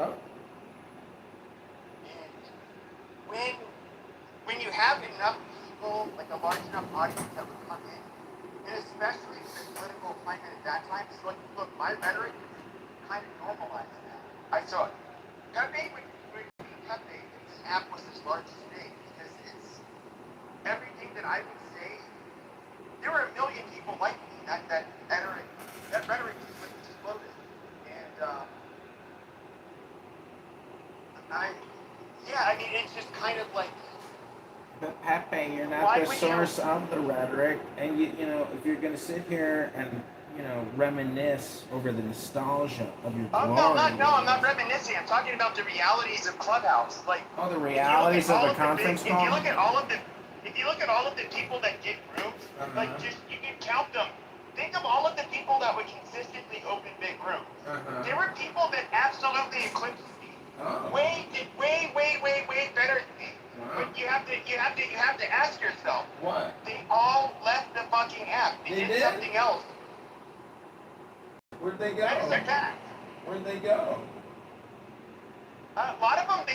about. And when you have enough people, like a large enough audience that would come in, and especially the political climate at that time, so like, look, my rhetoric kind of normalized that. I saw it. Pepe, when Pepe, this app was as large as today, because it's everything that I would say. There were a million people like me. That rhetoric just exploded, and I mean, it's just kind of like. But Pepe, you're not the source of the rhetoric, and you know, if you're gonna sit here and reminisce over the nostalgia of your glory. I'm not reminiscing. I'm talking about the realities of Clubhouse, like. The realities of a conference call. If you look at all of the people that get rooms, like just you can count them. Think of all of the people that would consistently open big rooms. There were people that absolutely eclipsed me. Way better than me. But you have to ask yourself. What? They all left the fucking app. They did something else. Where'd they go? That is a fact. Where'd they go? A lot of them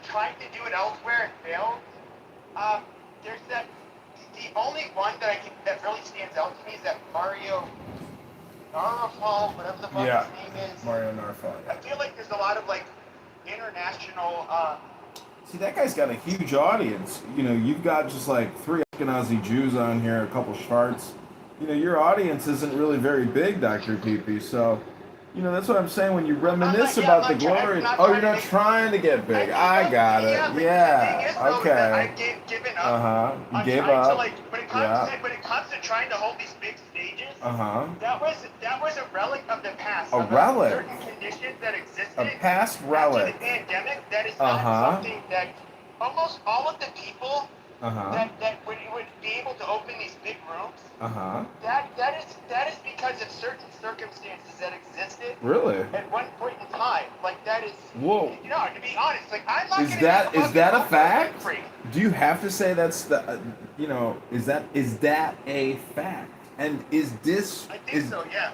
tried to do it elsewhere and failed. There's the only one that really stands out to me is that Mario Narfall, whatever the fuck his name is. Mario Narfall. I feel like there's a lot of like international. See, that guy's got a huge audience. You've got just like 3 Ashkenazi Jews on here, a couple Schwartz. Your audience isn't really very big, Dr. Peepee, so, that's what I'm saying when you reminisce about the glory. You're not trying to get big. I got it. Yeah. Okay. Given up. You gave up. When it comes to trying to hold these big stages, that was a relic of the past. A relic? Certain conditions that existed. A past relic. After the pandemic, that is not something that almost all of the people that would be able to open these big rooms. That is because of certain circumstances that existed. Really? At one point in time, like that is. Whoa. To be honest, like I'm not. Is that a fact? Do you have to say that's the? Is that a fact? And is this? I think so. Yeah.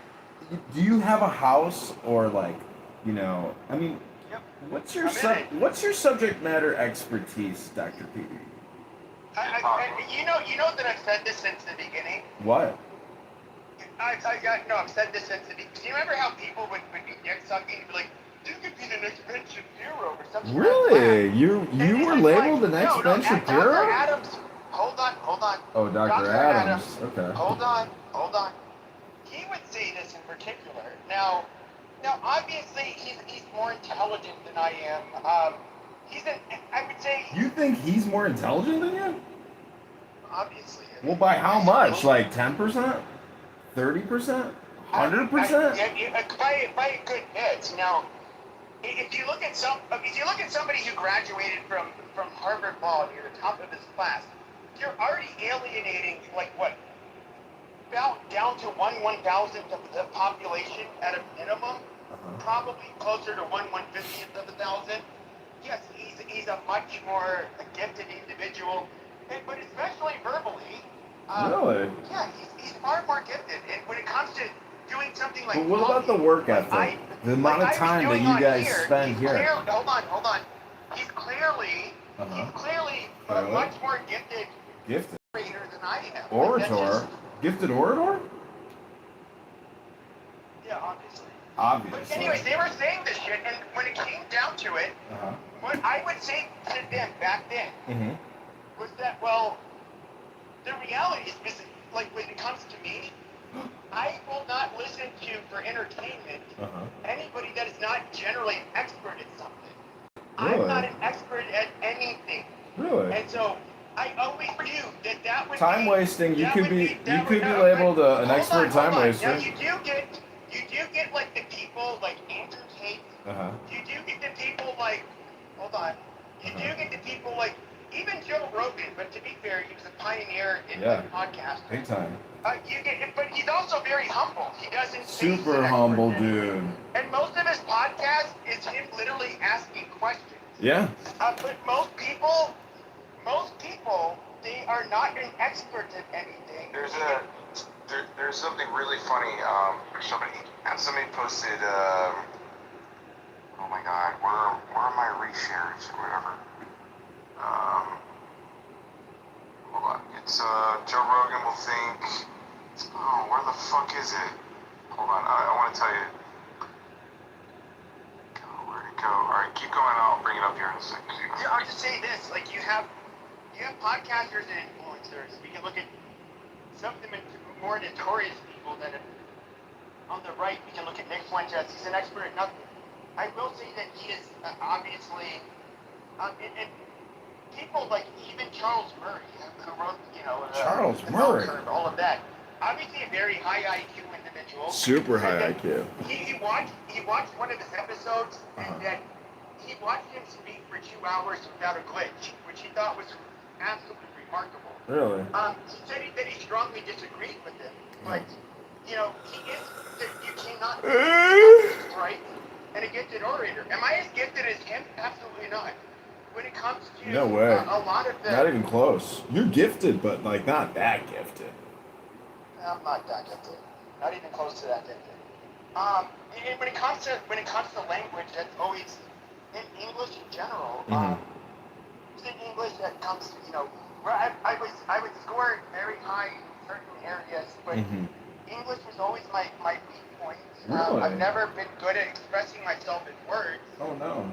Do you have a house or like, I mean, yep. What's your subject matter expertise, Dr. P? You know that I've said this since the beginning. What? I've said this since the beginning. Do you remember how people would be dick sucking and be like, "You could be the next Ben Shapiro" or something? Really? Like that. You were labeled the next Ben Shapiro? Dr. Adams. Hold on. Oh, Dr. Adams. Okay. Hold on. He would say this in particular. Now, obviously, he's more intelligent than I am. I would say. You think he's more intelligent than you? Obviously. Well, by how much? Like 10%? 30%? 100%? By a good bit. Now, if you look at somebody who graduated from Harvard Law and you're the top of his class, you're already alienating about down to 1/1000th of the population at a minimum, probably closer to 1/150th of 1,000. Yes, he's a much more gifted individual, but especially verbally. Really? Yeah, he's far more gifted. And when it comes to doing something like. But what about the work ethic? The amount of time that you guys spend here. Hold on. He's clearly much more gifted. Gifted. Orator than I am. Orator? Gifted orator? Yeah, obviously. Obviously. But anyways, they were saying this shit, and when it came down to it, what I would say to them back then was that, well, the reality is, like, when it comes to me, I will not listen to, for entertainment, anybody that is not generally an expert at something. Really? I'm not an expert at anything. Really? And so, I always knew that would time be... wasting, you could be labeled an expert time waster. Now, you do get, like, the people, like, Andrew Tate. You do get the people, like... Hold on. You do get the people, like... Even Joe Rogan, but to be fair, he was a pioneer in podcasting. Big time. But he's also very humble. He doesn't super humble dude. And most of his podcast is him literally asking questions. Yeah. But most people, they are not an expert at anything. There's something really funny. Somebody posted. Oh my God. shares or whatever. Hold on. It's Joe Rogan will think. Oh, where the fuck is it? Hold on. I want to tell you. Where'd it go? All right, keep going. I'll bring it up here in a second. Yeah, I'll just say this: like you have podcasters and influencers. We can look at some of the more notorious people that have on the right. We can look at Nick Fuentes. He's an expert at nothing. I will say that he is obviously, and people like even Charles Murray, who wrote, Charles the Murray, Curve, all of that. Obviously, a very high IQ individual. Super high IQ. He watched one of his episodes, and that he watched him speak for 2 hours without a glitch, which he thought was absolutely remarkable. Really? He said that he strongly disagreed with him, but he is you cannot right and a gifted orator. Am I as gifted as him? Absolutely not. When it comes to no way, a lot of the not even close. You're gifted, but like not that gifted. I'm not that gifted. Not even close to that gifted. And when it comes to language, that's always in English in general. It's in English that comes, where I would score very high in certain areas, but English was always my weak point. Really? I've never been good at expressing myself in words. Oh no.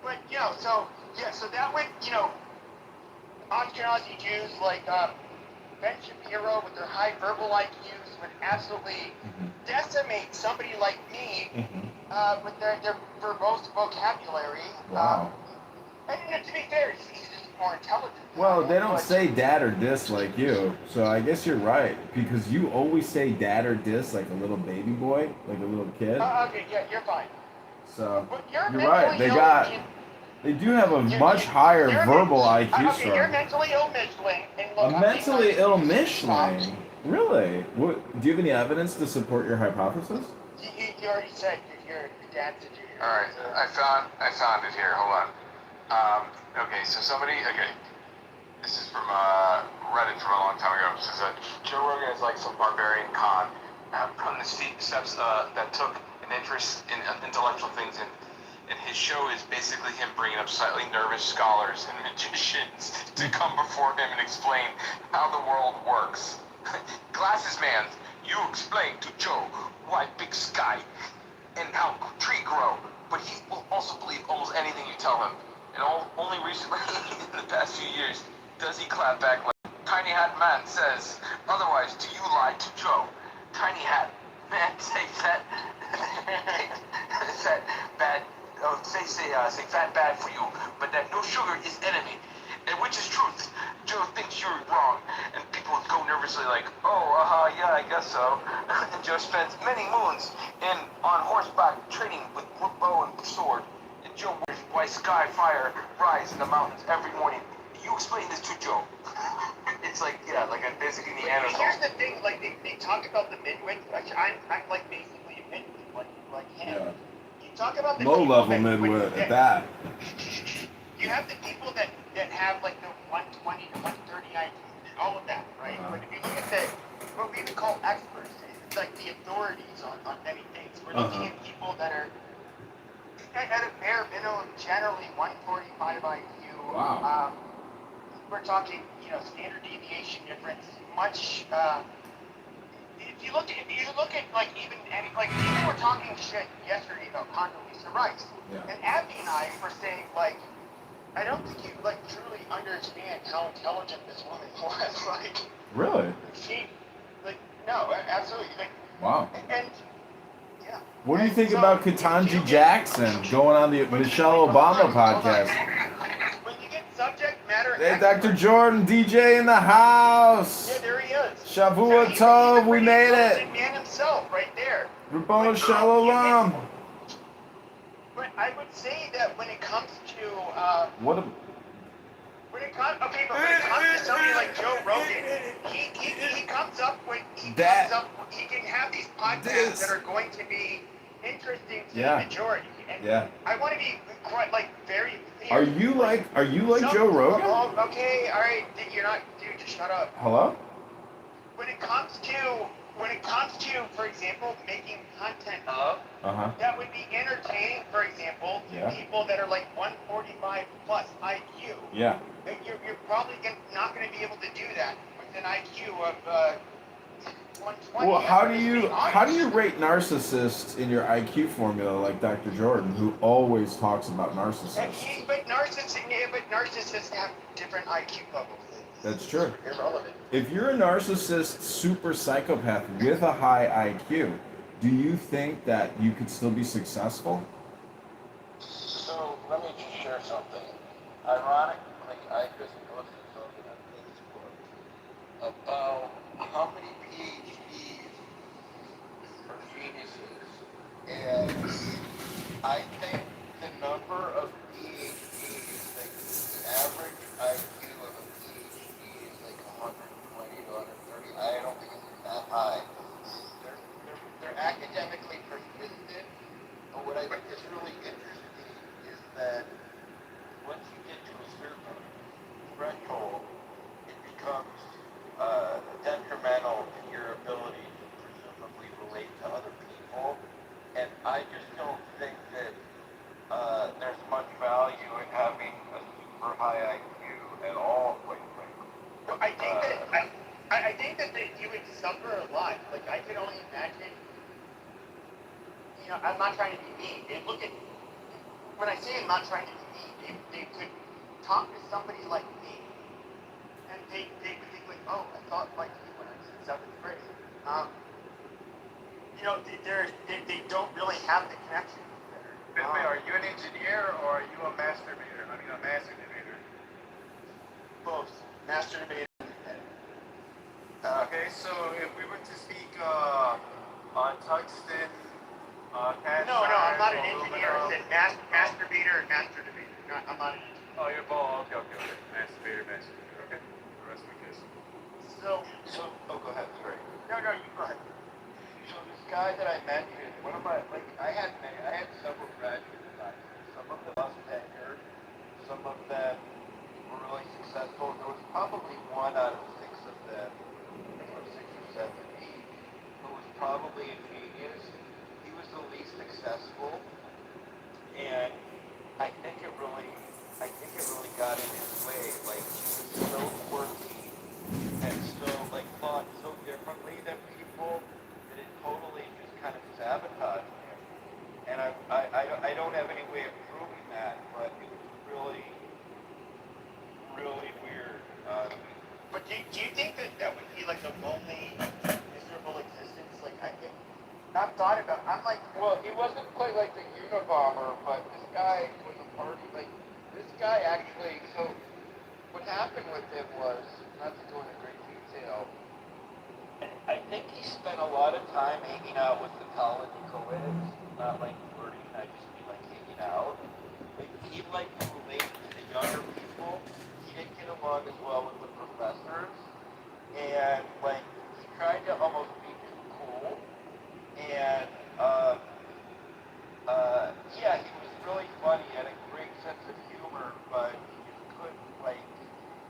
But so that would Ashkenazi Jews like Ben Shapiro with their high verbal IQs would absolutely decimate somebody like me with their verbose vocabulary. Wow. And to be fair, he's just more intelligent. Well, they don't say dad or dis like you, so I guess you're right, because you always say dad or dis like a little baby boy, like a little kid. Okay, yeah, you're fine. So But you're right. They do have a much higher verbal IQ Okay, you're score. mentally ill Michelin. A mentally ill Michelin? Really? What, do you have any evidence to support your hypothesis? You already said your dad's a Jew. All right, I found it here. Hold on. Okay, so this is from Reddit from a long time ago. It says that Joe Rogan is like some barbarian con on the steps that took an interest in intellectual things, and his show is basically him bringing up slightly nervous scholars and magicians to come before him and explain how the world works. Glasses man, you explain to Joe why big sky and how tree grow, but he will also believe almost anything you tell him. And only recently, in the past few years, does he clap back like Tiny Hat Man says. Otherwise, do you lie to Joe? Tiny Hat Man say fat, fat bad. Say fat bad for you, but that no sugar is enemy. And which is truth. Joe thinks you're wrong, and people go nervously like, yeah, I guess so. And Joe spends many moons on horseback training with bow and sword. And Joe wonders why sky fire rise in the mountains every morning. You explain this to Joe. It's like, like a basically Neanderthal. Here's the thing, like they talk about the midwits. I'm like basically a midwit, like him. Yeah. You talk about the Low people level that, midwit at that. You have the people that have like the 120 to 130 IQ and all of that, right? But if you look at what we would call experts, it's like the authorities on many things. We're looking at people that are at a bare minimum generally 145 IQ. Wow. We're talking, standard deviation difference, much. If you look at like even like people were talking shit yesterday about Condoleezza Rice, and Abby and I were saying like, I don't think you like truly understand how intelligent this woman was. Like, really? She, no, absolutely. Wow. And yeah. What do you think about Ketanji Jackson going on the Michelle Obama podcast? When you get subject matter. Hey, Dr. Jordan, DJ in the house. Yeah, there he is. Shavua Tov, we made it. Man himself, right there. Rabboni Shalom. But I would say that when it comes to when it comes to somebody like Joe Rogan, he comes up with he can have these podcasts that are going to be interesting to the majority. And I want to be quite very clear. Are you like Joe Rogan? Oh, okay, all right. You're not, dude. Just shut up. Hello? When it comes to, for example, making content that would be entertaining, for example, Yeah. people that are like 145 plus IQ. Yeah. You're probably not going to be able to do that with an IQ of 120. Well, I'm just being how do honest. you rate narcissists in your IQ formula, like Dr. Jordan, who always talks about narcissists? But narcissists have different IQ levels. That's true. Irrelevant. If you're a narcissist super psychopath with a high IQ, do you think that you could still be successful? So let me just share something. Ironically, I just posted something on Facebook about how many PhDs are geniuses, and I think the number of PhDs, like the average IQ of a PhD is like 120 to 130. I don't think it's that high. They're academically persistent, but what I think is really interesting is that once you get to a certain threshold, it becomes detrimental to your ability to presumably relate to other people. And I just don't think that there's much value in having a super high IQ at all, quite frankly. Well, I think that you would suffer a lot. Like I could only imagine. I'm not trying to be mean. Look at when I say I'm not trying to be mean. They could talk to somebody like me, and they would think like, oh, I thought like you when I was in seventh grade. They don't really have the connection there. Are you an engineer or are you a masturbator? I mean, a master debater. Both master debater. Okay, so if we were to speak on tungsten, No, I'm not an engineer. I said masturbator and master debater. No, I'm not an engineer. Oh, you're both. Okay. Masturbator. Okay. The rest of the case. So, go ahead. Sorry. No, you go ahead. So this guy that I mentioned, one of my, I had several graduate advisors. Some of them lost tenure. Some of them were really successful. There was probably one out of six of them, or six or seven, who was probably a genius. He was the least successful, and I think it really got in his way. Like he was so quirky and so thought so differently than people that it totally just kind of sabotaged him. And I don't have any way of proving that, but it was really weird. But do you think that would be like a lonely, miserable existence? Like I've thought about. I'm like, Well, he wasn't quite like the Unabomber, but this guy was a party. This guy actually. So what happened with him was, not to go into great detail, I think he spent a lot of time hanging out with the college co-eds, not like flirting. I just mean like hanging out. He liked to relate to the younger people. He didn't get along as well with the professors, and he tried to almost be too cool. And yeah, he was really funny, had a great sense of humor, but he just couldn't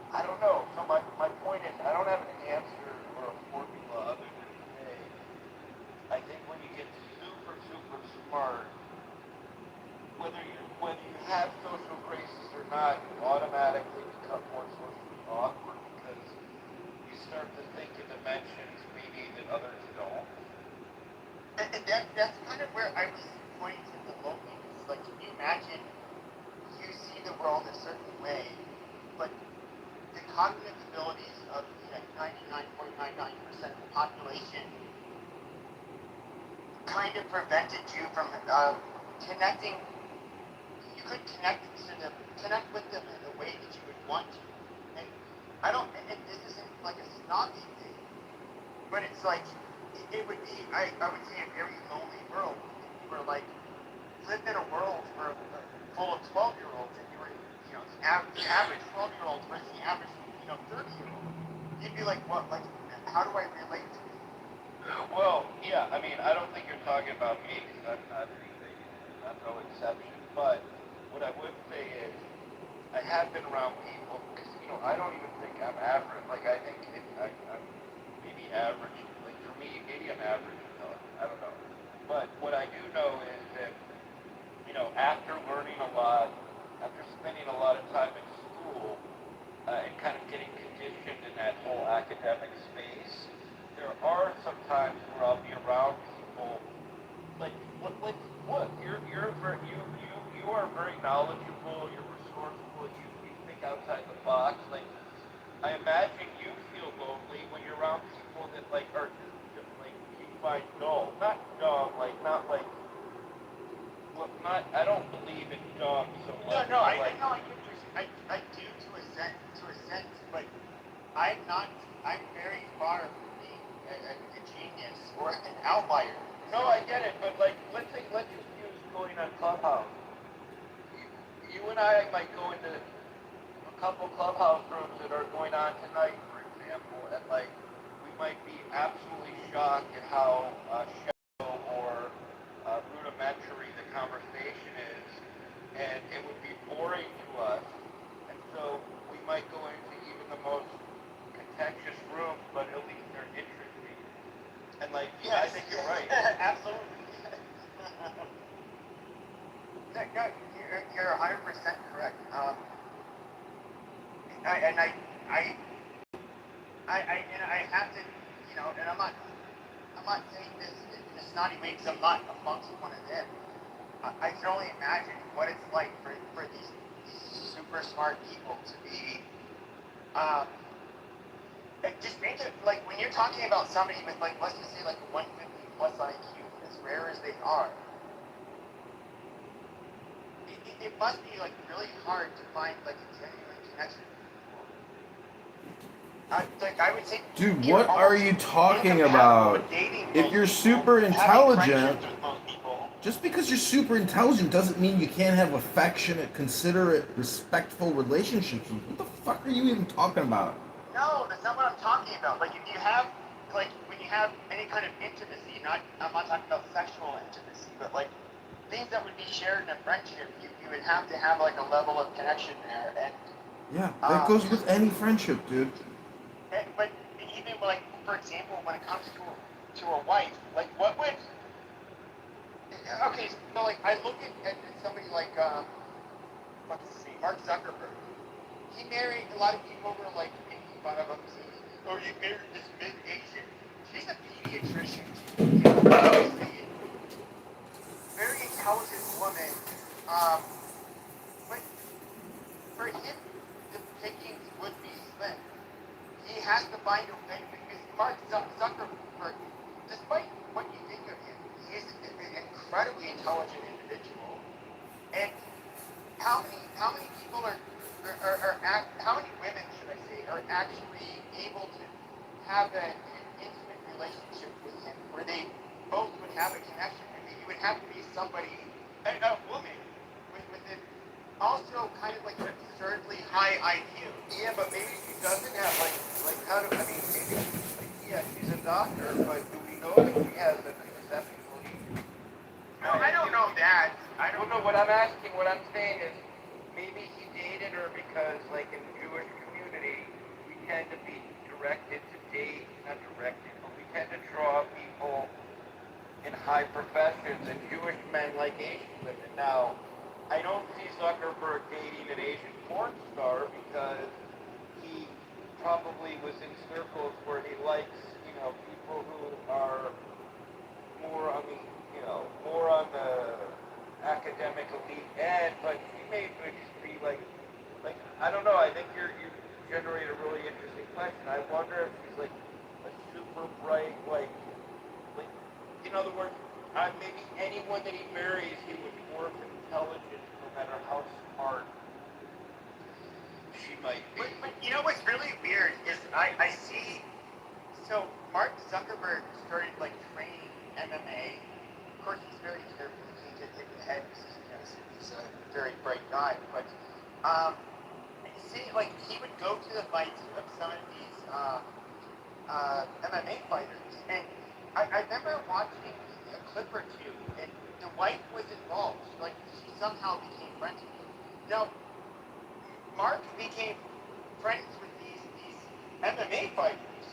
I don't know. So my point is, I don't have an answer or a formula other than to say, I think when you get super smart, whether you have social graces or not, you automatically become more socially awkward because you start to think in dimensions maybe that others don't. and that's kind of where I was pointing to the loneliness. Like, can you imagine you see the world a certain way, but the cognitive abilities of 99.99% of the population kind of prevented you from connecting. You could connect with them in the way that you would want to. And I don't. And this isn't like a snobby thing, but it's like it would be. I would say a very lonely world. You were like lived in a world full of 12-year-olds, and you were the average 12-year-old versus the average 30-year-old. You'd be like, what? Like, how do I relate to you? Well, yeah, I mean, I don't think you're talking about me because I'm not anything, I'm no exception. But what I would say is, I have been around people because I don't even think I'm average. I think I'm maybe average. For me, maybe I'm average. I don't know. But what I do know is that after learning very knowledgeable, you're resourceful, you think outside the box. Like, I imagine you feel lonely when you're around people that like are just like you find dull. Not dumb, like not like well, not I don't believe in dumb so much. No, I like, know I do to a sense, but I'm very far from being a genius or an outlier. no, I get it, but like let's just use going on Clubhouse. You and I might go into a couple Clubhouse rooms that are going on tonight, for example, and like we might be absolutely shocked at how shallow or rudimentary the conversation is, and it would be boring to us, and so we might go into even the most contentious rooms, but at least they're interesting. And like, yeah, I think you're right. Absolutely. No, you're 100% correct. I have to, and I'm not saying this in a snotty way because I'm not amongst one of them. I can only imagine what it's like for these super smart people to be, just make it, like, when you're talking about somebody with, like, let's just say, like, a 150 plus IQ, as rare as they are, it must be, like, really hard to find, like, a genuine connection. I would say, Dude, what are you talking about? If you're super intelligent, just because you're super intelligent doesn't mean you can't have affectionate, considerate, respectful relationships. What the fuck are you even talking about? No, that's not what I'm talking about. Like, if you have, like, when you have any kind of intimacy, I'm not talking about sexual intimacy, but, like, things that would be shared in a friendship, you would have to have, like, a level of connection there, and... Yeah, that goes with any friendship, dude. But even, like, for example, when it comes to a wife, like, what would... Okay, so, like, I look at somebody like, what's his name, Mark Zuckerberg. He married, a lot of people were, like, making fun of him, saying, oh, you married this mid-Asian. She's a pediatrician. Obviously, very intelligent woman. But for him, the pickings would be slim. He has to find a way, because Mark Zuckerberg, despite what you think of him, he is an incredibly intelligent individual. And how many people how many women, should I say, are actually able to have an intimate relationship with him where they both would have a connection? I mean, you would have to be somebody, a woman, with an also kind of like an absurdly high IQ. Yeah, but maybe she doesn't have like how do I mean maybe yeah, she's a doctor, but do we know that she has an exceptionally No, I don't know that. I don't know what I'm asking. What I'm saying is maybe he dated her because, like, in the Jewish community, we tend to be directed to date, not directed, but we tend to draw people in high professions, and Jewish men like Asian women. Now, I don't see Zuckerberg dating an Asian porn star because he probably was in circles where he likes, people who are more on the, more on the academic elite end, but he may just be like I don't know. I think you generate a really interesting question. I wonder if he's like a super bright, like in other words, maybe anyone that he marries, he would dwarf in intelligence, no matter how smart she might be. But you know what's really weird is I see. So Mark Zuckerberg started like training MMA. Of course, he's very careful. He can't get hit in the head because he's a very bright guy. But you see, like, he would go to the fights of some of these MMA fighters, and I remember watching a clip or two, and the wife was involved. Like, she somehow became friends with him. Now, Mark became friends with these MMA fighters.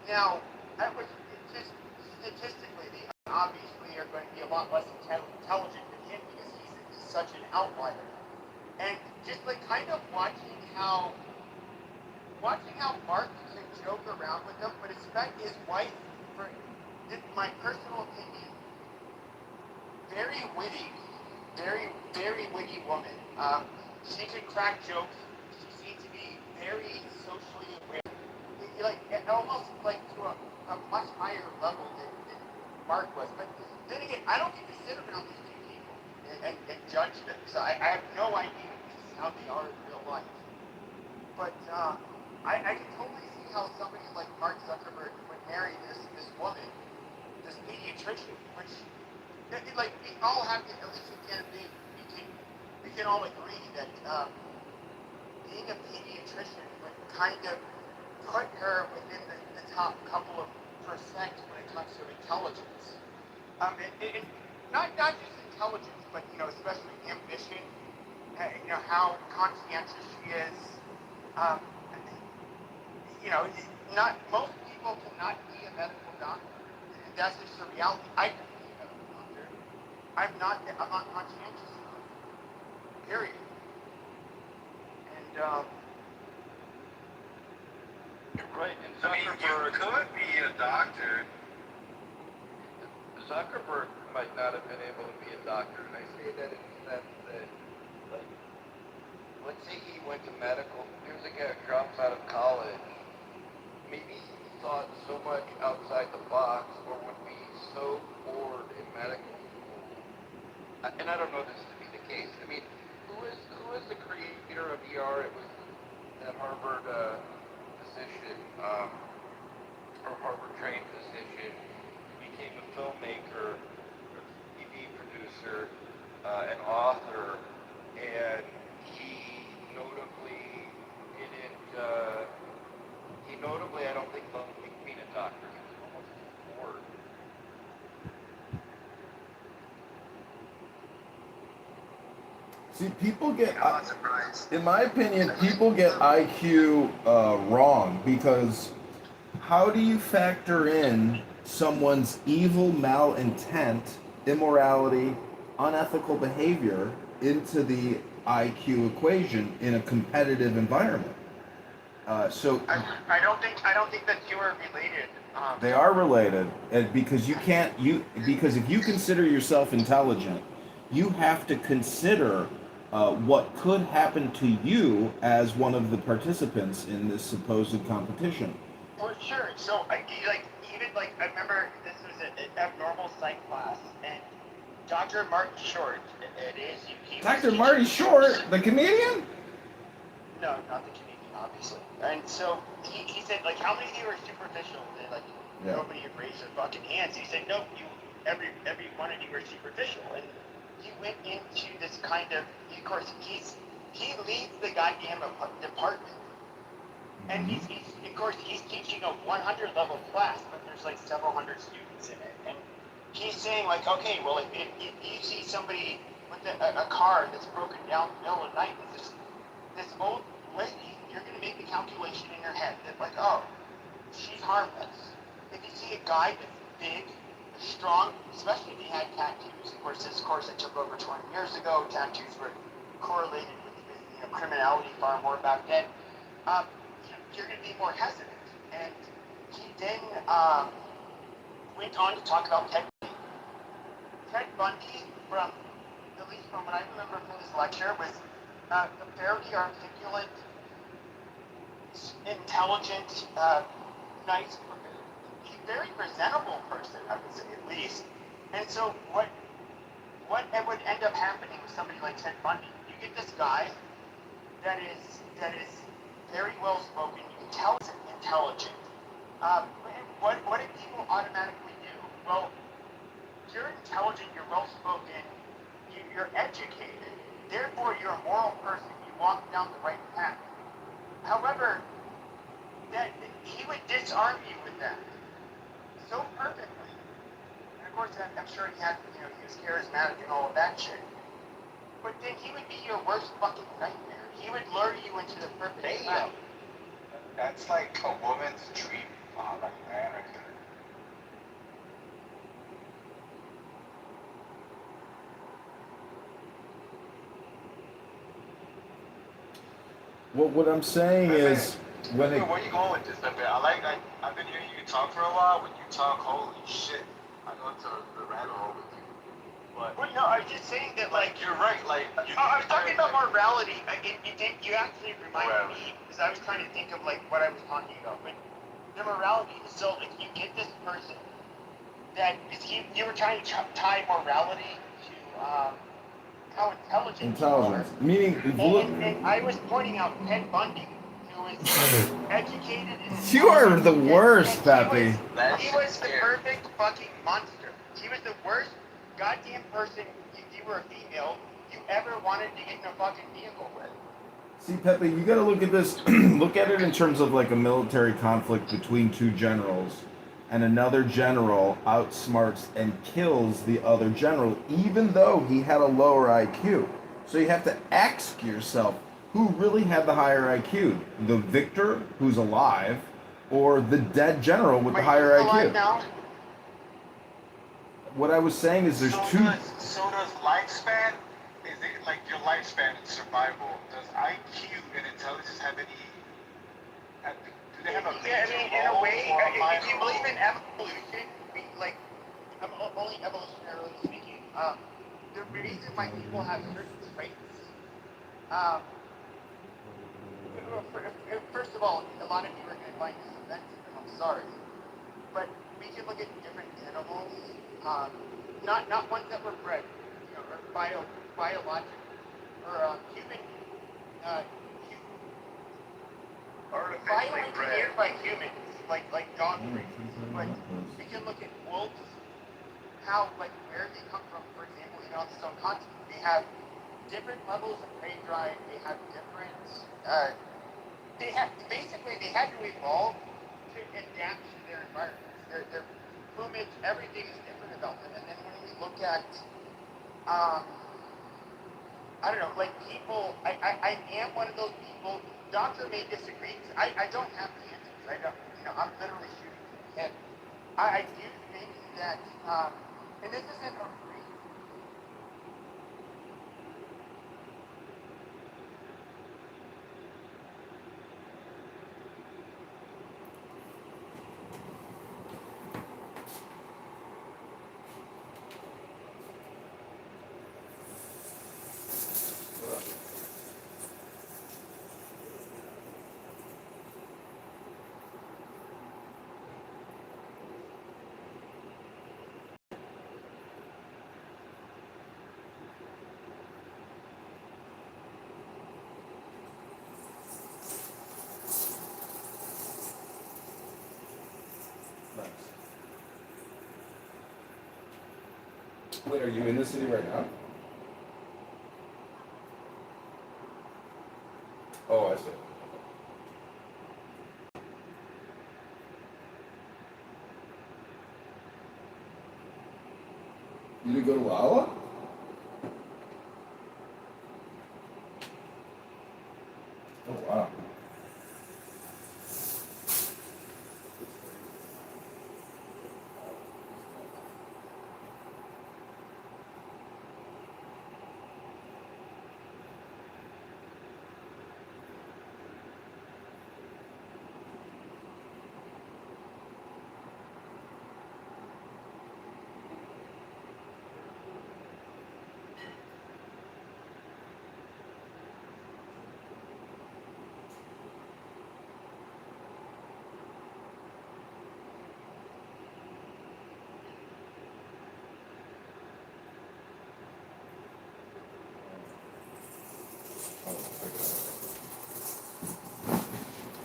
Now, that was just statistically, they obviously are going to be a lot less intelligent than him because he's such an outlier. And just like kind of watching how Mark can joke around with them, but expect his wife, for my personal opinion, very witty, very, very witty woman. She could crack jokes. She seemed to be very socially aware, like almost like to a much higher level than Mark was. But then again, I don't get to sit around these two people and judge them. So I have no idea how they are in real life. But I can totally see how somebody like Mark Zuckerberg would marry this woman, this pediatrician, which like we all have to, at least we can all agree that being a pediatrician would kind of put her within the top couple of percent when it comes to intelligence. And not just intelligence, but especially ambition. How conscientious she is. Um, not most people cannot be a medical doctor. That's just the reality. I can be a medical doctor. I'm not conscientious enough. Period. And Right, and I mean, you could be a doctor. Zuckerberg might not have been able to be a doctor, and I say that in the sense that, like, let's say he went to medical. Here's a guy who drops out of college. Maybe he thought so much outside the box, or would be so bored in medical school. And I don't know this to be the case. I mean, who is the creator of ER? It was that Harvard physician, or Harvard-trained physician. He became a filmmaker, a TV producer, an author, and he notably didn't. He notably, I don't think, loved being a doctor. He was almost bored. See, people get, I'm not surprised. in my opinion, people get IQ wrong because how do you factor in someone's evil malintent, immorality, unethical behavior into the IQ equation in a competitive environment? I don't think that you are related. They are related, and because because if you consider yourself intelligent, you have to consider what could happen to you as one of the participants in this supposed competition. For sure. So I remember this was an abnormal psych class, and Dr. Martin Short, it is he was Dr. teaching- Marty Short, the comedian? No, not the comedian, obviously. And so he said, like, how many of you are superficial? And like, Yeah. nobody had raised their fucking hands. He said, no, every one of you are superficial. And he went into this kind of course, he leads the goddamn department. And he's of course, he's teaching a 100 level class, but there's like several hundred students in it. And he's saying, like, okay, well, if you see somebody with a car that's broken down in the middle of the night, this old lady, you're going to make the calculation in your head that, like, oh, she's harmless. If you see a guy that's big, strong, especially if he had tattoos. Of course, this course I took over 20 years ago. Tattoos were correlated with criminality far more back then. You're going to be more hesitant. And he then went on to talk about Ted Bundy. Ted Bundy, at least from what I remember from this lecture, was a fairly articulate, intelligent, nice, very presentable person, I would say, at least. And so what would end up happening with somebody like Ted Bundy? You get this guy that is very well spoken, you can tell he's intelligent. What do people automatically do? Well, you're intelligent, you're well spoken, you're educated, therefore you're a moral person, you walk down the right path. However, that he would disarm you with that so perfectly. And of course, I'm sure he was charismatic and all of that shit. But then he would be your worst fucking nightmare. He would lure you into the perfect path. That's like a woman's dream, like man right there. Well, what I'm saying is, Where are you going with this? I've been hearing you talk for a while. When you talk, holy shit, I go into the rabbit hole with you. But Well, no, I was just saying that, like, you're right. Like, I was talking about morality. You actually reminded Morality. me, because I was trying to think of, like, what I was talking about. But the morality, so if you get this person that, is you were trying to tie morality to, how intelligent you are. Intelligence. Meaning, And I was pointing out Ted Bundy, who was educated and you are the intelligent, worst, and Peppy. he was the perfect fucking monster. He was the worst goddamn person, if you were a female, you ever wanted to get in a fucking vehicle with. See, Pepe, you got to look at this. Look at it in terms of like a military conflict between two generals, and another general outsmarts and kills the other general, even though he had a lower IQ. So you have to ask yourself, who really had the higher IQ? The victor, who's alive, or the dead general with the Wait, higher who's alive IQ? now? What I was saying is there's two. So does lifespan? Is it like your lifespan and survival? Does IQ and intelligence have any? Do they have a Yeah, I major mean, in a role way, or a if minor you believe role? in evolution, like, I'm only evolutionarily speaking, the reason why people have certain traits, um, first of all, a lot of you are going to find this offensive, and I'm sorry, but we can look at different animals, not ones that were bred, or biological, or human, uh, Artificially bred. bioengineered by humans, like dog breeds. But we can look at wolves, how, like, where they come from. For example, on the stone continent, they have different levels of prey drive. They have different. They had to evolve to adapt to their environments. Their plumage, everything is different about them. And then when we look at, I don't know, like people, I am one of those people. Doctor may disagree. I don't have the answers. I don't, I'm literally shooting from the hip. I do think that, and this isn't a Wait, are you in the city right now? Oh, I see. You did go to Lala? Oh, wow.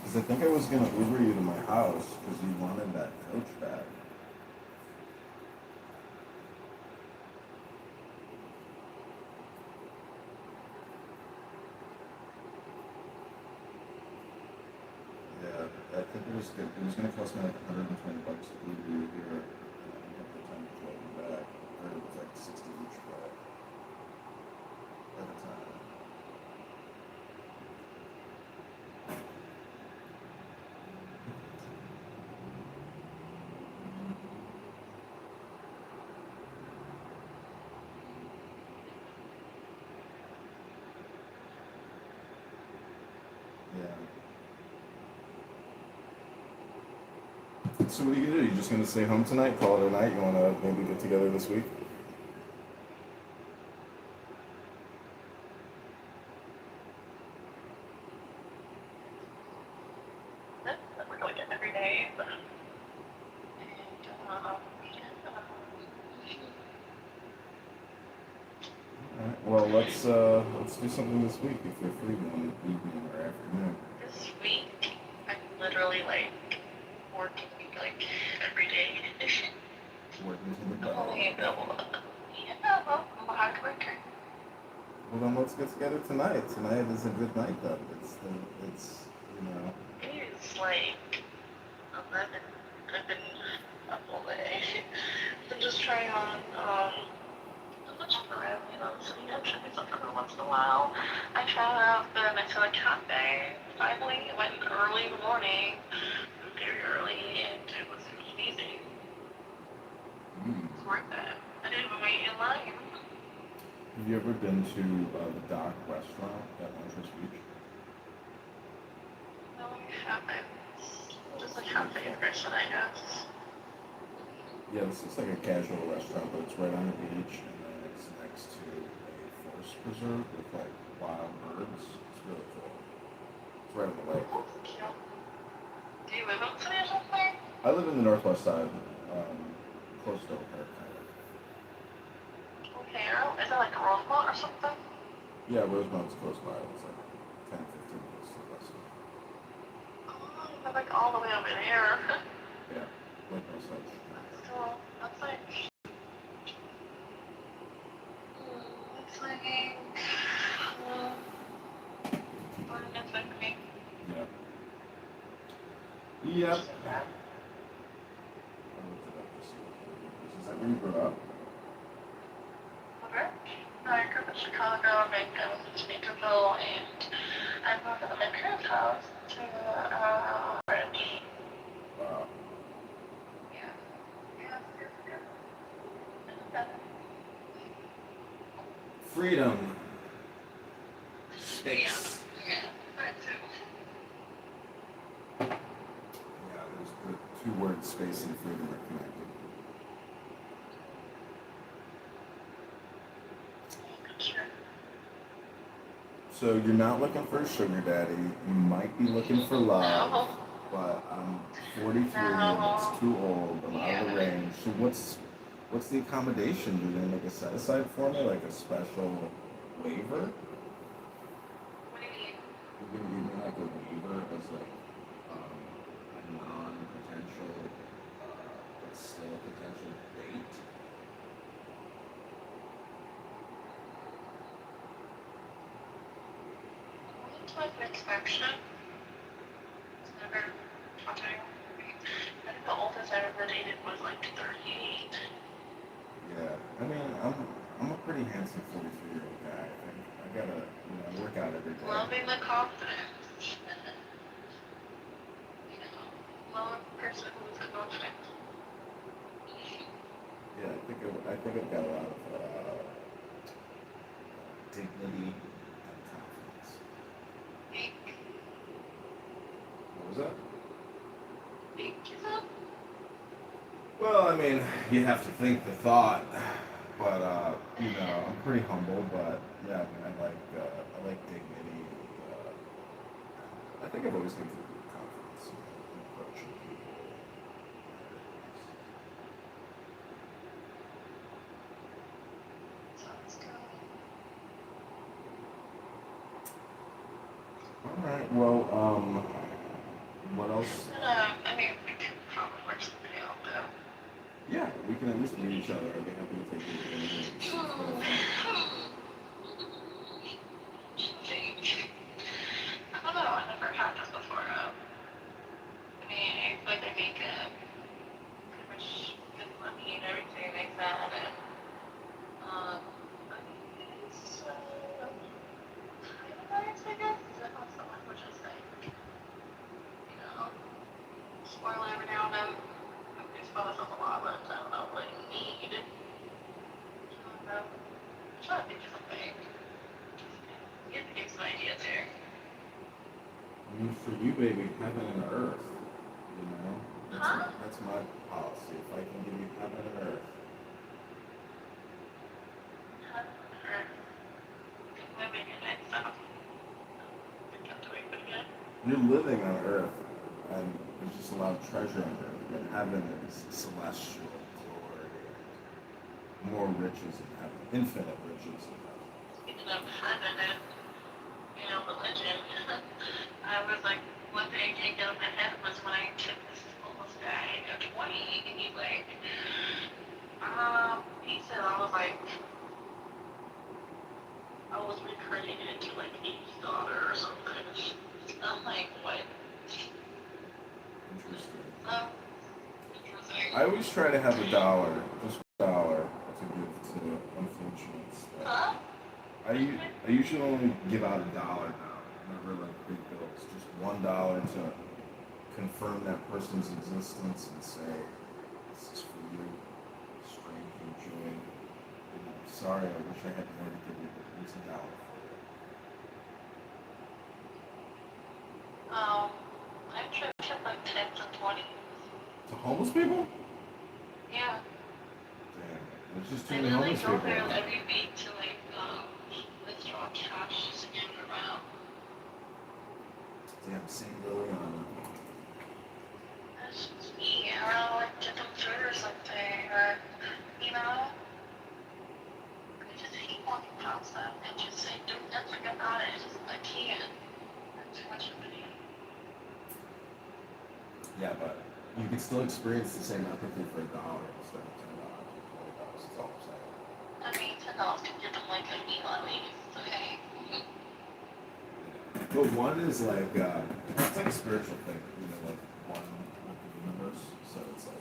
Because I think I was going to Uber you to my house because you wanted that coach back. Yeah, I think it was good. It was going to cost me like $120 to Uber you here. And I didn't have the time to drive you back. I heard it was like 60 each way at the time. Yeah. So what are you gonna do? You just gonna stay home tonight, call it a night? You wanna maybe get together this week? let's do something this week if you're free one evening or afternoon. This week, I'm literally like working like every day. Working to the I'm bone. only available. Yeah, well, I'm a hard worker. Well, then let's get together tonight. Tonight is a good night, though. It's you know. It is like 11. I've been up all day. I'm just trying on, I'm not jumping around, so I'm trying something every once in a while. I have been to a cafe. Finally, I went early in the morning, very early, and it was amazing. It's worth it. I didn't even wait in line. Have you ever been to the Dock restaurant at Montrose Beach? No, I haven't. Just a cafe version, I guess. Yeah, this looks like a casual restaurant, but it's right on the beach, and then it's next to a forest preserve with like wild birds. It's really cool. It's right on the lake. Oh, that's cute. Do you live up to me or something? I live in the northwest side, close to O'Hare, kind of. O'Hare? Is it like a Rosemont or something? Yeah, Rosemont's close by. It's like 10, 15 minutes to the west. Oh, I'm like all the way over there. Yeah, like no such. That's cool. That's like, it's like, what did it take me? Yeah. Yep. Just like that. I looked it up to see what it is. Is that where you grew up? Okay. I grew up in Chicago, Macon, Kitover, and I moved from my parents' house to, Orange. Wow. Yeah. Yeah, it's good. Freedom. Yeah. Space. Yeah. That too. Yeah, there's the two words space and freedom are connected. Sure. So you're not looking for a sugar daddy. You might be looking for love, No. but I'm 43 and No. it's too old. I'm out of the Yeah. range. So what's the accommodation? Do they make a set aside for me, like a special waiver? What do you mean? You're gonna give me like a waiver as like a non-potential, but still a potential date. It's like an exception. It's never touching me. I think the oldest I ever dated was like 38. Yeah, I mean, I'm a pretty handsome 43-year-old guy. I think I gotta, work out every day. Loving the confidence. Love a person who's confident. Yeah, I think I've got a lot of dignity and confidence. Think, What was that? think, is it? Well, I mean, you have to think the thought, but I'm pretty humble. But yeah, I mean, I like dignity. I think I've always been good with confidence in approaching people. Sounds good. All right. Well, what else? And, I mean, we could probably work something out, though. Yeah, we can at least meet each other. I'd be happy to take you to dinner. Think. I don't know, I never had this before. I mean, I feel like I make pretty much good money and everything like that, and I guess, kind of nice, I guess. I want someone who just like, spoil every now and then. I spoil myself a lot, but I don't know what I need. I'm trying to think of something. You have to give some ideas here. I mean, for you, baby, heaven and earth. Huh? That's my policy. If I can give you heaven and earth. Living in it, so I can't do it again. You're living on earth, and there's just a lot of treasure on earth. But heaven is celestial glory, and more riches in heaven, infinite riches in heaven. You feminine, religion. I was like, one thing I can't get out of my head was when I took this homeless guy at 20, and he's like, he said I was like, I was reincarnated into like Eve's daughter or something. I'm like, what? Interesting. Interesting. I always try to have a dollar, just $1, to give to unfortunates. Huh? I usually only give out $1 now. Never like big bills. Just $1 to confirm that person's existence and say, "This is for you, strange and joy." Sorry, I wish I had more to give you, but it's $1 for I took like 10s and 20s. you. To homeless people? Yeah. Damn, there's just too I many literally homeless go people. there every week to like withdraw cash just to get it around. Damn, same Liliana. That's just me. I don't know, like get them food or something, or I just hate walking past them and just say, don't nothing about it. I can't. I'm too much of an idiot. Yeah, but you can still experience the same empathy for $1 instead of $10 or $20. That's all I'm saying. I mean, $10 can get them like a meal at least, okay? But one is like it's like a spiritual thing, like one with the universe. So it's like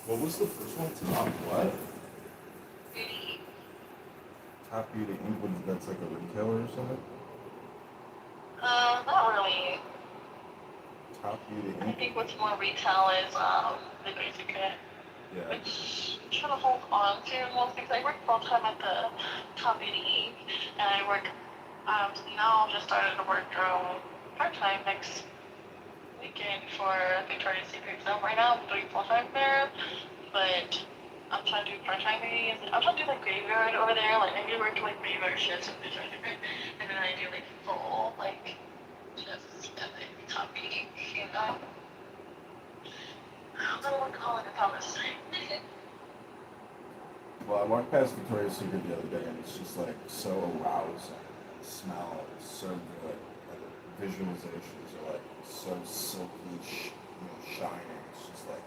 what was the first one? Top what? Beauty. Top Beauty England. That's like a retailer or something. Not really. Top Beauty I England. think what's more retail is the basic kit, Yeah. which I'm trying to hold on to most because I work full time at the Top Beauty Inc. and I work now just started to work part time next weekend for Victoria's Secret. So right now I'm doing full time there, but I'm trying to do part time days. I'm trying to do like graveyard over there. Like I do work like graveyard shifts in Victoria's Secret, and then I do like full like shifts at the Top Beauty Inc. I don't know what to call it. I was saying. Well, I walked past Victoria's Secret the other day, and it's just like so arousing. And the smell is so good, and the visualizations are like so silky, shining. It's just like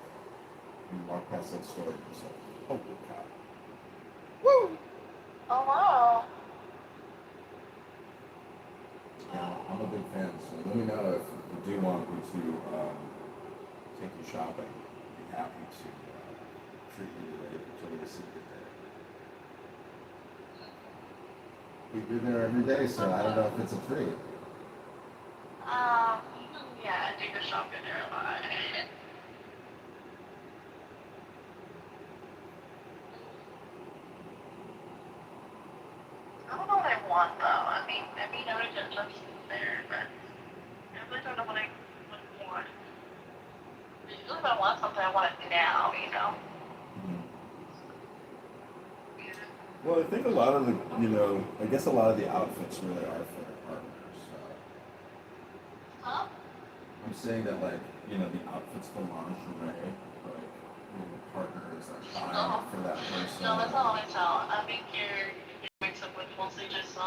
you walk past that store, and you're just like, holy cow! Woo! Oh wow. Yeah, I'm a big fan. So let me know if you do want me to take you shopping. I'd be happy to treat you to a Victoria's Secret day. You're there every day, so I don't know if it's a treat. Yeah, I do the shopping there a lot. I don't know what I want though. I mean, I would just love there, but I really don't know what I want. Usually if I want something, I want it now. Mhm. Well, I think a lot of the, I guess a lot of the outfits really are for their partners. Huh? I'm saying that, like, the outfits for lingerie, like, the partner is like buying it for that person. No, that's not what I tell. I think your mix up with mostly just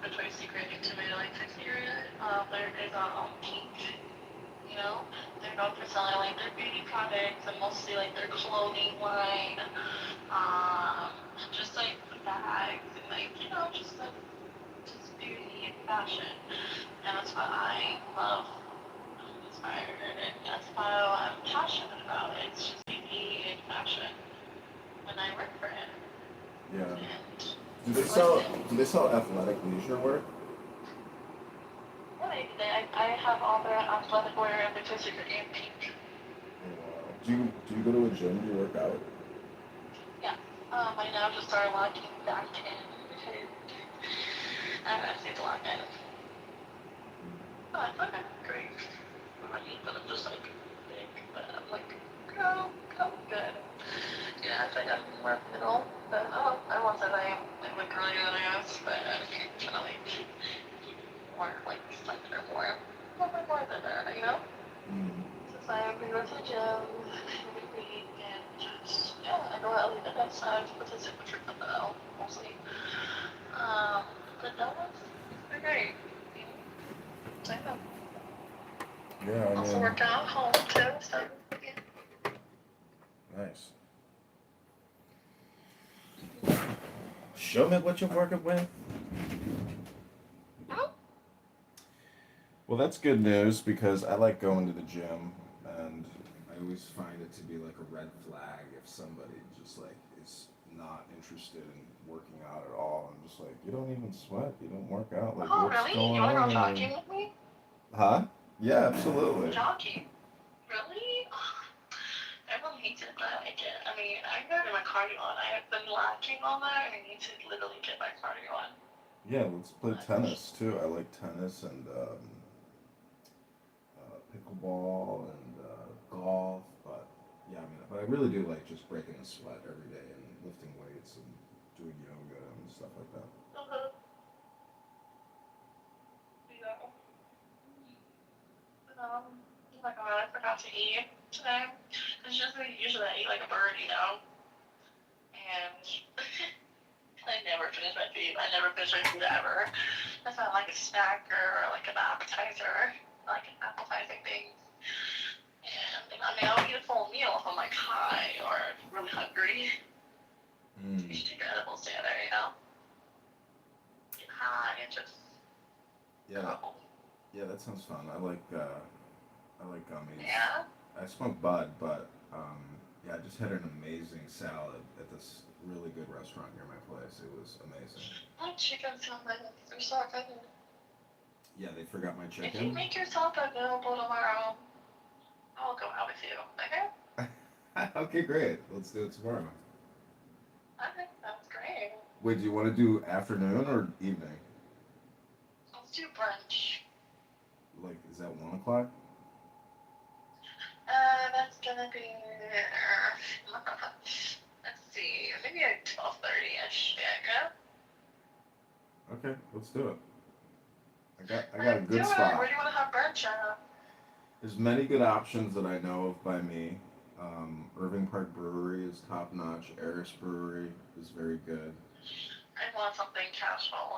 Victoria's Secret intimate like sexy area. There is Pink. They're known for selling like their beauty products and mostly like their clothing line, just like bags and like just beauty and fashion. And that's what I love, inspired, and that's why I'm passionate about it. It's just beauty and fashion, and I work for it. Yeah. And Do they sell athletic leisure wear? yeah, have all their athletic wear and Victoria's Secret and pink. Wow. Do you go to a gym? Do you work out? Yeah. I now just started locking back in because I have to lock in. Oh, I thought I'm great. But I'm just like big. But I'm like, go, good. Yeah, I think I'm more middle. But I won't say that I look really good, I guess. But I'm trying to like more like slender, more than that, you know? Mm. Since I have been going to the gym every week and just I go out the next time to participate with treatment though, mostly. But no, it's great. So yeah. Yeah, I Also mean, work out at home too, so yeah. nice. Show me what you're working with. Well, that's good news because I like going to the gym, and I always find it to be like a red flag if somebody just like is not interested in working out at all. I'm just like, you don't even sweat, you don't work out. Like, Oh, what's really? You going wanna go on? jogging with me? Huh? Yeah, absolutely. Jogging? Really? Everyone hates it, but I like it. I mean, I go to my cardio on. I have been lacking on that, and I need to literally get my cardio on. Yeah, let's play But, tennis too. I like tennis and pickleball and golf. But yeah, I mean, but I really do like just breaking a sweat every day and lifting weights and doing yoga and stuff like that. uh-huh. You know. Um, oh my god, I forgot to eat today. It's just like usually I eat like a bird, you know? And I never finish my food. I never finish my food ever. That's not like a snack or like an appetizer, like an appetizing thing. And I mean, I'll eat a full meal if I'm like high or really hungry. You Mm. should take your edibles together, you know? Get high and just Yeah, go. yeah, that sounds fun. I like gummies. Yeah? I smoke bud, but yeah, I just had an amazing salad at this really good restaurant near my place. It was amazing. Like chicken salad. You're so good. Yeah, they forgot my If you chicken. make yourself available tomorrow, I'll go out with you. Okay? Okay, great. Let's do it tomorrow. Okay, that's great. Wait, do you want to do afternoon or evening? Let's do brunch. Like, is that 1 o'clock? That's gonna be. Let's see, maybe like 12:30ish. Yeah, Okay, let's do it. I go. got a Let's do good it. Where spot. do you want to have brunch at? There's many good options that I know of by me. Irving Park Brewery is top notch. Eris Brewery is very good. I want something casual,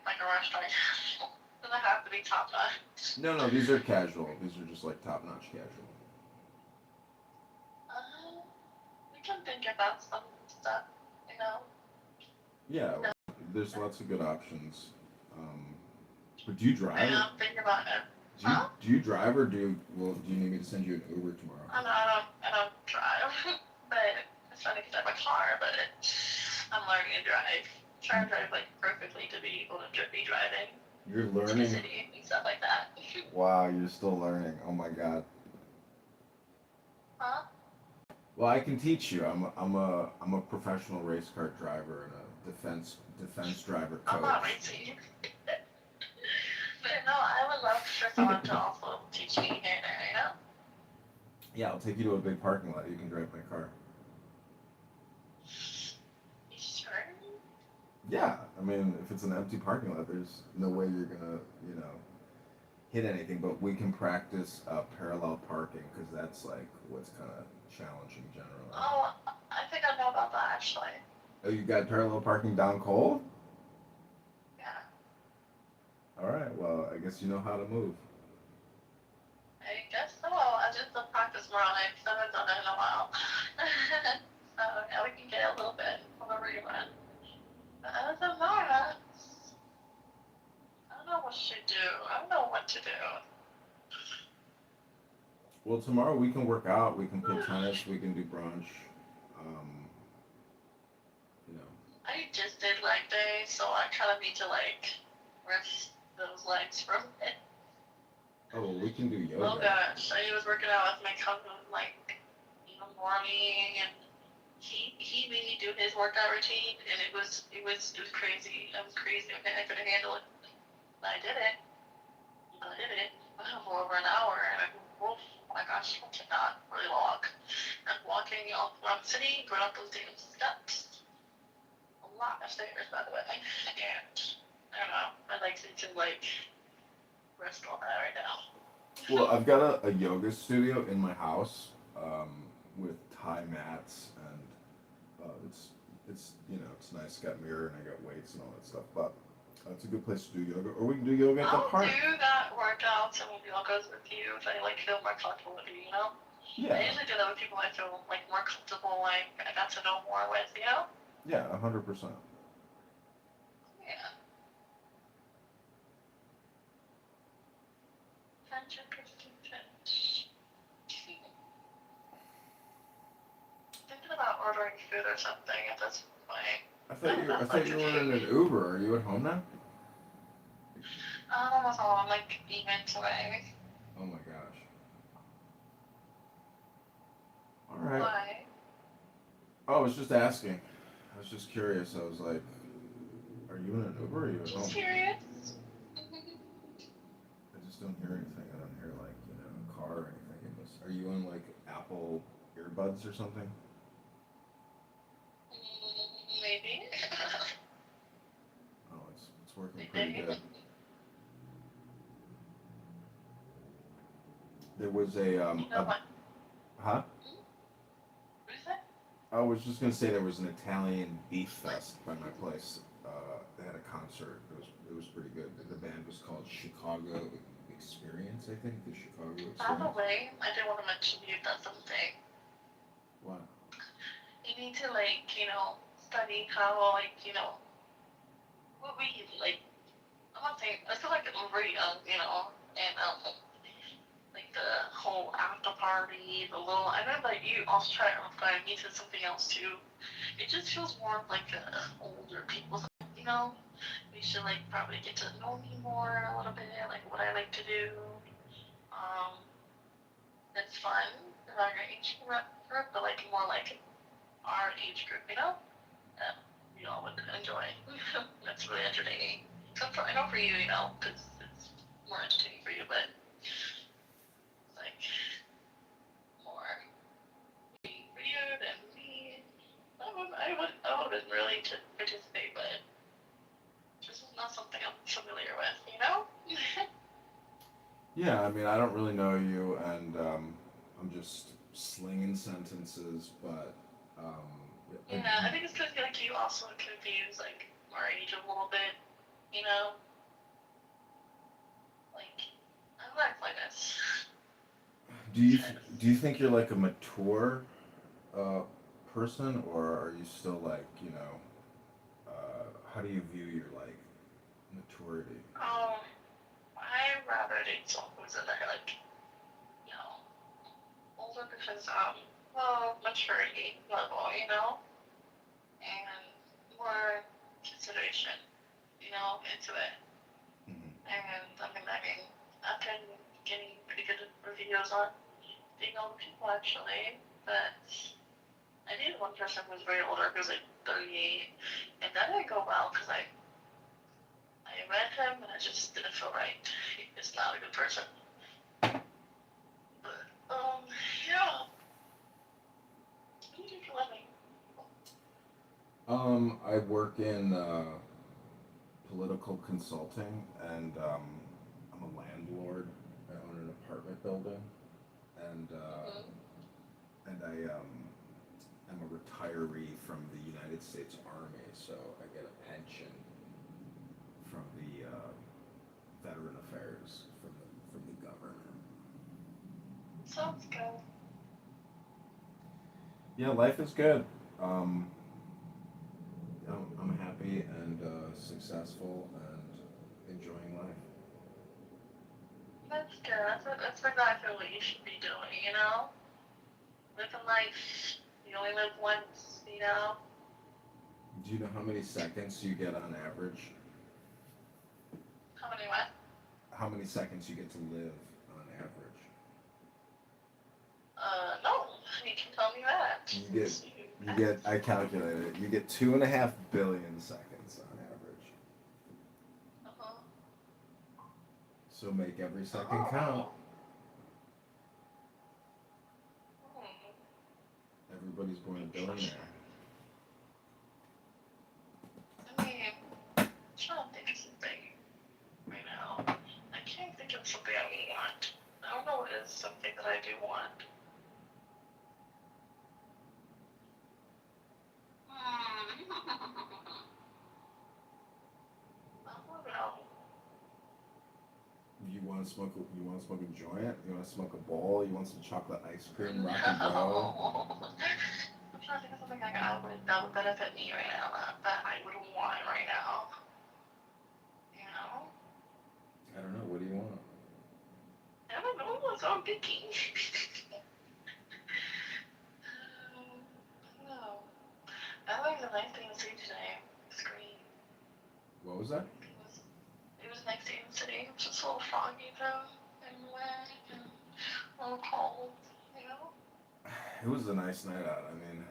like a restaurant casual. Doesn't have to be top notch. No, no, these are casual. These are just like top notch casual. Uh, we can think about some stuff, you know. Yeah, No, there's lots of good options. Um, but do you I drive? am thinking about it. Do you Huh? do you drive or do you need me to send you an Uber tomorrow? I don't drive, but it's trying to get out my car, but I'm learning to drive. Trying to drive like perfectly to be able to be driving You're to the learning. city and stuff like that. Wow, you're still learning. Oh my God. Huh? Well, I can teach you. I'm a professional race car driver and a defense driver I'm not coach. racing. But no, I would love for someone to also teach me here and there, you know? Yeah, I'll take you to a big parking lot. You can drive my car. You sure? Yeah, I mean, if it's an empty parking lot, there's no way you're gonna, you know, hit anything. But we can practice parallel parking because that's like what's kind of challenging generally. Oh, I think I know about that actually. Oh, you got parallel parking down cold? Yeah, All right. Well, I guess you know how to move. I guess so. I just don't practice more on it because I haven't done it in a while. So yeah, we can get a little bit of a rerun. But other than that, I don't know what to do. I don't know what to do. Well, tomorrow we can work out. We can play tennis. We can do brunch. Um, you know. I just did leg day, so I kind of need to like rest those legs from it. Oh, well, we can do Oh yoga. gosh, I was working out with my cousin like in the morning, and he made me do his workout routine, and it was crazy. It was crazy. I couldn't handle it. But I did it. I did it for over an hour, and oh my gosh, I cannot really walk. I'm walking all around the city, going up those damn steps. A lot of stairs, by the way. And I don't know, my legs need to like rest on that right now. Well, I've got a yoga studio in my house with Thai mats, and it's it's nice. Got a mirror and I got weights and all that stuff. But it's a good place to do yoga, or we can do yoga at the I'll park. do that workouts and yogas with you if I like feel more comfortable with you, you know? I Yeah, usually do that with people I feel like more comfortable, like I got to know more with, you know? yeah, 100%. Yeah. 100%. Thinking about ordering food or something at this point. I That's thought like you a were in an Uber. Are you at home now? I'm almost home, like even away. Oh my gosh. All right. Why? Oh, I was just asking. I was just curious. I was like, are you in an Uber or are you at Just home? curious. I just don't hear anything. I don't hear like, a car or anything in this. Are you on like Apple earbuds or something? Maybe. Oh, it's working pretty Maybe. good. There was You know what? huh? What is that? I was just gonna say there was an Italian beef fest by my place. They had a concert. It was pretty good. The band was called Chicago Experience, I think. The Chicago By the Experience. way, I did want to mention to you that something. What? You need to like, study how like, what we like. I'm not saying I feel like I'm very young, and like the whole after party, the little. I know that you also try to but you said something else too. It just feels more like older people, We should like probably get to know me more a little bit, like what I like to do. Um, it's fun in our age group, but like more like our age group, that we all would enjoy. That's really entertaining. I know for you, because it's more entertaining for you, but it's like more for you than me. I would have been really to participate, but this is not something I'm familiar with. Yeah, I mean, I don't really know you, and I'm just slinging sentences, but um, Yeah, I think it's because like you also confuse like our age a little bit, you know, like I like this. do you do you think you're like a mature uh, person, or are you still like how do you view your like maturity? Um, I'd rather date someone who's in their like, you know, older because well, maturity level, and more consideration, into it. Hmm. And I mean, I've been getting pretty good reviews on being older people actually, but I dated one person who was very older, who was like 38, and that didn't go well because I met him and I just didn't feel right. He was not a good person. But yeah. What do you do for a living? I work in political consulting, and I'm a landlord. I own an apartment building, and Mm-hmm. I am a retiree from the United States Army, so I get a pension from the Veteran Affairs from the government. Sounds good. Yeah, life is good. Um, I'm happy and successful and enjoying life. That's good. That's exactly what you should be doing. Living life. You only live once. Do you know how many seconds you get on average? How many what? How many seconds you get to live You can tell me that. You get. I calculated it. You get 2.5 billion seconds on average. Uh-huh. So make every second count. Hmm. Everybody's born a billionaire. I mean, I'm trying to think of something right now. I can't think of something I want. I don't know what is something that I do want. Hmm. I don't know. You want to smoke? You want to smoke a joint? You want to smoke a bowl? You want some chocolate ice cream, No. Rocky Road? I'm trying to think of something like that would benefit me right now, that I would want right now. You know? I don't know. What do you want? I don't know what I'm thinking. No. I like the nice thing to see today. It's great. What was that? It was a nice day in the city. It was just a little foggy though, and wet, and a little cold, you know? It was a nice night out. I mean,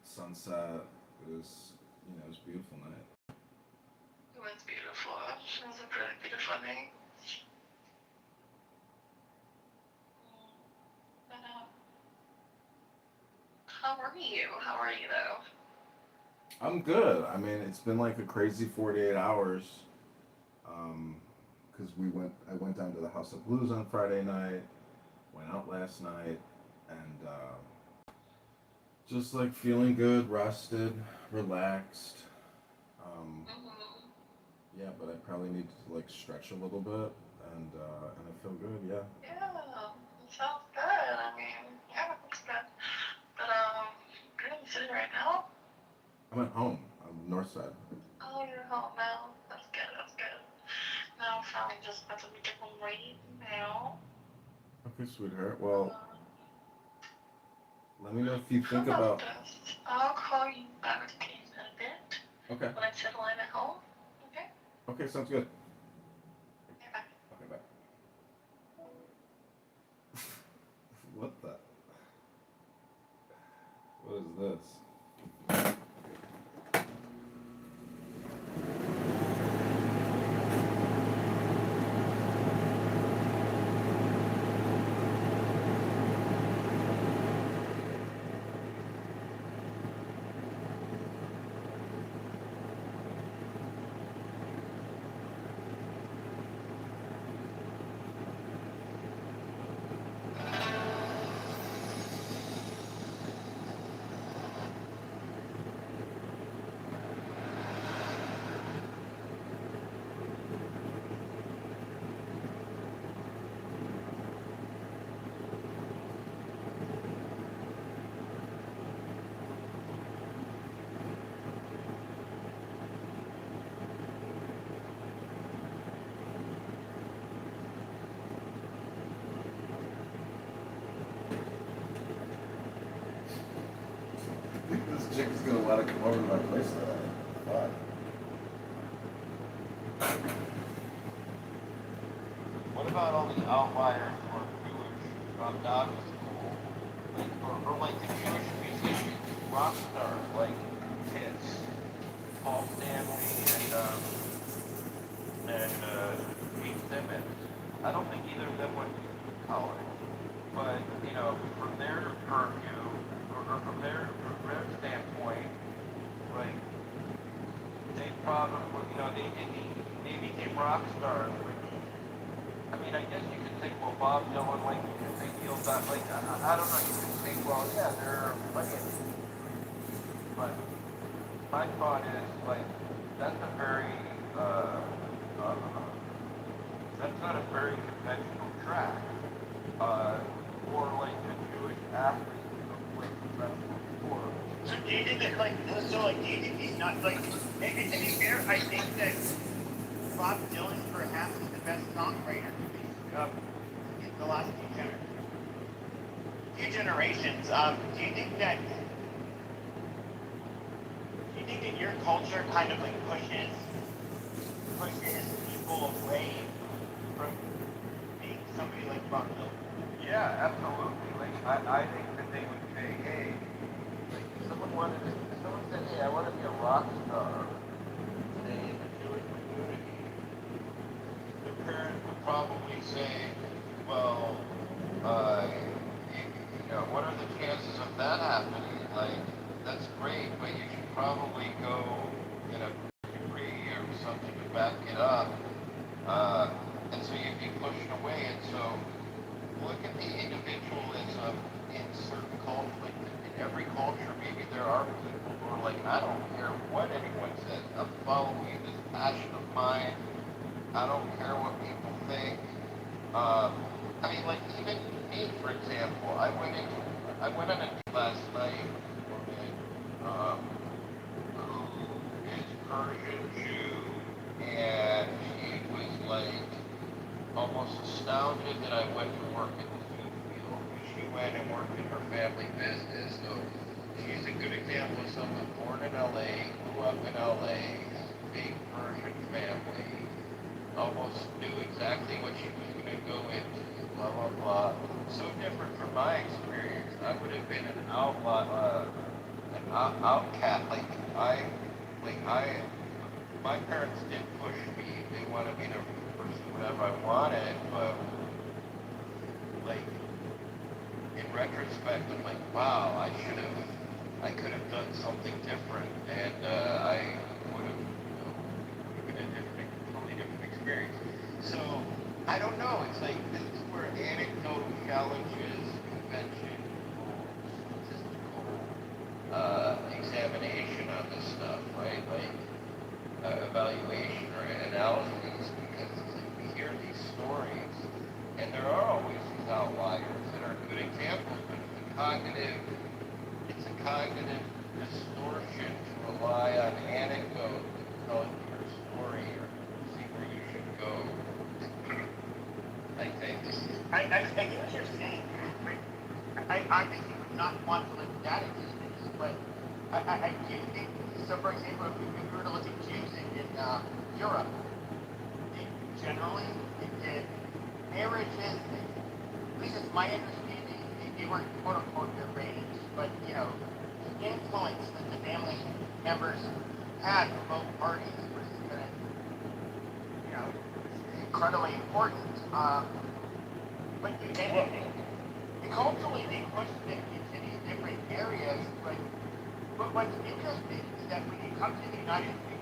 sunset. It was, it was a beautiful night. It was beautiful. It was a really beautiful night. But, how are you? How are you though? I'm good. I mean, it's been like a crazy 48 hours. Because I went down to the House of Blues on Friday night. Went out last night, and just like feeling good, rested, relaxed. Um, Mm-hmm. yeah, but I probably need to like stretch a little bit, and I feel good. Yeah. Yeah, it sounds good. I mean, yeah, it's good. But, you're in the city right now? I'm at home on the north side. Oh, you're home now. That's good, that's good. Now I'm finally just about to get home right now. Okay, sweetheart. Well, Uh, let me know if you how think about about. this? I'll call you back in a bit Okay. when I settle in at home. Okay? Okay, sounds good. Okay, bye. Okay, bye. What the? What is this? This chick is gonna let it come over to my place today. Fuck. What about all the outliers who are Jewish, dropped out of school, like, or like the Jewish musicians, rock stars like Kiss, Paul Stanley, and Gene Simmons? I don't think either of them went to college, but from their purview, or from their standpoint, like they probably, they became rock stars. I mean, I guess you could think, well, Bob Dylan, like, they feel that, like, I don't know, you could think, well, yeah, they're playing. But my thought is, like, that's a very, uh, that's not a very conventional track. Or, like, a Jewish athlete who plays professional sport. So do you think that do you think he's not and to be fair, I think that Bob Dylan perhaps is the best songwriter in the last few generations. Do you think that your culture kind of like pushes people away from being somebody like Bob Dylan? Yeah, absolutely. Like, I think that they would are people who are like, I don't care what anyone says. I'm following this passion of mine. I don't care what people think. I mean, like even me, for example, I went on a date last night with a woman who is Persian Jew, and she was like almost astounded that I went to work in the food field. She went and worked in her family business, so she's a good example of someone born in LA, grew up in LA, has a big Persian family, almost knew exactly what she was going to go into, blah, blah, blah. So different from my experience. I would have been an outlaw, outcast. My parents did push me. They wanted me to pursue whatever I wanted, but like, in retrospect, I'm like, wow, I could have done something different, and I would have, been a totally different experience. So, I don't know, it's like, this is where anecdotal challenges, convention, statistical, examination on this stuff, right? Like, evaluation or analysis, because it's like we hear these stories, and there are always these outliers that are good examples, but it's a cognitive distortion to rely on anecdote to tell your story or see where you should go. I think. I get what you're saying. I think you would not want to live in that existence, but I do think, so for example, if we were to look at Jews in Europe, generally, marriages, at least it's my understanding, they weren't quote unquote arranged, but the influence that the family members had from both parties was incredibly important. But culturally, they pushed it into these different areas, but what's interesting is that when you come to the United States,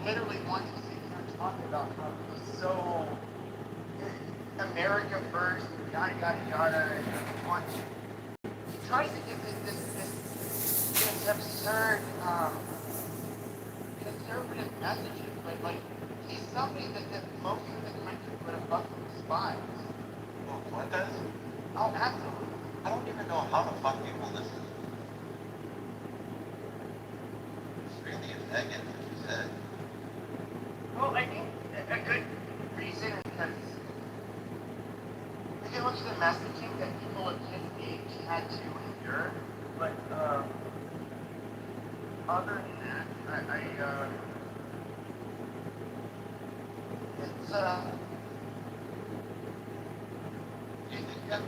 literally wants to sit here and talk about how he's so America first, yada yada yada, and wants. He tries to give this absurd conservative messages, but like he's somebody that most of the country would have fucking despised. Well, what does? Oh, absolutely. I don't even know how the fuck people listen. It's really negative, what you said. Well, I think a good reason is because we can look at the messaging that people of his age had to endure, but other than that, it's Do you think that?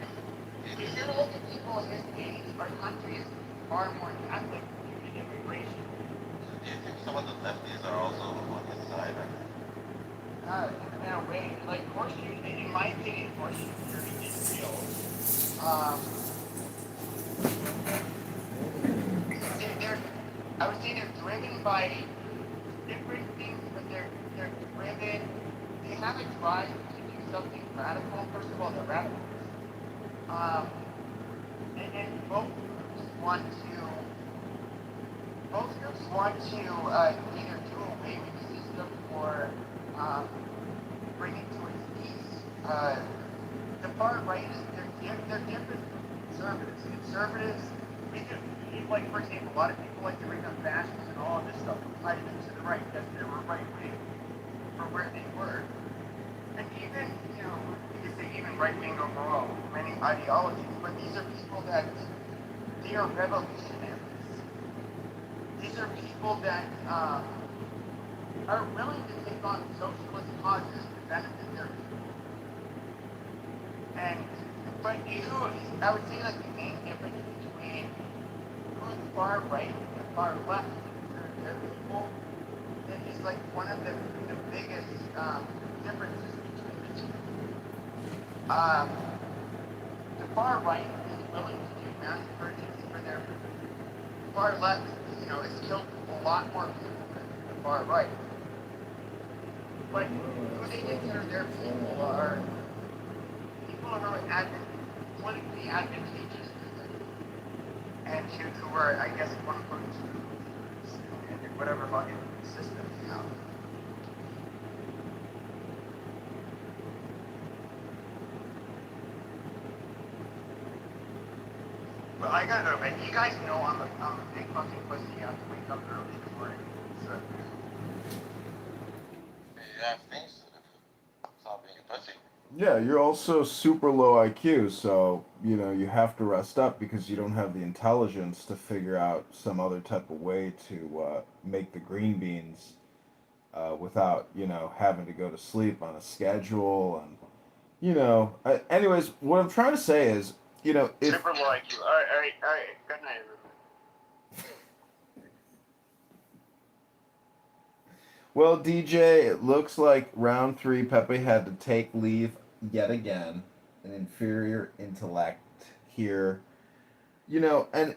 if you look at people of his age, our country is far more Catholic due to immigration. Do you think some of the lefties are also on his side? In a way, like horseshoes, in my opinion, horseshoes is real. They're, I would say they're driven by different things, but they're driven. They have a drive to do something radical. First of all, they're radicals. And both groups want to either do away with the system or bring it to its peace. The far right is they're different from conservatives. Conservatives, like for example, a lot of people like to bring up fascists and all of this stuff and tie them to the right because they were right wing for where they were. And even you could say even right wing overall, many ideologies, but these are people that they are revolutionaries. These are people that are willing to take on socialist causes to benefit their people. I would say like the main difference between who's far right and far left their people is like one of the biggest differences between the two. The far right is willing to do mass purges for their people. The far left, has killed a lot more people than the far right. But who they consider their people are people who are politically advantageous to them, and who are, I guess, quote unquote, in whatever fucking system, But I gotta know, man. You guys know I'm a big fucking pussy. I have to wake up early in the morning. So. Yeah, things. Stop being a pussy. Yeah, you're also super low IQ, so you have to rest up because you don't have the intelligence to figure out some other type of way to make the green beans without having to go to sleep on a schedule and anyways, what I'm trying to say is if Super low IQ. Alright. Good night, everybody. well, DJ, it looks like round three, Pepe had to take leave yet again. An inferior intellect here. And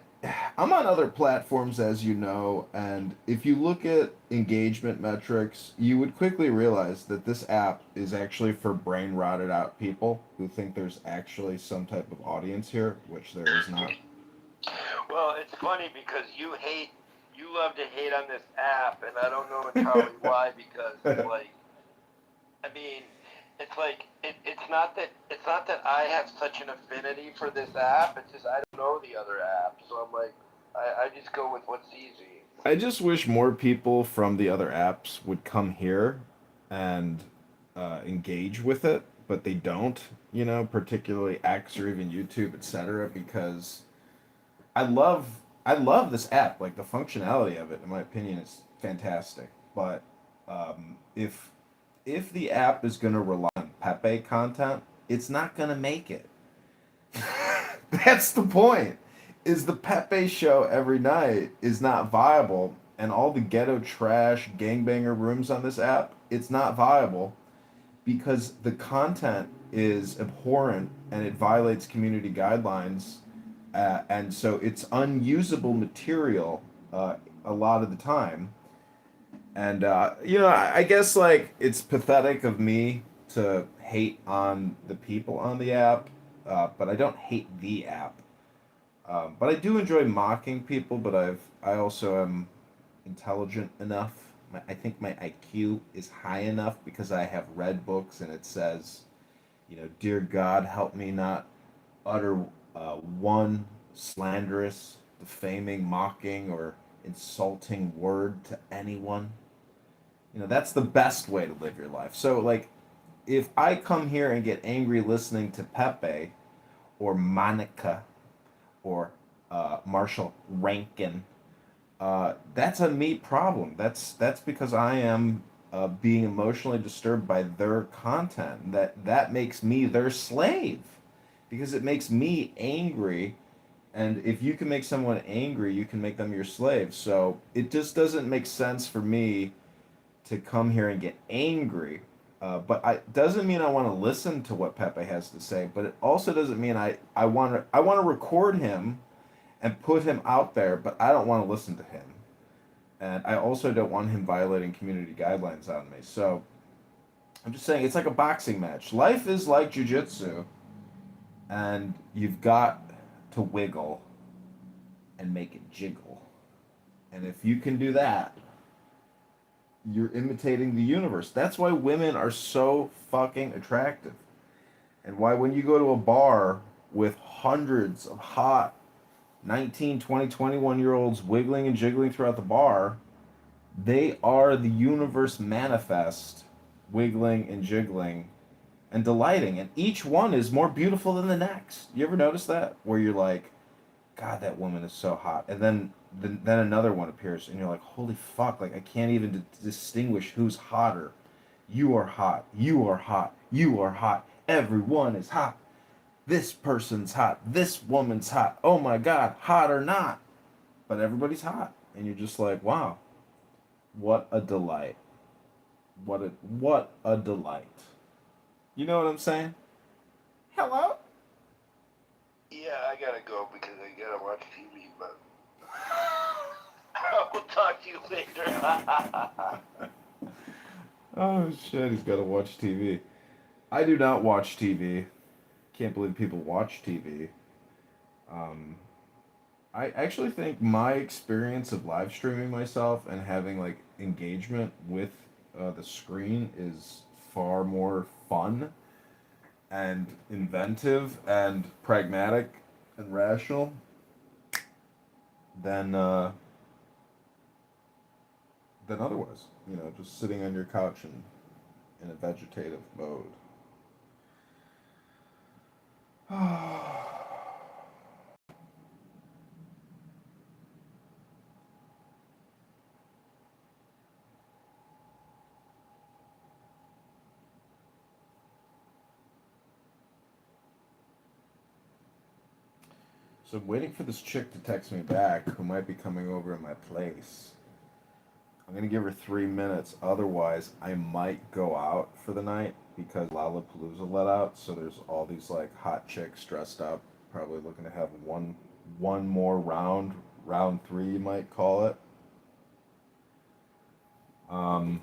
I'm on other platforms, as you know, and if you look at engagement metrics, you would quickly realize that this app is actually for brain rotted out people who think there's actually some type of audience here, which there is not. Well, it's funny because you love to hate on this app, and I don't know entirely why. Because I mean, it's not that I have such an affinity for this app. It's just I don't know the other app, so I'm like, I just go with what's easy. I just wish more people from the other apps would come here and engage with it, but they don't, particularly X or even YouTube, etc. Because I love I love this app. Like the functionality of it, in my opinion, is fantastic. But if the app is going to rely on Pepe content, it's not going to make it. That's the point. Is the Pepe show every night is not viable, and all the ghetto trash gangbanger rooms on this app, it's not viable because the content is abhorrent and it violates community guidelines, and so it's unusable material a lot of the time. And I guess like it's pathetic of me to hate on the people on the app, but I don't hate the app. But I do enjoy mocking people. But I also am intelligent enough. I think my IQ is high enough because I have read books and it says, dear God, help me not utter one slanderous, defaming, mocking, or insulting word to anyone. That's the best way to live your life. So, like, if I come here and get angry listening to Pepe or Monica or Marshall Rankin, that's a me problem. That's because I am being emotionally disturbed by their content. That makes me their slave, because it makes me angry. And if you can make someone angry, you can make them your slave. So it just doesn't make sense for me to come here and get angry. But I doesn't mean I want to listen to what Pepe has to say. But it also doesn't mean I want to record him and put him out there. But I don't want to listen to him, and I also don't want him violating community guidelines on me. So I'm just saying it's like a boxing match. Life is like jujitsu, and you've got to wiggle and make it jiggle. And if you can do that, you're imitating the universe. That's why women are so fucking attractive. And why when you go to a bar with hundreds of hot 19, 20, 21 year olds wiggling and jiggling throughout the bar, they are the universe manifest, wiggling and jiggling and delighting. And each one is more beautiful than the next. You ever notice that? Where you're like, God, that woman is so hot. And then another one appears, and you're like, holy fuck! Like I can't even distinguish who's hotter. You are hot. You are hot. You are hot. Everyone is hot. This person's hot. This woman's hot. Oh my God, hot or not? But everybody's hot, and you're just like, wow, what a delight. What a delight. You know what I'm saying? Hello. Yeah, I gotta go because I gotta watch TV, but I will talk to you later. Oh shit, he's got to watch TV. I do not watch TV. Can't believe people watch TV. Um, I actually think my experience of live streaming myself and having like engagement with the screen is far more fun and inventive and pragmatic and rational than than otherwise. Just sitting on your couch and in a vegetative mode. So I'm waiting for this chick to text me back who might be coming over to my place. I'm gonna give her 3 minutes. Otherwise, I might go out for the night because Lollapalooza let out. So there's all these like hot chicks dressed up, probably looking to have one more round three, you might call it. Um,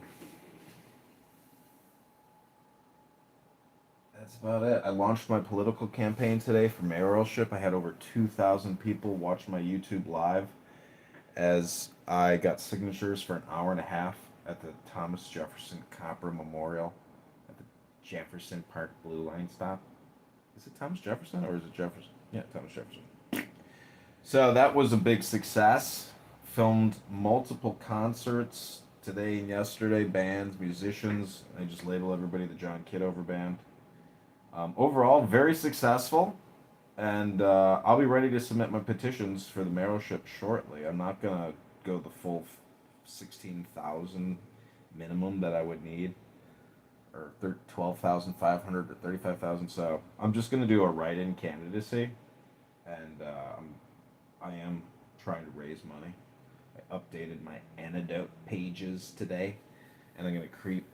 that's about it. I launched my political campaign today for mayoralship. I had over 2,000 people watch my YouTube live as I got signatures for an hour and a half at the Thomas Jefferson Copper Memorial at the Jefferson Park Blue Line stop. Is it Thomas Jefferson or is it Jefferson? Yeah, Thomas Jefferson. So that was a big success. Filmed multiple concerts today and yesterday, bands, musicians. I just label everybody the John Kitover band. Overall, very successful. And I'll be ready to submit my petitions for the mayoralship shortly. I'm not gonna go the full 16,000 minimum that I would need, or 12,500 or 35,000. So I'm just gonna do a write-in candidacy, and I am trying to raise money. I updated my antidote pages today, and I'm gonna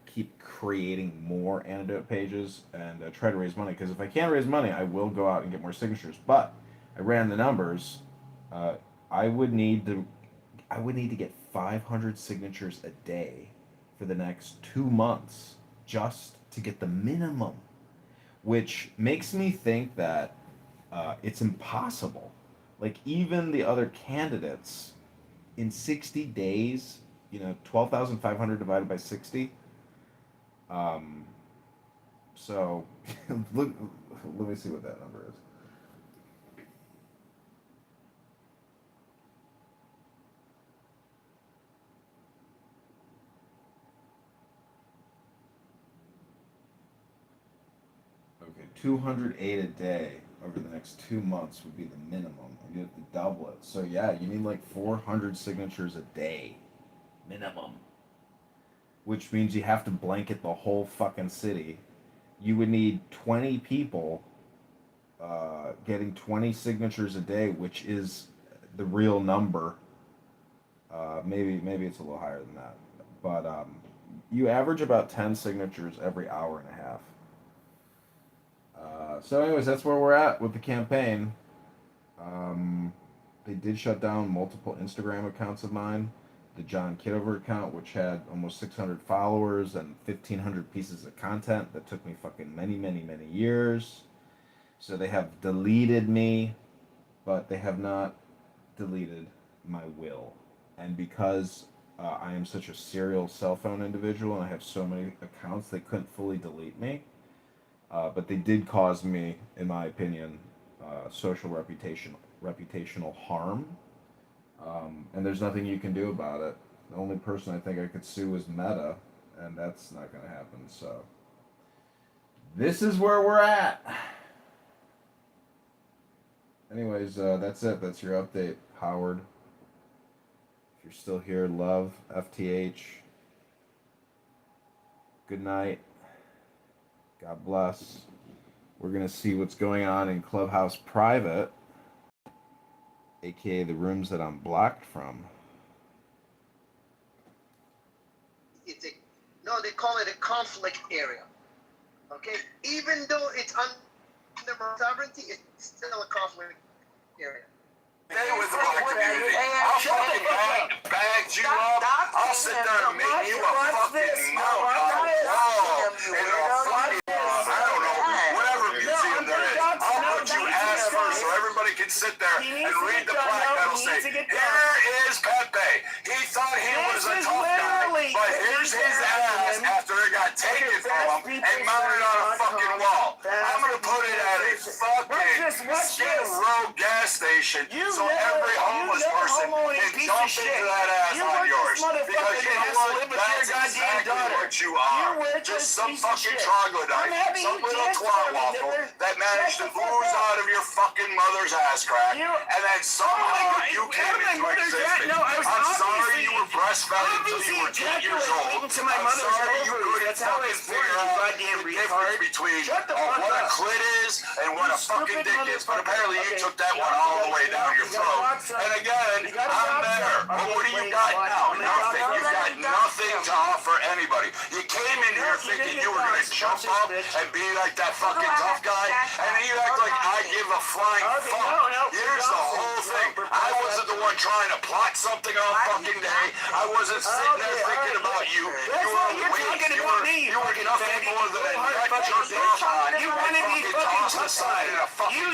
keep creating more antidote pages and try to raise money. Because if I can't raise money, I will go out and get more signatures. But I ran the numbers. Uh, I would need to get 500 signatures a day for the next 2 months just to get the minimum, which makes me think that it's impossible. Like, even the other candidates in 60 days, 12,500 divided by 60. Um, so, look, let me see what that number is. Okay, 208 a day over the next 2 months would be the minimum. And you have to double it. So, yeah, you need like 400 signatures a day minimum, which means you have to blanket the whole fucking city. You would need 20 people getting 20 signatures a day, which is the real number. Maybe it's a little higher than that, but you average about 10 signatures every hour and a half. So, anyways, that's where we're at with the campaign. They did shut down multiple Instagram accounts of mine. The John Kitover account, which had almost 600 followers and 1,500 pieces of content that took me fucking many, many, many years. So they have deleted me, but they have not deleted my will. And because I am such a serial cell phone individual and I have so many accounts, they couldn't fully delete me. But they did cause me, in my opinion, social reputational harm. And there's nothing you can do about it. The only person I think I could sue is Meta, and that's not going to happen. So this is where we're at. Anyways, that's it. That's your update, Howard. If you're still here, love, FTH. Good night. God bless. We're going to see what's going on in Clubhouse Private, aka the rooms that I'm blocked from. No, they call it a conflict area. Okay? Even though it's under sovereignty, it's still a conflict area. Stay with the black community. I'll fucking bag you up. I'll sit there and make you a fucking mount on a wall in a fucking, I don't know, whatever museum there is. I'll put you ass first so everybody can sit there and read the plaque that'll say, here is Pepe. He thought he was a tough guy, but here's his ass after it got taken from him and mounted on a fucking wall. I'm going to put it at a fucking Skid Row gas station. So every homeless person can jump into that ass on yours. Because you know what? That's exactly what you are. Just some fucking troglodyte. Some little twat waffle that managed to ooze out of your fucking mother's ass crack. And then somehow you came into existence. I'm sorry you were breastfed until you were 10 years old. I'm sorry you couldn't fucking figure out the difference between what a clit is and what a fucking dick is. But apparently you took that one all the way down your throat. And again, I'm there. But what do you got now? Nothing. You've got nothing to offer anybody. You came in here thinking you were going to jump up and be like that fucking tough guy, and then you act like I give a flying fuck. Here's the whole thing. I wasn't the one trying to plot something all fucking day. I wasn't sitting there thinking about you. You were a waste. You were nothing more than a nut jerked off on. You want to be fucking aside in a fucking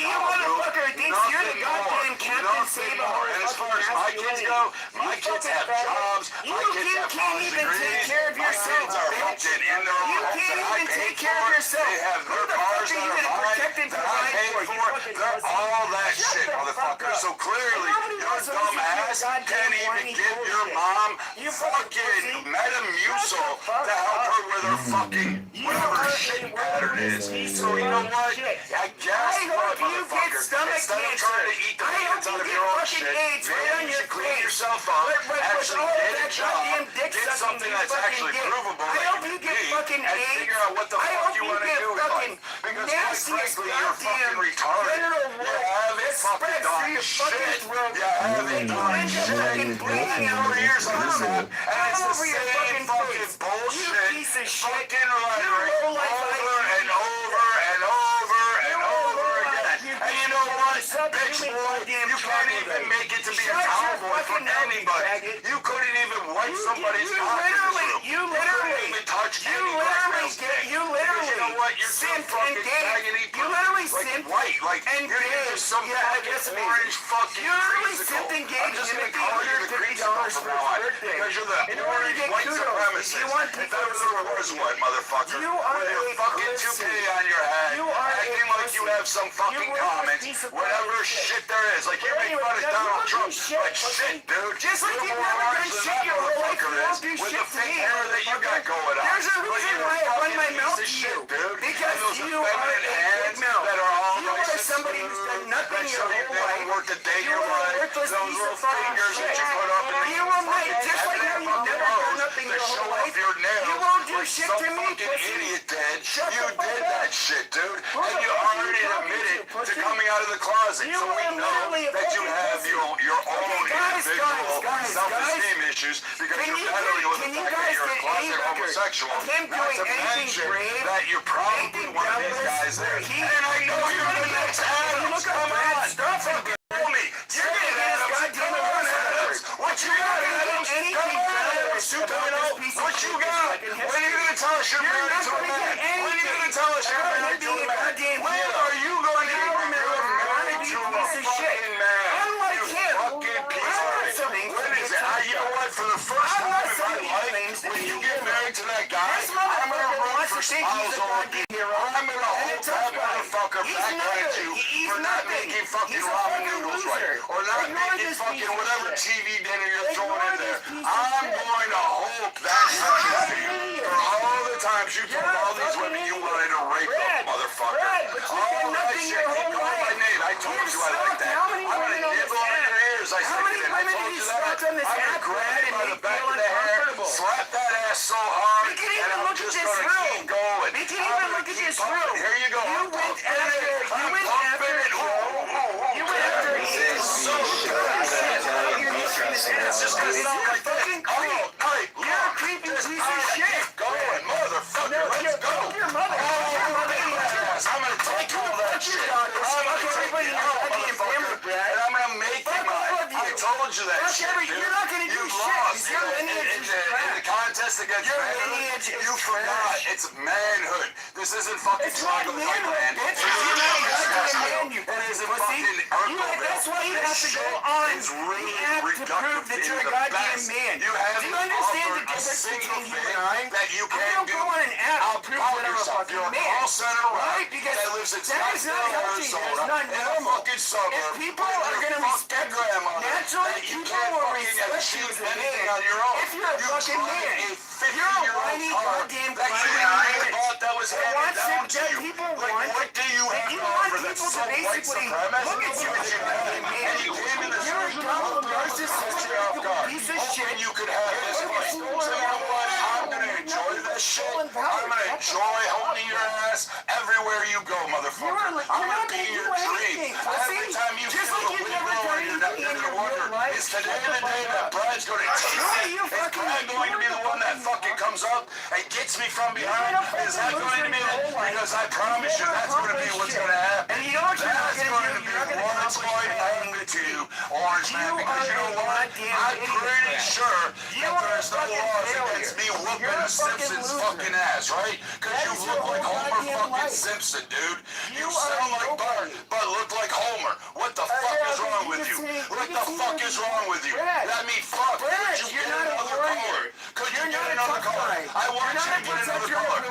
nothing more. And as far as my kids go, my kids have jobs. My kids have college degrees. My kids are fucking in their own homes that I paid for. They have their cars that are mine that I paid for. They're all that shit, motherfucker. So clearly, your dumb ass can't even give your mom fucking Metamucil to help her with her fucking whatever shit pattern is. So you know what? I guess what, motherfucker? Instead of trying to eat the hands out of your own shit, maybe you should clean yourself up, actually get a job, get something that's actually provable that you can be, and figure out what the fuck you want to do in life. Because quite frankly, you're fucking retarded. You haven't fucking done shit. You haven't done shit. 4 years on this app, and it's the same fucking bullshit, fucking rhetoric over and over and over and over again. And you know what? Bitch goddamn You can't even make it to be a cowboy for anybody. You couldn't even wipe somebody's pocket. You literally even touch any black man's dick. You know what? You're too fucking faggoty. You literally simped white. Like, you're just some fucking orange fucking creamsicle. I'm just gonna call you the creamsicle from now on. Because you're the orange white supremacist. If ever there was one, motherfucker. With your fucking toupee on your head. Acting like you have some fucking comment. Whatever shit there is. Like, you make fun of Donald Trump. Like, shit, dude. Just like you've never done shit your whole life, you won't do with shit the to fake me. hair that you got going on. There's a reason why I run my mouth to you. Because you are a big mouth. You are somebody who's done nothing your whole life. You are a worthless piece of fucking shit. You will make, just like how you've never done nothing your whole life, you won't do shit to me, pussy. Idiot did. You did that shit, dude. And you already admitted to coming out of the closet. So we know that you have your own individual self-esteem issues because you're battling with the fact that you're a closet homosexual. Not to mention that you're probably one of these guys there. And I know you're the next Adams. Come on. Stop it. Tell me. You're going to get his goddamn Adams. What you got, Adams? Come on, Adams 2.0. What you got? When are you going to tell us you're married to a man? When are you going to tell us you're married to a man? When are you going to be married to a fucking man? You fucking piece of shit. When is it? You know what? For the first time in my life, when you get married to that guy, I'm going to run for spousal abuse. I'm going to hold that motherfucker back at you for not making fucking ramen noodles right. Or not making fucking whatever TV dinner you're throwing in there. I'm going to hope that happens to you for all the times you told all these women you wanted to rape them, motherfucker. All that shit. Keep calling my name. I told you I like that. I'm going to nibble on your ears. I said it. I told you that. I'm going to grab you by the back of the hair, slap that ass so hard, and I'm just going to keep going. We can even look at this room. Here you go. You went after It's so good. It's just going to sound like that. You're a creepy piece of shit. Going, motherfucker. Let's go. Your mother. I'm going to take all that shit. I'm going to take it all, motherfucker. And I'm going to make you mine. I told you that shit, dude. You're not going to do You shit. lost Your lineage is in the contest against manhood. You forgot. It's manhood. This isn't fucking struggle with my man. Bitch. You're not a goddamn man, you It isn't pussy. fucking That's why you have to go on the app to prove that you're a goddamn man. You have Do you understand the a difference single between you thing and I? that you I can't don't do. go on an app to prove that I'm a fucking You're a man. call center Right? rep Because that lives in that is not healthy. That is not in a normal. fucking suburb. If people are going to respect naturally, people will respect you as a man. If you're a fucking man, you're a whiny goddamn climate that was handed down to you. people Like, want. what do you have You to want offer that's people so to white basically supremacist? look at you as a goddamn man. And you came in this You're a dumb, narcissistic piece of shit. you could have this fight. So you know what? I'm going to enjoy this shit. I'm going to enjoy holding your ass everywhere you go, motherfucker. I'm going to be your dream. Every time you Just feel like the you've wind never done blowing, you're anything in going to your wonder, real life. is today the day that Brad's going to chase me? Is Brad going to be the one that fucking comes up and gets me from behind? Is that going to be it? Because I promise you that's going to be what's going to happen. And you know what you're not That's going to going do? to be You're not going to what's going to happen to you, Orange Man, because you know what? I'm pretty sure that there's no laws against me whooping the Simpsons fucking ass, right? Because you look like Homer fucking Simpson, dude. You sound like Bart, but look like Homer. What the fuck is wrong with you? What the fuck is wrong with you? That means fuck. Could you get another color? Could you get another color? I want you to get another color.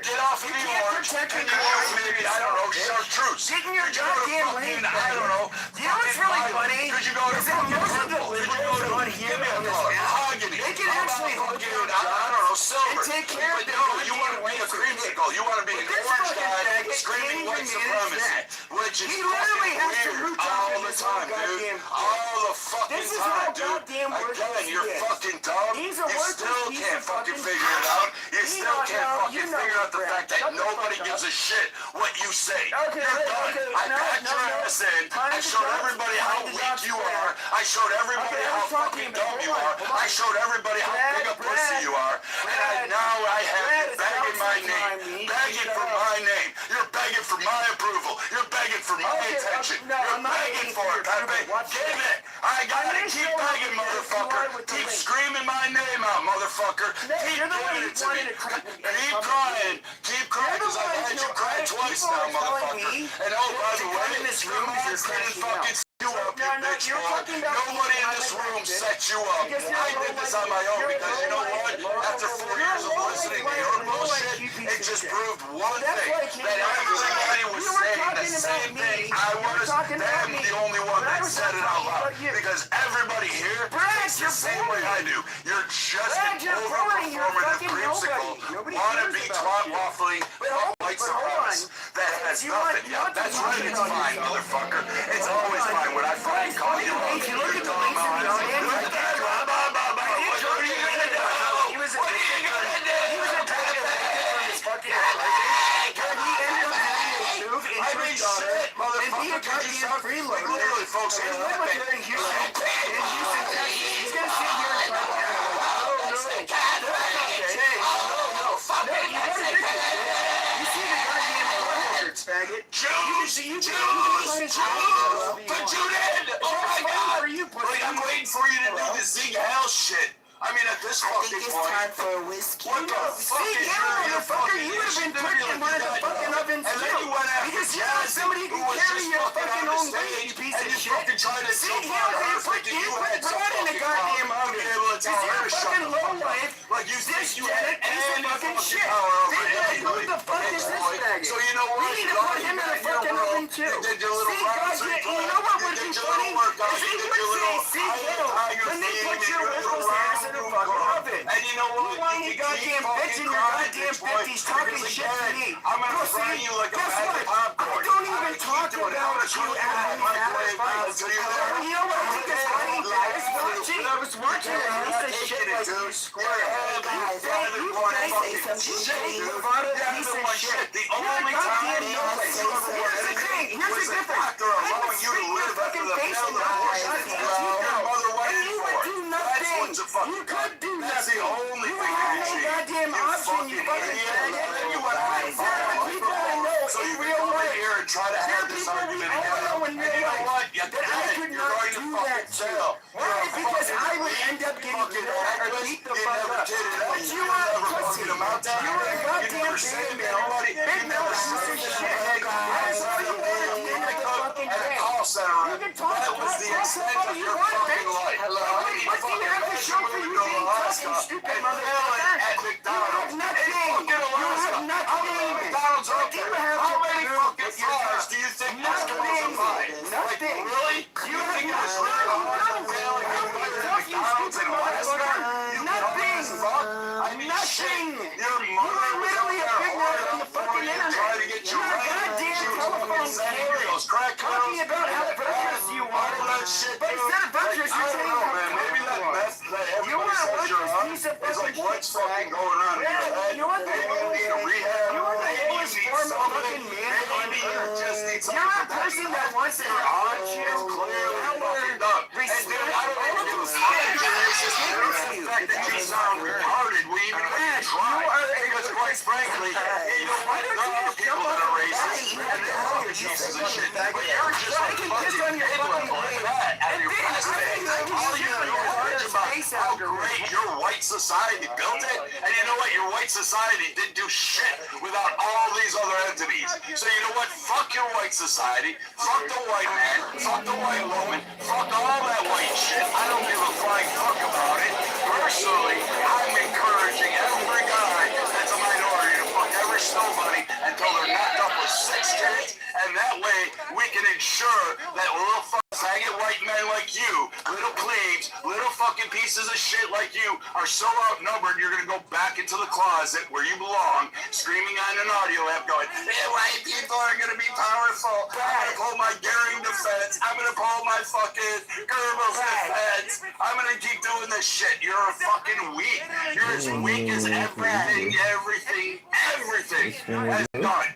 Get off of the orange and you use maybe, I don't know, chartreuse. Get in your goddamn lane. I don't know. You know what's really funny? Could you go to Is that most of the liberals on here on this app, mahogany? they can actually hold fucking, your I don't know, job silver. and take care of But the no, you want to goddamn be a white creamsicle. You want to be an This orange fucking guy faggot screaming can't white even manage supremacy, that. which is He literally fucking has to weird root out all the this time, whole dude. goddamn All the fucking This is time, how dude. goddamn worthless Again, you're he is. fucking dumb. He's a You worthless still piece can't of fucking fucking figure it out. You He still knows can't how- fucking you know figure out the Brad. fact that Shut the nobody fuck gives up. a shit what you say. Okay, You're done. okay, I no, packed your no. ass in. I showed everybody how weak you are. I showed everybody Okay, how I'm talking fucking about- dumb you hold are. on, hold on. I showed everybody how Brad, big a pussy you are. And now I have Brad, you begging my it's name. me. Begging for my name. You're begging begging for my approval. You're begging for my attention. No, You're I'm not begging for it, Pepe. Give it. I gotta keep begging, motherfucker. Keep screaming my name out, motherfucker. Keep giving it to me. Keep crying. Keep crying, because I've had you cry twice now, motherfucker. And oh, by the way, this room is didn't fucking you up, you bitch boy. Nobody in this room set you up. I did this on my own because you know what? After 4 years of listening to your bullshit, it just proved one thing. That everybody was saying the same thing I was. Them the only one that said it out loud. Because everybody here thinks the same way I do. You're just an over-performative creamsicle, wannabe twat waffling white supremacist that has nothing. Yeah, that's right, it's fine, motherfucker. It's always fine when I fucking call you up. You're dumb, what are you gonna do? What are you gonna do? I mean, shit, motherfucker, you sound freeloader. Literally, folks, here's what I'm saying. He's gonna sit here and try faggot. Jews! Put you in! Oh my God! I'm waiting for you to do the Zig Hell shit. I mean, at this fucking point, time for a whiskey. What the fuck is your fucking you would have been put in one of the fucking ovens and then you went after because you know somebody who can carry your fucking own weight, you piece of shit. fucking trying to See, you put bread in the goddamn oven. Because you're a fucking low life. Like you think you had piece of any fucking fucking shit. power over Who anybody. the fuck is this faggot? So you know what? We need to put him in the fucking oven too. You did your little rounds. You know what would be funny? Is he would say, see, when they put your whipple's ass in the fucking oven. And you know what? You whiny goddamn bitch in your goddamn 50s talking shit to me. I'm gonna fry you like a bag of popcorn. Don't even talk about you at me. You know what I think is funny? I was watching a piece of shit like you square. The only time here's the thing. Here's the difference. Allowing you to live after the hell your mother waited for. That's what's a fucking. You could do That's the only thing have that no you goddamn option, you fucking idiot. faggot. You went out and fought on People I know so in you real come life. in here and try to have this argument again. And you know what? You did. could You're not going to do fucking that jail. Why? Because I would end up getting beat the fuck up. But you are a pussy. You are a goddamn big male. Big male piece of shit. That's all you want at the end of the fucking day. You can talk all you want, bitch. What do you have to show for you being fucking stupid, motherfucker? You have nothing. You have nothing. McDonald's What do you have How to many prove fucking that you're fries do you think McDonald's are buying? Nothing. Really? You think it was really hard to fail and you buy McDonald's in Western? You Nothing. fuck. I mean, Nothing. Your You mother are was literally a out big there nerd on the fucking internet. trying to get you You're a right. goddamn She was telephone fucking sending carrier. videos, crack Talking codes, about how virtuous you are. all that shit, But dude. instead of virtuous, I you're don't saying know, how man. Maybe that cool you are. mess that You everybody are a says you're worthless on piece of is like, fucking what's shit. fucking going on in your head? You want the Maybe you need a rehab. You are the Maybe you lowest need form of something. fucking man on Maybe you earth. just need something. You're a person that wants to have Clearly power, fucking dumb. And respect, dude, I don't even give a fuck that you're racist. It doesn't affect that you sound retarded. We even let you try. Because quite frankly, you know what? There are people that are racist and they're fucking pieces of shit. But you're just like fucking Hitler like that at your best day. All you do is bitch about how great your white society built it. And you know what? Your white society didn't do shit without all these other entities. So you know what? Fuck your white society. Fuck the white man. Fuck the white woman. Fuck all that white shit. I don't give a flying fuck about it. Personally, I'm encouraging every guy that's a minority to fuck every snow bunny until they're knocked up with 6 kids. And that way, we can ensure that little faggot white men like you, little plebes, little fucking pieces of shit like you, are so outnumbered, you're gonna go back into the closet where you belong, screaming on an audio app going, hey, white people are gonna be powerful. I'm gonna pull my Goering defense. I'm gonna pull my fucking Goebbels defense. I'm gonna keep doing this shit. You're a fucking weak. You're as weak as everything has done.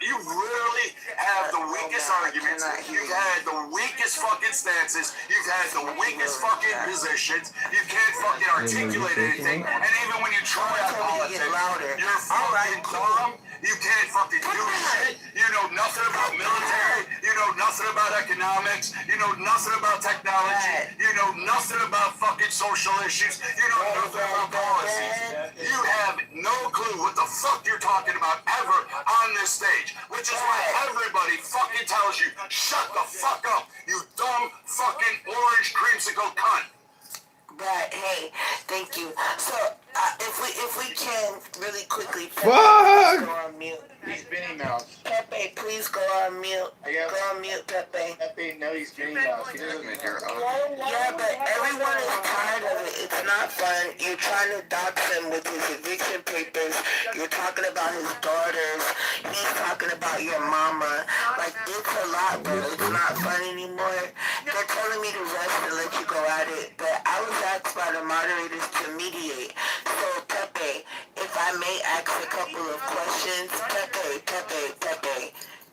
You literally have the weakest arguments. You've had the weakest fucking stances. You've had the weakest fucking positions. You can't fucking articulate anything. And even when you try on politics, you're fucking dumb. You can't fucking do shit. You know nothing about military. You know nothing about economics. You know nothing about technology. You know nothing about fucking social issues. You know nothing about policies. You have no clue what the fuck you're talking about ever on this stage. Which is why everybody fucking tells you, shut the fuck up, you dumb fucking orange creamsicle cunt. But hey, thank you. So if we can really quickly, Pepe, Fuck! please go on mute. He's Minnie Mouse. Pepe, please go on mute. Go on mute, Pepe. Pepe, no, he's Minnie Mouse. He doesn't make your own. Yeah, but everyone is tired of it. It's not fun. You're trying to dox him with his eviction papers. You're talking about his daughters. He's talking about your mama. Like, it's a lot, bro. It's not fun anymore. They're telling me to rest and let you go at it. But I was asked by the moderators to mediate. So, Pepe, if I may ask a couple of questions.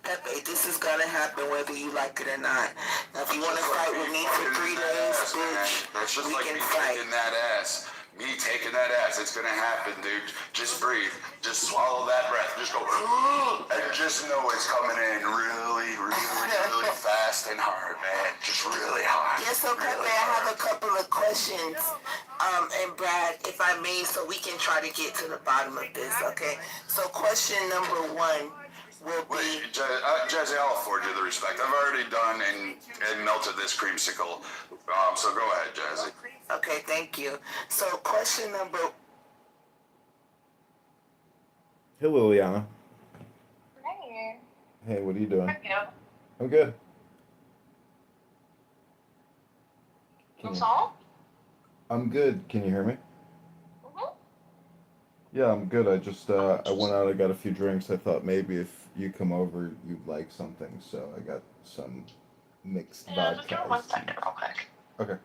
Pepe, this is gonna happen whether you like it or not. Now, if you want to fight with me for 3 days, bitch, That's just we like can me fight. taking that ass. Me taking that ass. It's gonna happen, dude. Just breathe. Just swallow that breath. Just go, and just know it's coming in really, really fast and hard, man. Just really hard. Yes, so Pepe, I have a couple of questions. And Brad, if I may, so we can try to get to the bottom of this, okay? So question number 1 will be... Wait, Jazzy, I'll afford you the respect. I've already done and melted this creamsicle. So go ahead, Jazzy. Okay, thank you. So question number... Hey, Liliana. Hey. Hey, what are you doing? How are you? I'm good. That's all? I'm good. Can you hear me? Mm-hmm. Yeah, I'm good. I just I went out. I got a few drinks. I thought maybe if you come over, you'd like something. So I got some mixed Yeah, just give me 1 vodka. second real quick. Okay.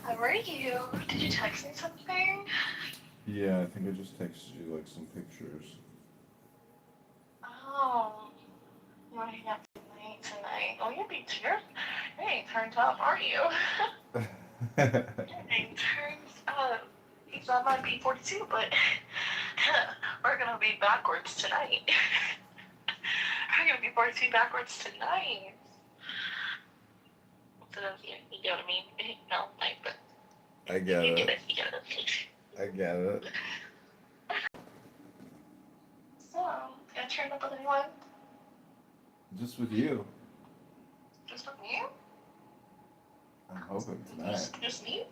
How are you? Did you text me something? Yeah, I think I just texted you like some pictures. Oh, you want to hang out tonight? Oh, you're being turned. You ain't turned up, are you? You ain't turned up. That might be 42, but we're gonna be backwards tonight. We're gonna be 42 backwards tonight. So, you get what I mean? No, like, but I get you it. get it. You get it. I get it. So, gonna turn up with anyone? Just with you. Just with me? I'm hoping tonight. Just me?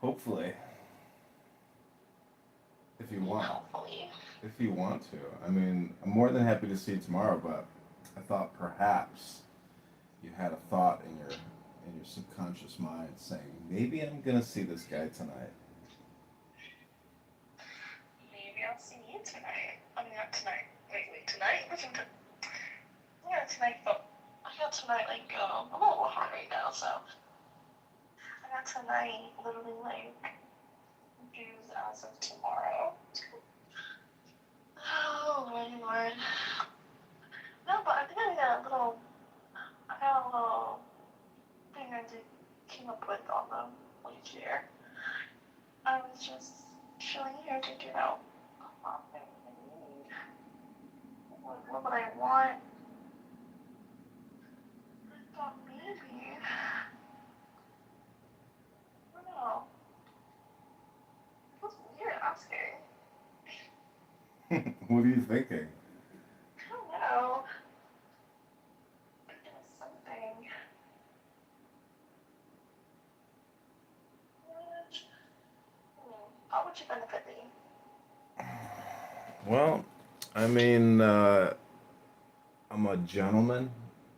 Hopefully. If you want. Hopefully. If you want to. I mean, I'm more than happy to see you tomorrow, but I thought perhaps you had a thought in your subconscious mind saying, maybe I'm gonna see this guy tonight. Maybe I'll see you tonight. I mean, not tonight. Wait, tonight? Yeah, tonight, but I got tonight, like, I'm a little hard right now, so. I got tonight, literally, like, views as of tomorrow. Oh, Lord. No, but I think I got a little thing I came up with on the way here. I was just chilling here thinking out what I need. What would I want? I thought maybe. I don't know. It was weird. I was What are you thinking? I don't know. Thinking of something. How would you benefit me? Well, I mean, I'm a gentleman.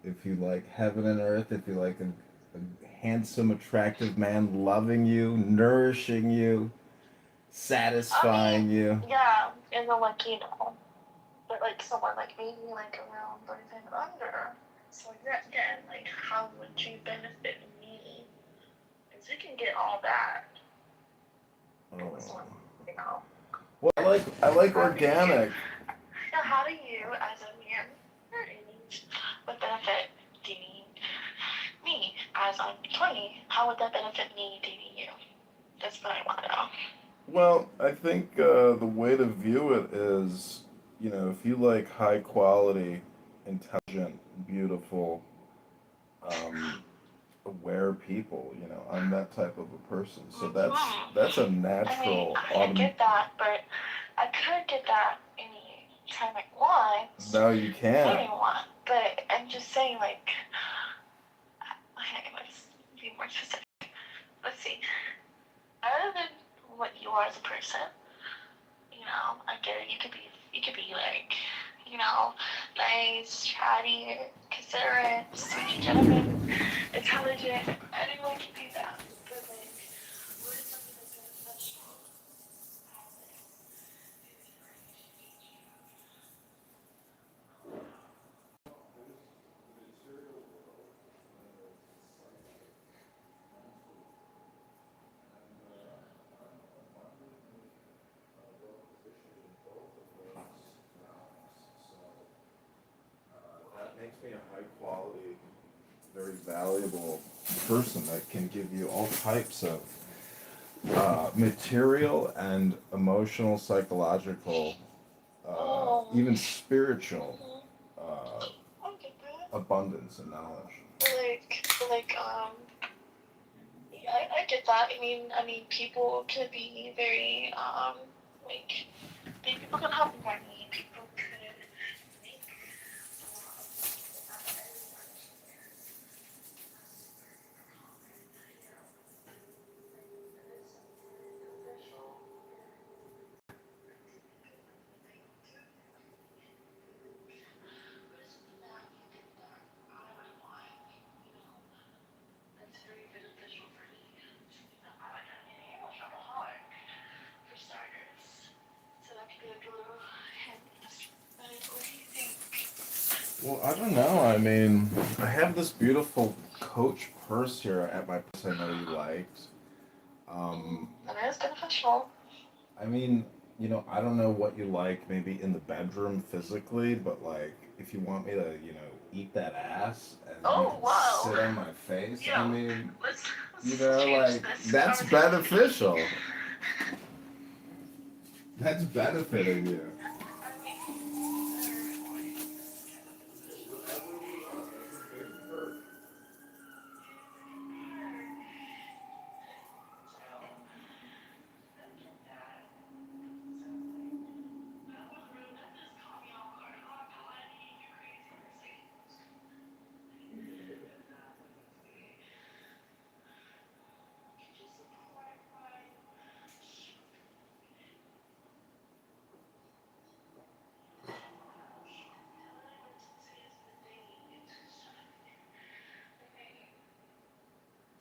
If you like heaven and earth, if you like a handsome, attractive man loving you, nourishing you, I mean, satisfying you. yeah, and then like but like someone like me, like around 35 and under. So again, like how would you benefit me? Because you can get all that with Oh. someone, you know. Well, I like How do you? organic. Now, how do you, as a man your age, would benefit dating me as I'm 20? How would that benefit me dating you? That's what I want to know. Well, I think the way to view it is, if you like high quality, intelligent, beautiful, um, aware people, I'm that type of a person. So that's a I mean, natural I get that, but I could get that any time I want, No, you when can't. I want. But I'm just saying, like, okay, let's be more specific. Let's see. Other than what you are as a person, I get it. You could be like, nice, chatty, considerate, sweet gentleman, intelligent. Anyone can be that. But like, what is something that's beneficial? That makes me a high quality, very valuable person that can give you all types of material and emotional, psychological, even spiritual Mhm. uh, I get that. abundance and knowledge. Yeah, I get that. I mean, people can be very, like, people can have money. People could make a lot of money, but not everyone can marry. It is something very beneficial. But it's something that you think that I would want, that's very beneficial for me. Something that I like. I'm a shopaholic, for starters. So that could be like a little hint. But what do you think? Well, I don't know. I mean, I have this beautiful Coach purse here at my place. I know you liked. Um, That is beneficial. I mean, I don't know what you like maybe in the bedroom physically, but like if you want me to, eat that ass and you Oh, can wow. sit on my face, I Yo, mean, let's change like this that's conversation. beneficial. That's benefiting you. I mean, Whatever you want, that's a big perk.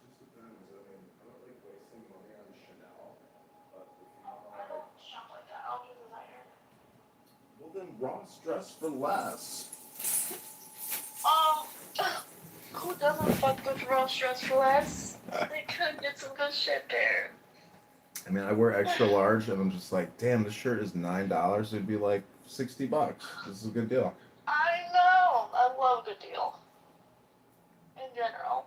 Just depends. I mean, I don't like wasting money on Chanel, but if you want I to like, don't shop like that. I'll be a designer. well then Ross dress for less. Um, who doesn't fuck with real stress for less? They could get some good shit there. I mean, I wear extra large, and I'm just like, damn, this shirt is $9. It'd be like $60. This is a good deal. I know. I love a good deal. In general.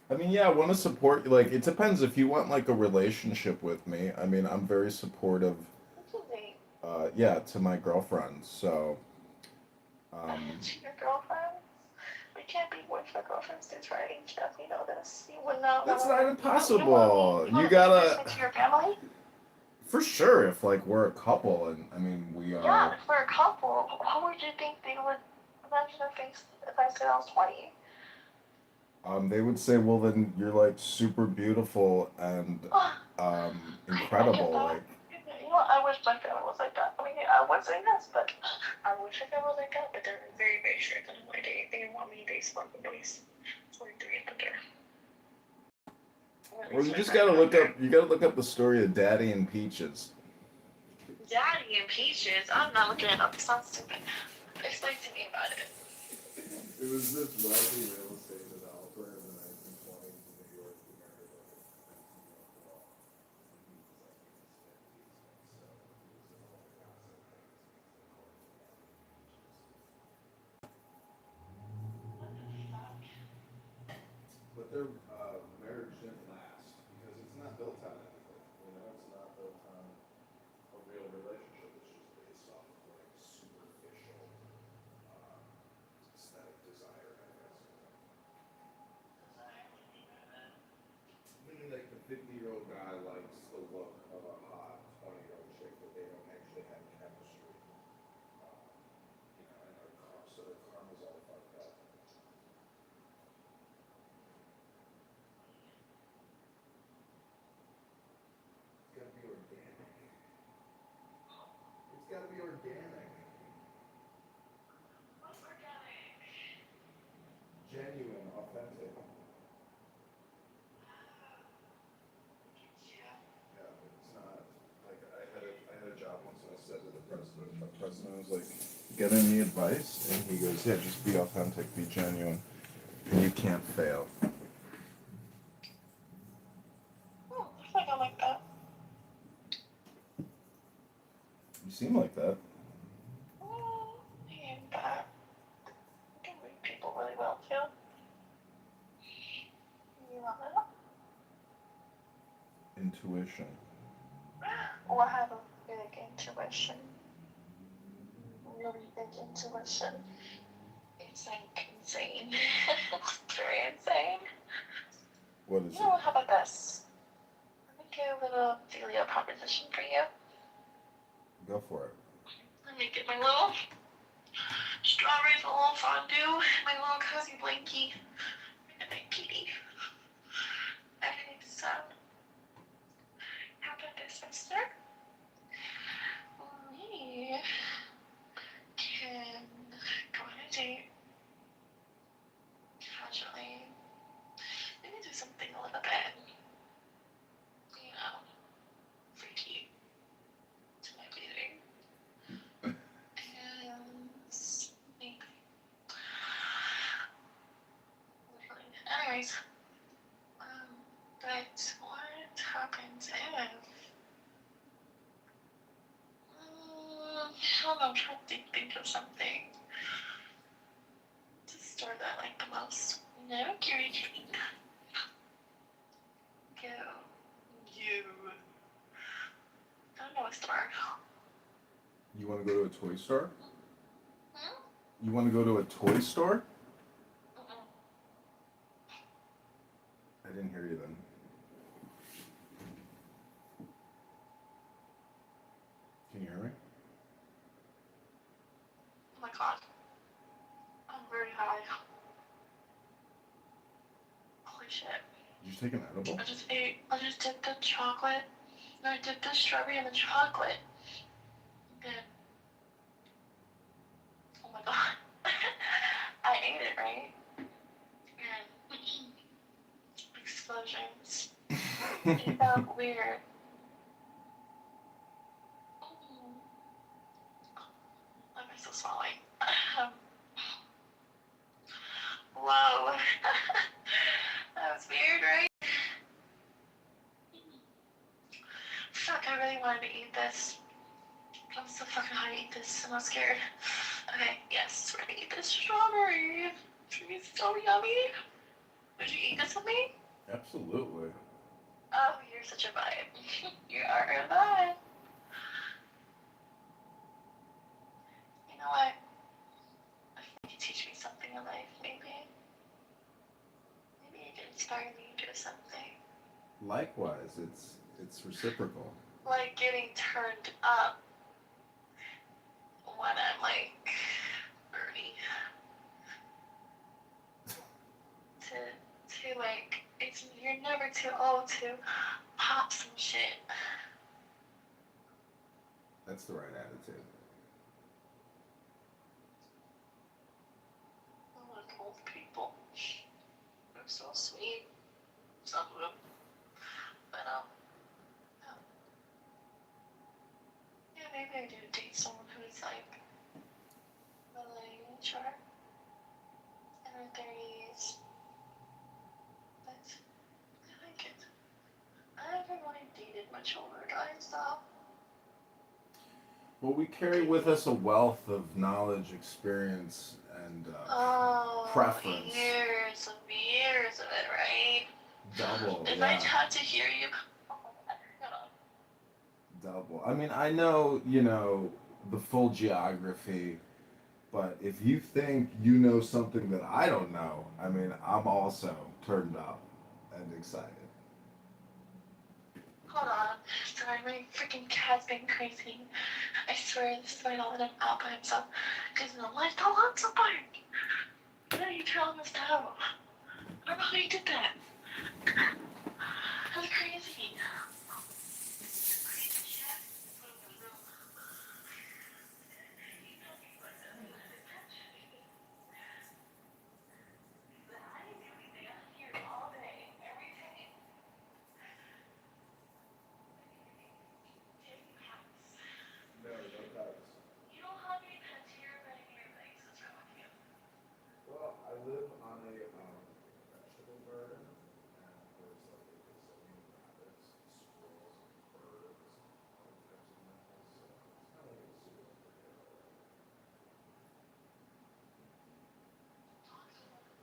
I mean, yeah, I want to support you. Like, it depends if you want like a relationship with me. I mean, I'm very supportive. What's his name? Yeah, to my girlfriends. So, um, To your girlfriends? We can't be boyfriend girlfriends since we're age stuff. You know this. You would not that's want not to. You want me? impossible. You You want to introduce gotta. me to your family? For sure, if like we're a couple, and I mean we Yeah, are. if we're a couple, how would you think they would imagine if I said I was 20? They would say, well, then you're like super beautiful and I get incredible. that. Like, You know, I wish my family was like that. I mean, I would say yes, but I wish my family was like that, but they're very, very strict on my date. They want me to date someone at least 43 and under. At well, least you just 45 gotta and look under. up. You gotta look up the story of Daddy and Peaches. Daddy and Peaches? I'm not looking it up. It sounds stupid. Explain to me about it. It was this wealthy real estate developer in the 1920s in New York who married like a 19-year-old girl. And he was like in his 50s, and so he was an older gossip magazines and called him Daddy and Peaches. What the fuck? But their marriage didn't last because it's not built on anything. You know, it's not built on a real relationship. It's just based off of like superficial um, aesthetic desire, I guess. Meaning like the 50-year-old guy likes the look of a hot 20-year-old chick, but they don't actually have chemistry. Um, and so their karma's all fucked up. It's gotta be organic. It's gotta be organic. What's organic? Genuine, authentic. Yeah, it's not like I had a job once and I said to the president. The president was like, "Get any advice?" And he goes, "Yeah, just be authentic, be genuine, and you can't fail." Oh, I think I like that. You seem like that. And I can read people really well too. You want that? Intuition. Well, I have a big intuition. Really big intuition. It's like insane. Very insane. What is You it? know what? How about this? Let me get a little Delia proposition for you. Go for it. Let me get my little strawberries, a little fondue, my little cozy blankie, and my kitty. Okay, so how about this, mister? We can go on a date casually. Maybe do something a little bit, you know, freaky to my bleeding. And maybe. Literally. Anyways, but what happens if I don't know, I'm trying to think of something to store that like the most encouraging. Go. You. I don't know what store. You want to go to a toy store? Hmm? You want to go to a toy store? Mm-mm. I didn't hear you then. Can you hear me? Oh my god. I'm very high. Holy shit. Did you take an edible? I just did the chocolate. No, I did the strawberry and the chocolate. Good. Oh my god. I ate it, right? And explosions. It felt weird. Why am I still swallowing? Whoa. That was weird, right? Fuck, I really wanted to eat this. I'm so fucking high to eat this. I'm not scared. Okay, yes, we're gonna eat this strawberry. It's gonna be so yummy. Would you eat this with me? Absolutely. Oh, you're such a vibe. You are a vibe. You know what? I think you can teach me something in life, maybe. Maybe you can inspire me to do something. Likewise, it's reciprocal. like getting turned up when I'm like 30. To like, you're never too old to pop some shit. That's the right attitude. I like old people. They're so sweet. Some of them. But yeah, maybe I do date someone who's like really mature in her 30s. But I like it. I haven't really dated much older guys though. Well, we carry with us a wealth of knowledge, experience, and preference. Years of it, right? Double, If yeah. I had to hear you, Double. I mean, I know, the full geography, but if you think you know something that I don't know, I mean, I'm also turned up and excited. hold on. Sorry, my freaking cat's been crazy. I swear this might not let him out by himself. Because no one still wants to bark. Why don't you tell him to stop? I don't know how you did that. That's crazy. Crazy shit. No, no pets. You don't have any pets here, but here, like, what's wrong with you? Well, I live on a vegetable garden, and there's like a gazillion rabbits, squirrels, birds, all types of mammals, so it's kind of like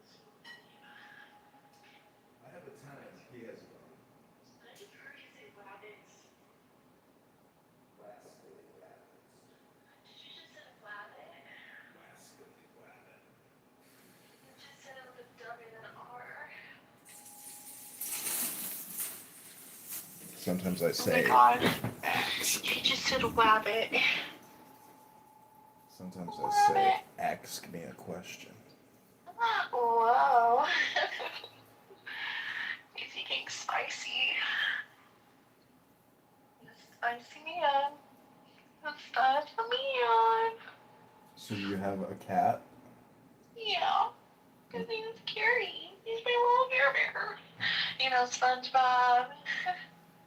a zoo over here. I have a tenant, he has a dog. I just heard you say rabbits. Rascally rabbits. Did you just say rabbit? Rascally rabbit. You just said it with a W and an R. Sometimes I Oh say. my god. You just said rabbit. Sometimes I say, ask me a question. Whoa. Is he getting spicy? Spicy man. Spicy man. So you have a cat? Yeah. His name is Carrie. He's my little bear. You know, SpongeBob.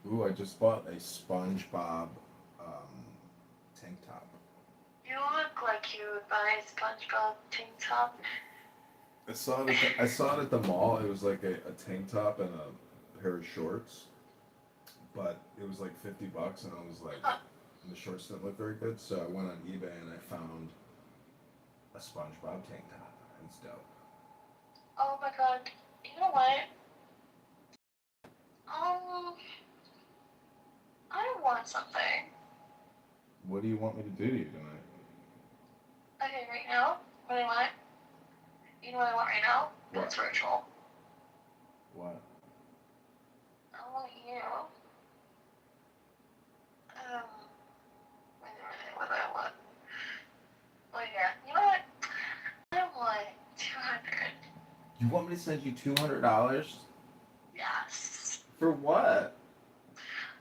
Ooh, I just bought a SpongeBob tank top. You look like you would buy a SpongeBob tank top. I saw it at the mall. It was like a tank top and a pair of shorts, but it was like $50, and I was like, and the shorts didn't look very good. So I went on eBay and I found a SpongeBob tank top. And it's dope. Oh my god. You know what? I want something. What do you want me to do to you tonight? Okay, right now, what I want, you know what I want right now? What? It's virtual. What? I want you. Wait a minute, what do I want? Oh yeah, you know what? I want 200. You want me to send you $200? Yes. For what?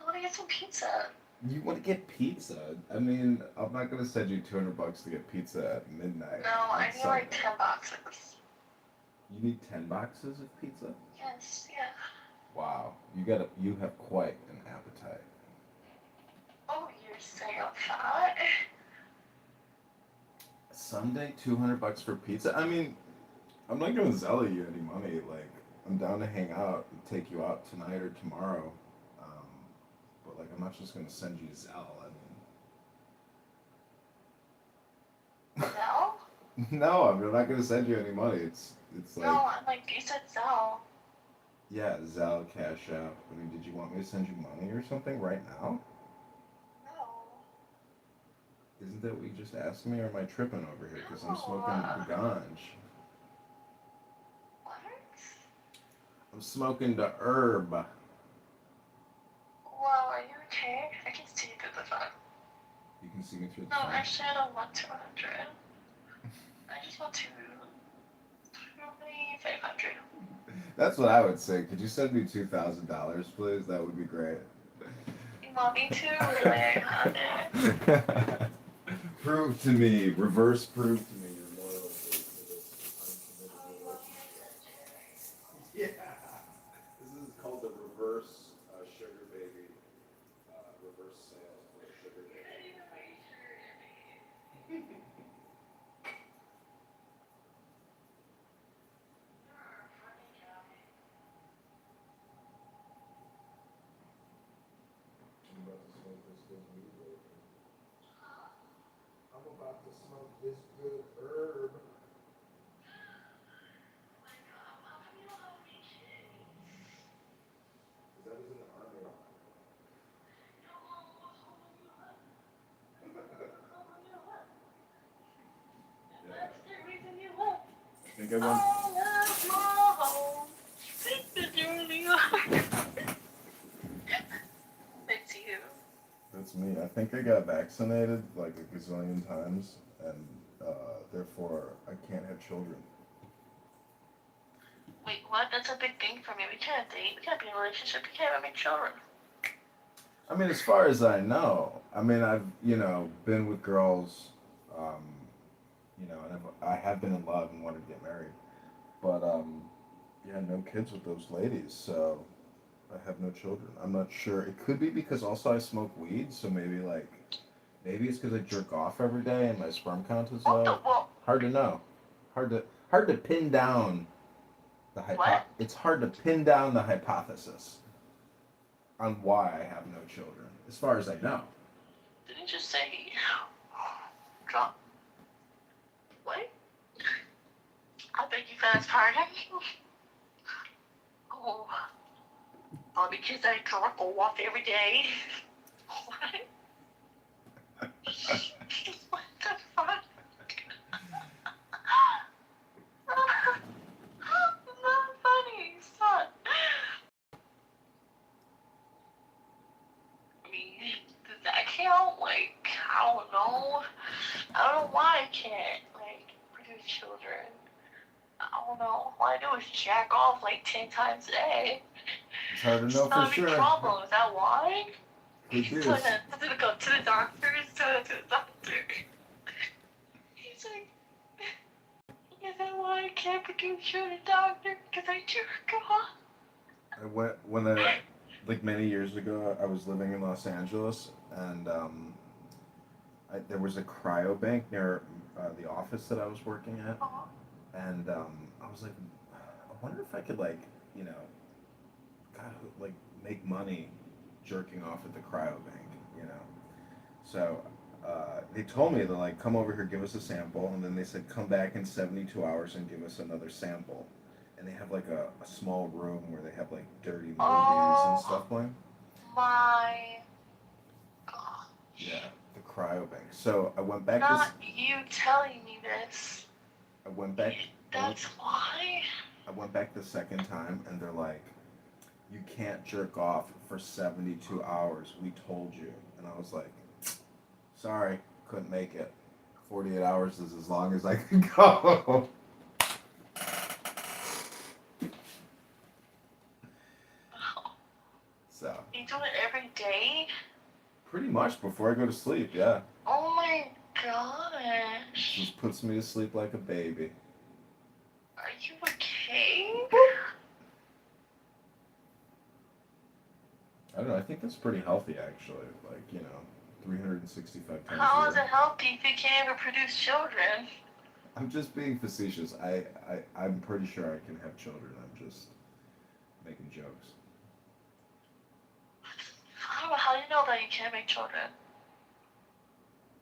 I want to get some pizza. You want to get pizza? I mean, I'm not gonna send you $200 to get pizza at midnight. No, I need like 10 boxes. You need 10 boxes of pizza? Yes, yeah. Wow, you have quite an appetite. Oh, you're saying I'm fat? Sunday, $200 for pizza? I mean, I'm not gonna sell you any money. Like, I'm down to hang out and take you out tonight or tomorrow. But like, I'm not just gonna send you Zelle. No? No, I'm not gonna send you any money. It's like. No, I'm like, you said Zelle. Yeah, Zelle, Cash App. I mean, did you want me to send you money or something right now? No. Isn't that what you just asked me, or am I tripping over here? Because I'm No. smoking the ganj. What? I'm smoking the herb. Wow, are you okay? I can 200's No, fine. actually, I don't want 200. I just want 500. That's what I would say. Could you send me $2,000, please? That would be great. You want me to? Really? I have it. Prove to me, reverse prove to me your loyalty to this uncommitted relationship. Yeah. This is called the reverse sugar baby, reverse sale for a sugar baby. I'm about to smoke this good herb. Because I was in the army. I think I went. It's you. That's me. I think I got vaccinated like a gazillion times, and therefore I can't have children. Wait, what? That's a big thing for me. We can't date. We can't be in a relationship. We can't have any children. I mean, as far as I know, I mean, I've been with girls, um, and I have been in love and wanted to get married, but yeah, no kids with those ladies, so I have no children. I'm not sure. It could be because also I smoke weed, so maybe it's because I jerk off every day and my sperm count is What the low. well? Hard to know. Hard to pin down the What? It's hard to pin down the hypothesis on why I have no children, as far as I know. Didn't you just say drunk? What? I beg you fast pardon. Oh, because I drunk off every day. What? What the fuck? It's not funny. It's not. I mean, does that count? Like, I don't know. I don't know why I can't, like, produce children. I don't know. All I do is jack off like 10 times a day. It's hard to It's know for not a big sure. problem. Is that why? Could He's be. telling to go to the doctor. He's telling to the doctor. He's like, is that why I can't produce children, doctor? Because I jerk off. Like many years ago, I was living in Los Angeles, and there was a cryo bank near the office that I was working at, and I was like, I wonder if I could you know, God, like make money jerking off at the cryo bank, you know. So they told me to come over here, give us a sample, and then they said come back in 72 hours and give us another sample. And they have a small room where they have dirty movies and stuff playing. My God. Yeah, the cryo bank. So I went back. Not you telling me this. I went back. That's why. I went back the second time, and they're like, "You can't jerk off for 72 hours. We told you." And I was like, "Sorry, couldn't make it. 48 hours is as long as I could go." So. You do it every day? Pretty much before I go to sleep, yeah. Oh my gosh. Just puts me to sleep like a baby. Are you okay? I don't know, I think that's pretty healthy actually. 365 times How a year. is it healthy if you can't even produce children? I'm just being facetious. I'm pretty sure I can have children. I'm just making jokes. How do you know that you can't make children?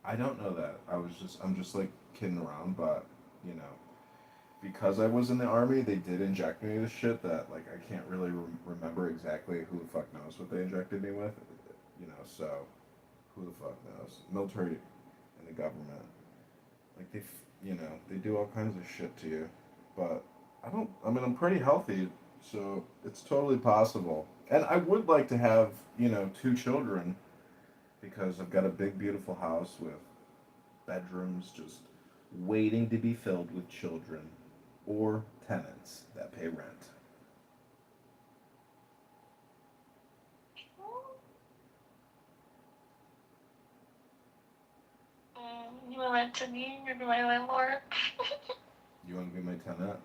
I don't know that. I'm just kidding around, but because I was in the army, they did inject me with shit that I can't really remember exactly who the fuck knows what they injected me with, so who the fuck knows? Military and the government, they do all kinds of shit to you, but I'm pretty healthy, so it's totally possible. And I would like to have, 2 children because I've got a big, beautiful house with bedrooms just waiting to be filled with children or tenants that pay rent. You want rent to me? You're my landlord. You want to be my tenant?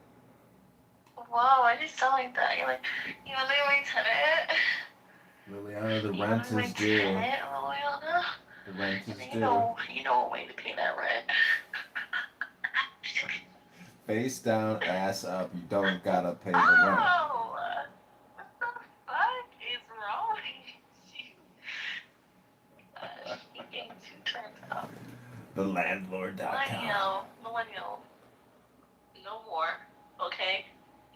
Wow, why do you sound like that? You're like, you want to be my tenant? Liliana, the You rent want to be my is due. tenant, Liliana? The rent is And due. you know a way to pay that rent. Face down, ass up. You don't gotta pay the rent. Oh, what the fuck is wrong with you? Gosh, you're getting too turned up. Thelandlord.com. Millennial. No more. Okay?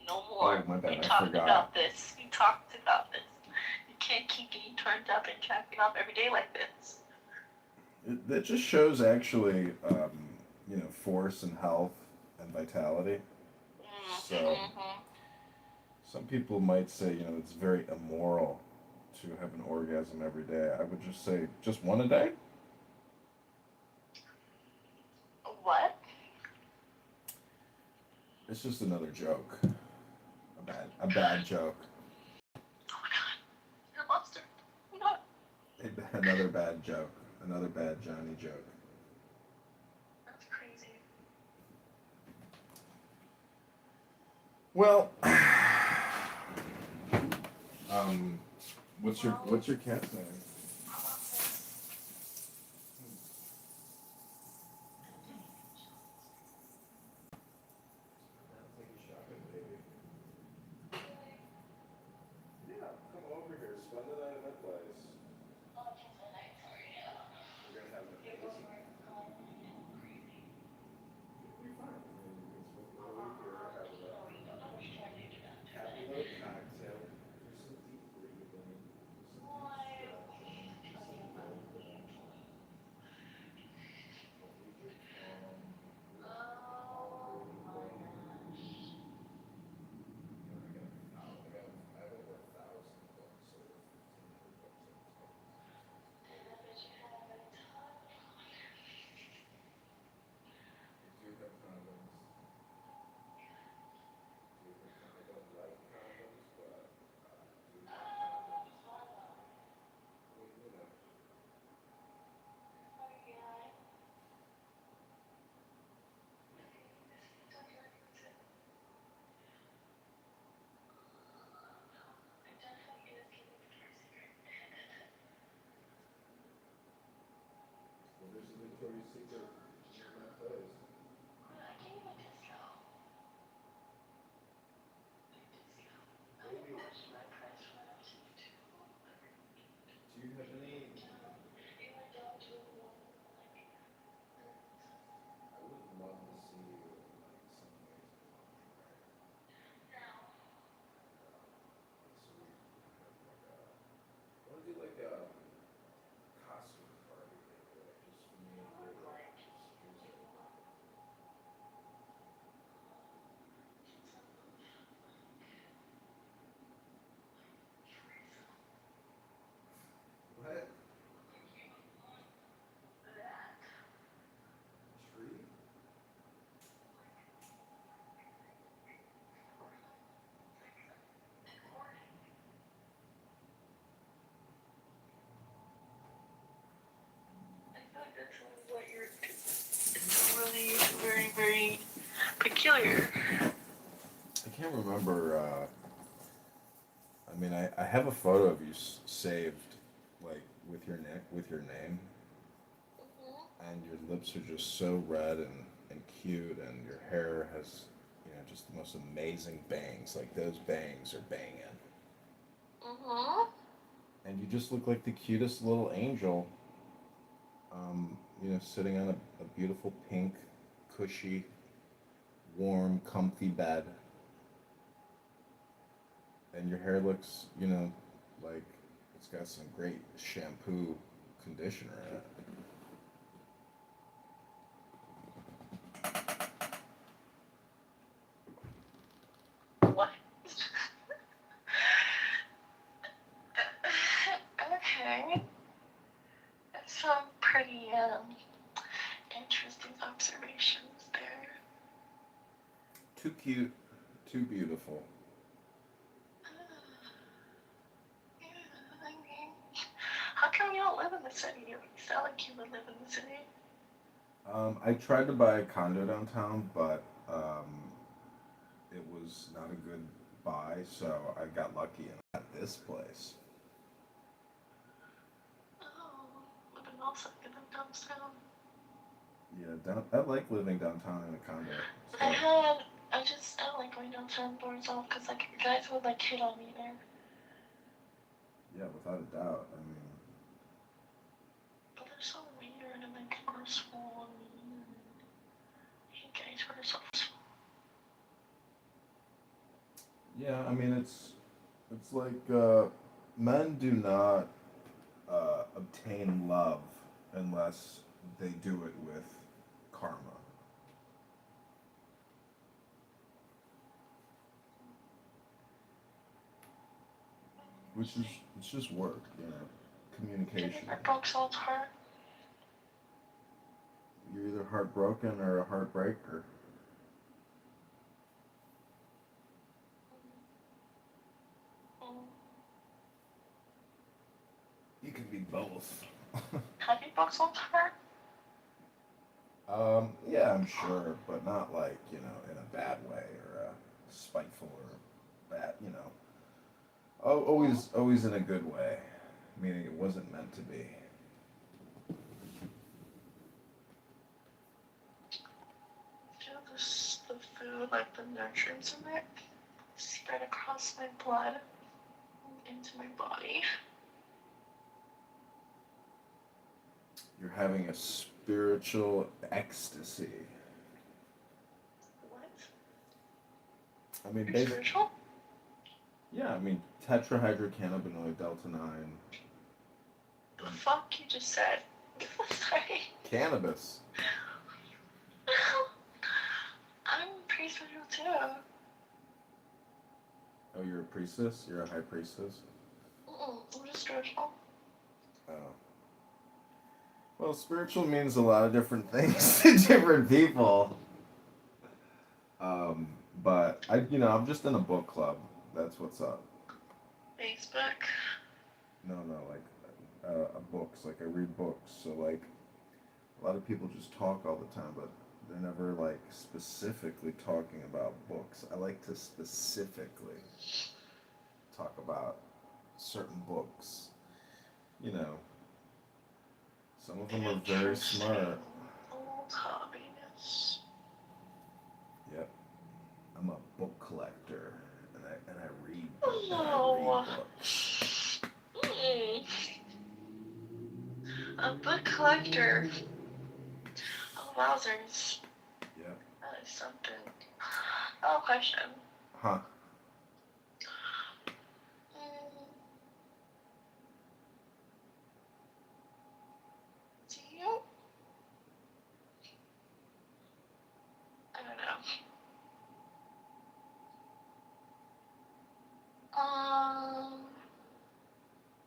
No Oh, more. my bad. We I talked forgot. about this. We talked about this. You can't keep getting turned up and jacking off every day like this. That just shows actually, force and health and vitality. So some people might say, it's very immoral to have an orgasm every day. I would just say, just one a day. What? It's just another joke. A bad joke. Oh my god. You're a monster. I'm not. Another bad joke. Another bad Johnny joke. That's crazy. Well, what's your cat's name? Take you shopping, baby. Yeah, come over here. Spend the night at my place. We're gonna have an amazing. You'll be fine. I mean, you can spend the whole week here. Have a little cocktail. Do some deep breathing. Do some deep stretching. Do some yoga. Hold your palm. I have over 1,000 books, over 1,500 books on this book. You do have condoms. I don't like condoms, but do have condoms. Well, there's a Victoria's Secret near my place. Maybe. Do you have any? I would love to see you in like some amazing lingerie. So we have like a. I want to do like a costume party, like just for me and you. Just use it. What? Tree? What you're it's really very, very peculiar. I can't remember. I mean, I have a photo of you saved, like with your name, and your lips are just so red and cute, and your hair has, just the most amazing bangs. Like those bangs are banging. And you just look like the cutest little angel, sitting on a beautiful pink, cushy, warm, comfy bed. And your hair looks, like it's got some great shampoo conditioner in it. What? Okay. That sounds pretty interesting. Too cute, too beautiful. Yeah, I mean, how come you don't live in the city? You sound like you would live in the city. I tried to buy a condo downtown, but it was not a good buy, so I got lucky and got this place. Oh, would have been awesome to live downtown. Yeah, I like living downtown in a condo. I So had, I don't like going downtown boards off because like guys would like hit on me there. yeah, without a doubt. I mean, But they're so weird and like forceful and mean. I hate guys who are so forceful. yeah, I mean it's like men do not obtain love unless they do it with karma, which is it's just work, Have you communication. ever broke someone's heart? You're either heartbroken or a heartbreaker. Mm. You can be both. Have you broke someone's heart? Yeah, I'm sure, but not like, in a bad way or spiteful or bad, Oh, Mm. always in a good way, meaning it wasn't meant to be. Feel this, the food, like the nutrients in it, spread across my blood and into my body. You're having a spiritual ecstasy. What? I mean, You're spiritual? yeah, I mean, tetrahydrocannabinol delta 9, The fuck you just said? Sorry. cannabis. I'm pretty spiritual too. Oh, you're a priestess? You're a high priestess? I'm just spiritual. Oh. Well, spiritual means a lot of different things to different people. Um, but I'm just in a book club. That's what's up. Facebook. No, like books. Like I read books. So like a lot of people just talk all the time, but they're never like specifically talking about books. I like to specifically talk about certain books. You know, some of them are very Interesting. smart. Old hobbies. Yep, I'm a book collector, and I read Oh. books. Mm. A book collector. Oh, wowzers. Yep. That is something. Oh, question. Huh. Mm, do you? I don't know.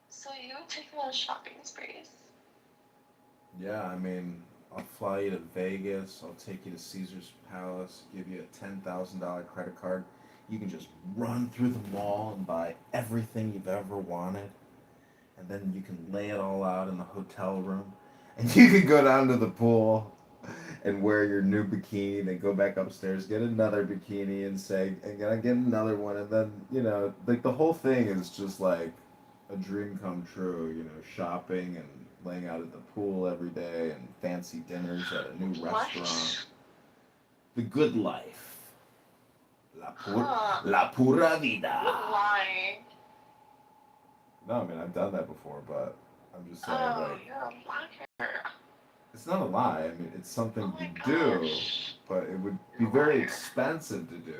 So you take me on shopping sprees. Yeah, I mean, I'll fly you to Vegas. I'll take you to Caesar's Palace. Give you a $10,000 credit card. You can just run through the mall and buy everything you've ever wanted, and then you can lay it all out in the hotel room, and you can go down to the pool and wear your new bikini, then go back upstairs, get another bikini, and say, and then get another one, and then like the whole thing is just like a dream come true. Shopping and laying out at the pool every day, and fancy dinners at a new restaurant. What? The good life. Huh. La pura You're vida. lying. No, I mean I've done that before, but I'm just saying Oh, like you're a liar. it's not a lie. I mean it's something Oh my you do, gosh. but it would be You're a very liar. expensive to do.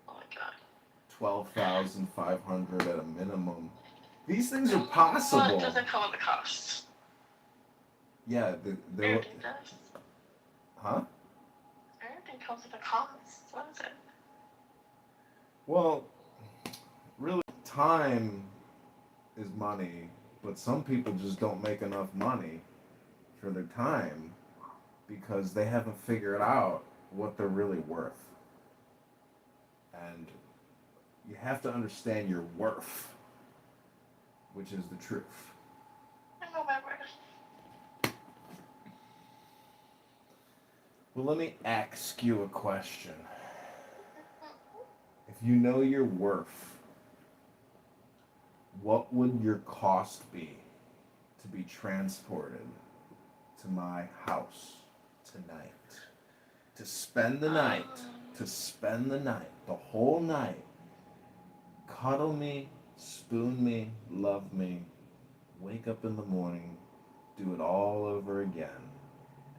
Oh my god. 12,500 at a minimum. These things are What possible. does it come with the cost? Yeah, Everything does. huh? Everything comes with a cost. What is it? Well, really, time is money, but some people just don't make enough money for their time because they haven't figured out what they're really worth. have to understand your worth, which is the truth. I know my worth. Well, let me ask you a question. If you know your worth, what would your cost be to be transported to my house tonight? To spend the night, the whole night, cuddle me, spoon me, love me, wake up in the morning, do it all over again,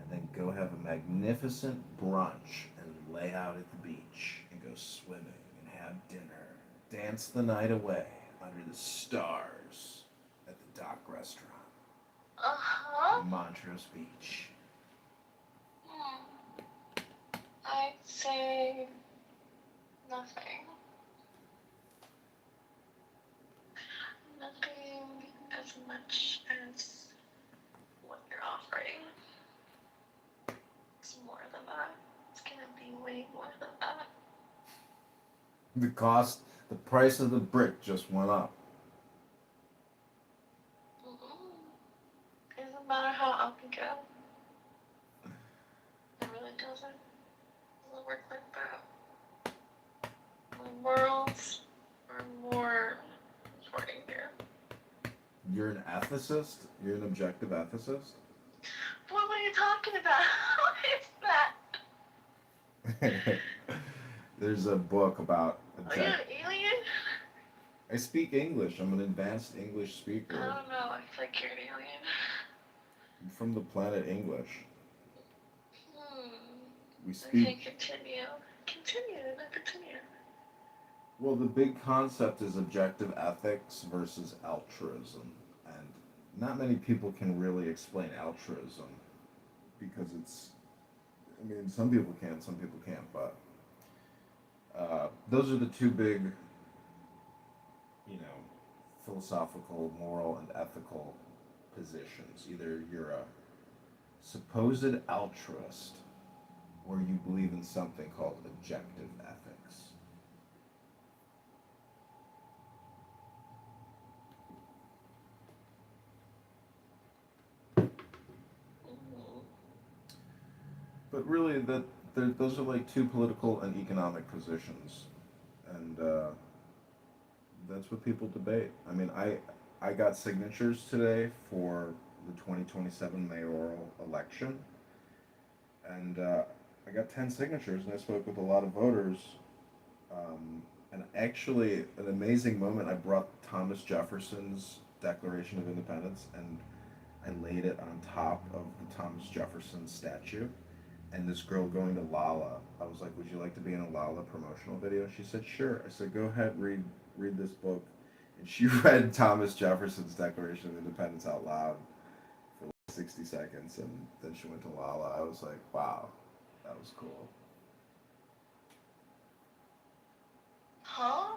and then go have a magnificent brunch and lay out at the beach and go swimming and have dinner, dance the night away under the stars at the Dock Restaurant in Montrose Beach. I'd say nothing. Nothing as much as what you're offering. It's more than that. It's gonna be way more than that. The price of the brick just went up. It doesn't matter how up you go. It really doesn't. It doesn't work like that. The morals are more important here. You're an ethicist? You're an objective ethicist? What are you talking about? What is that? There's a book about Are you an alien? I speak English. I'm an advanced English I speaker. don't know. I feel like you're an alien. I'm from the planet English. We Okay, speak. continue. Continue. Well, the big concept is objective ethics versus altruism. And not many people can really explain altruism because I mean, some people can, some people can't, but those are the two big, philosophical, moral, and ethical positions. Either you're a supposed altruist or you believe in something called objective ethics. But really, those are like two political and economic positions, and that's what people debate. I mean, I got signatures today for the 2027 mayoral election, and I got 10 signatures, and I spoke with a lot of voters. And actually, an amazing moment, I brought Thomas Jefferson's Declaration of Independence, and I laid it on top of the Thomas Jefferson statue. And this girl going to Lala, I was like, "Would you like to be in a Lala promotional video?" She said, "Sure." I said, "Go ahead, read this book." And she read Thomas Jefferson's Declaration of Independence out loud for like 60 seconds, and then she went to Lala. I was like, "Wow, that was cool." Huh?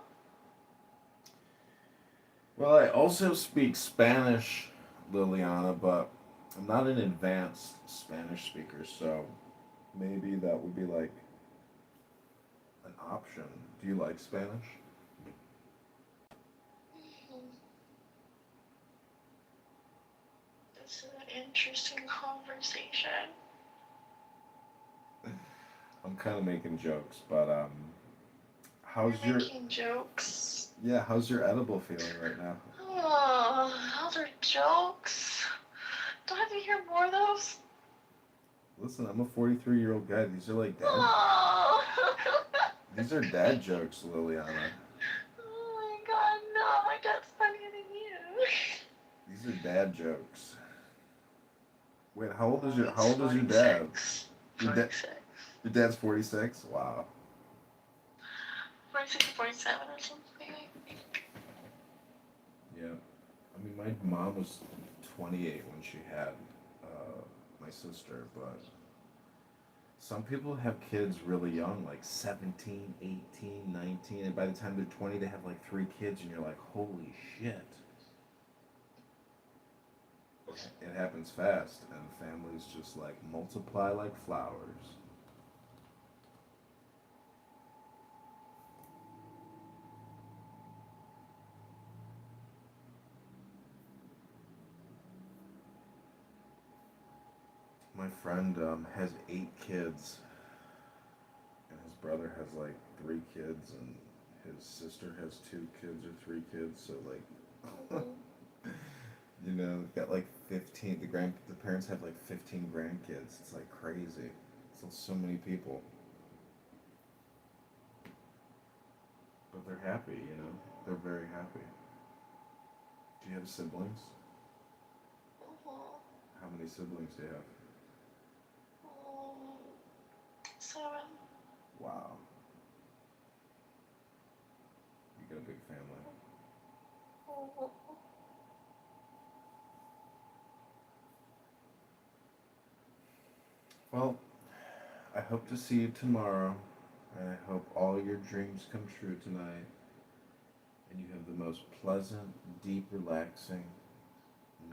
Well, I also speak Spanish, Liliana, but I'm not an advanced Spanish speaker, so maybe that would be like an option. Do you like Spanish? This is an interesting conversation. I'm kind of making jokes, but how's You're your making jokes. yeah? How's your edible feeling right now? Oh, those are jokes. Do I have to hear more of those? Listen, I'm a 43-year-old guy. These are like dad. Oh. These are dad jokes, Liliana. Oh my god, no, my dad's funnier than you. These are dad jokes. Wait, how old is your dad? 46. Your dad's 46. Wow. 46 or 47 or something, I think. Yeah. I mean, my mom was 28 when she had my sister, but some people have kids really young, like 17, 18, 19, and by the time they're 20, they have like 3 kids, and you're like, holy shit. It happens fast, and families just like multiply like flowers. My friend has 8 kids, and his brother has like 3 kids, and his sister has 2 kids or 3 kids. So like, got like 15. The parents have like 15 grandkids. It's like crazy. So many people, but they're happy. They're very happy. Do you have siblings? Mhm. How many siblings do you have? 7. Wow, you got a big family. Mhm. Well, I hope to see you tomorrow, and I hope all your dreams come true tonight, and you have the most pleasant, deep, relaxing,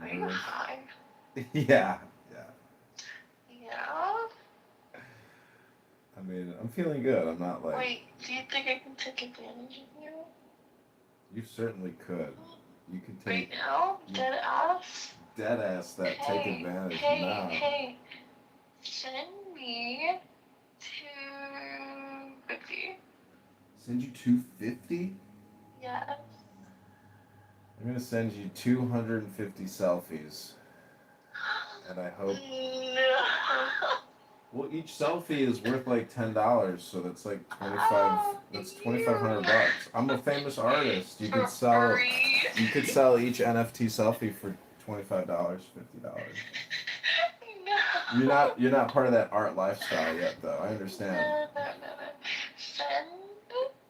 Are you nourish. high? Yeah, yeah. Yeah. I mean, I'm feeling good. I'm not like Wait, do you think I can take advantage of you? you certainly could. You could Right take now? you Dead ass? dead ass that take Hey, advantage hey, now. hey. Send me 250. Send you 250. Yes. I'm gonna send you 250 selfies, and I hope. No. Well, each selfie is worth like $10, so that's like 25. Oh, That's you 2,500 bucks. I'm a famous artist. You could for sell. free. You could sell each NFT selfie for $25, $50. You're No. not. You're not part of that art lifestyle yet, though. I understand. No. Send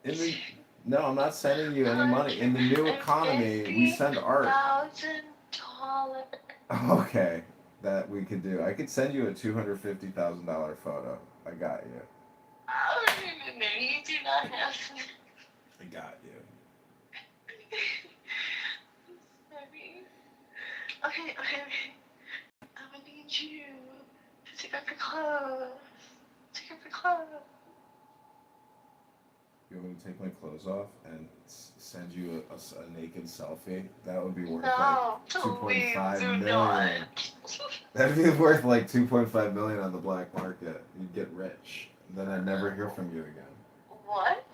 In the No, I'm not sending you any money. In the new economy, we send art. $250,000. Okay, that we could do. I could send you a $250,000 photo. I got you. Oh, no, you do not have to. I got you. Sorry. Okay. I'm gonna need you to take off your clothes. Take off your clothes. You want me to take my clothes off and send you a naked selfie? That would be worth like No, please 2.5 do million. not. That'd be worth like 2.5 million on the black market. You'd get rich. And then I'd never hear from you again. What?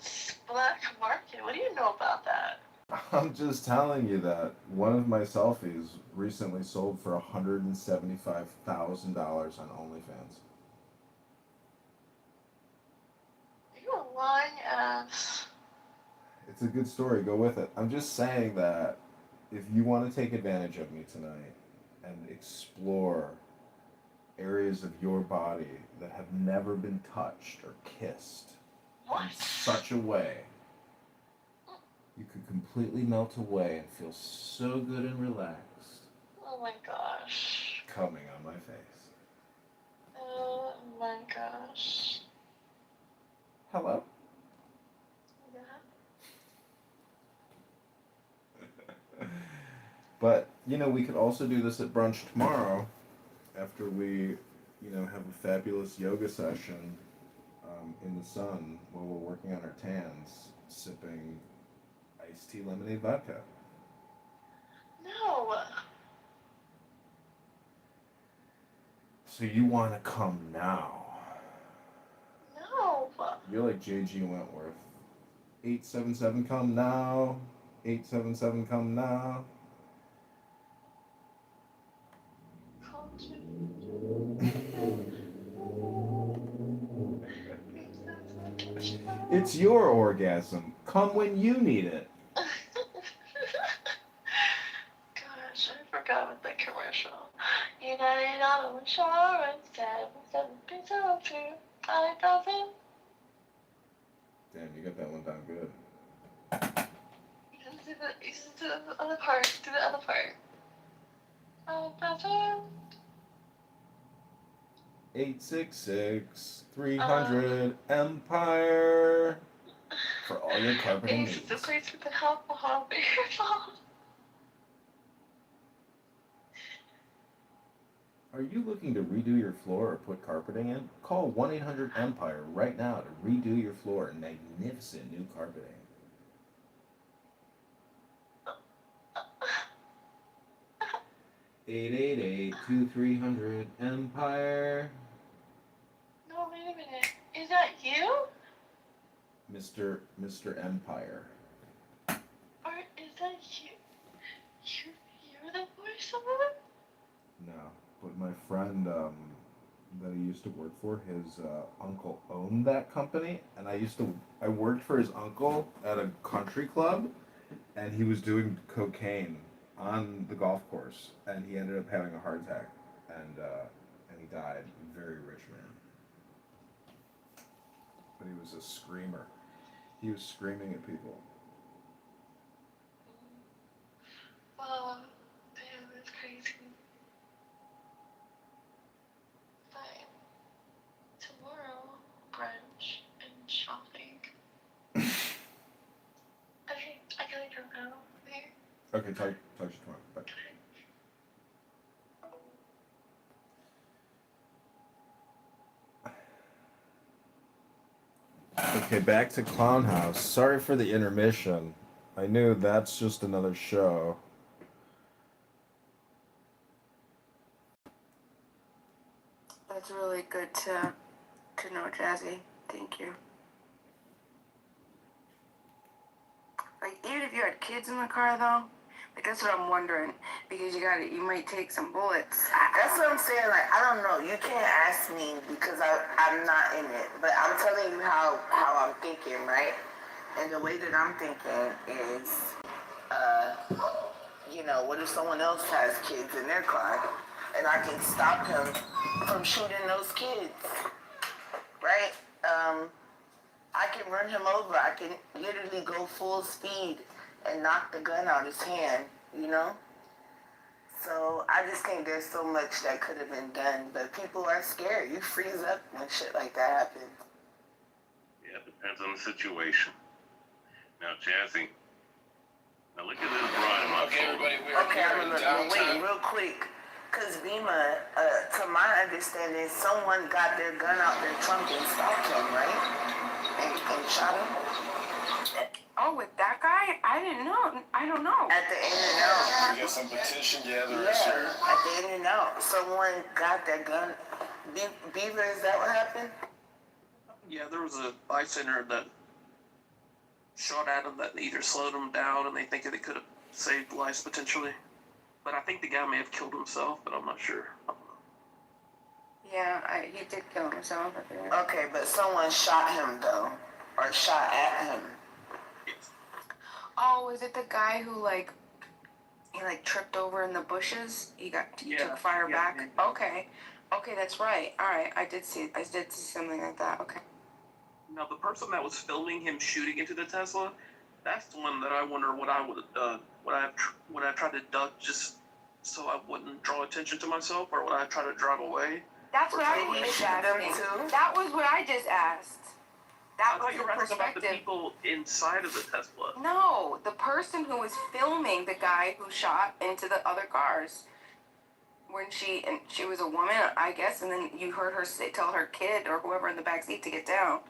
Black market? What do you know about that? I'm just telling you that one of my selfies recently sold for $175,000 on OnlyFans. You're a lying ass. It's a good story. Go with it. I'm just saying that if you want to take advantage of me tonight and explore areas of your body that have never been touched or kissed in What? such a way, you could completely melt away and feel so good and relaxed Oh my gosh. coming on my face. Oh my gosh. Hello? Yeah. But, we could also do this at brunch tomorrow after we, have a fabulous yoga session in the sun while we're working on our tans, sipping iced tea lemonade vodka. No. So you want to come now? No. You're like J.G. Wentworth. 877 come now. 877 come now. Come to It's your orgasm. Come when you need it. Gosh, I forgot about that commercial. United Auto Insurance, 773 5,000. Damn, you got that one down good. You just do the other part. Do the other part. 5,000. 866 300 Empire for all your carpeting Ace is the needs. place with the alcohol beer phone. Are you looking to redo your floor or put carpeting in? Call 1-800 Empire right now to redo your floor in magnificent new carpeting. 888-2300 Empire. No, wait a minute. Is that you? Mr. Empire. Or is that you? You're the voice of it? No, but my friend that I used to work for, his uncle owned that company, and I worked for his uncle at a country club, and he was doing cocaine on the golf course, and he ended up having a heart attack, and he died. Very rich man, but he was a screamer. He was screaming at people. Well, damn, that's crazy. Fine. Tomorrow, brunch and shopping. Okay, I gotta go now. Okay? Okay, talk to you tomorrow. Bye. Okay, back to Clown House. Sorry for the intermission. I knew that's just another show. That's really good to know, Jazzy. Thank you. Like, even if you had kids in the car, though, like, that's what I'm wondering. Because you might take some bullets. That's what I'm saying. Like, I don't know. You can't ask me because I'm not in it. But I'm telling you how I'm thinking, right? And the way that I'm thinking is, what if someone else has kids in their car? And I can stop him from shooting those kids, right? I can run him over. I can literally go full speed and knock the gun out his hand, So I just think there's so much that could have been done, but people are scared. You freeze up when shit like that happens. Yeah, it depends on the situation. Now, Jazzy, now look at this broad. Okay, everybody, Wait, real quick. Because Bima, to my understanding, someone got their gun out their trunk and stopped him, right? And shot him. Oh, with that guy? I didn't know. I don't know. At the In-N-Out. We got some petition gatherers Yeah, here. at the In-N-Out. Someone got their gun. Beaver, is that what happened? Yeah, there was a bystander that shot at him that either slowed him down and they think they could have saved lives potentially. But I think the guy may have killed himself, but I'm not sure. Yeah, he did kill himself. Okay, but someone shot him though, or shot at him. Yes. Oh, is it the guy who he tripped over in the bushes? He took fire back. Yeah. Okay, that's right. All right, I did see something like that. Okay. Now the person that was filming him shooting into the Tesla, that's the one that I wonder what I would have done. Would I have tried to duck just so I wouldn't draw attention to myself, or would I try to drive away? That's what I was asking. That was what I just asked. That was the perspective. About the people inside of the Tesla. No, the person who was filming the guy who shot into the other cars. She was a woman, I guess, and then you heard her tell her kid or whoever in the back seat to get down.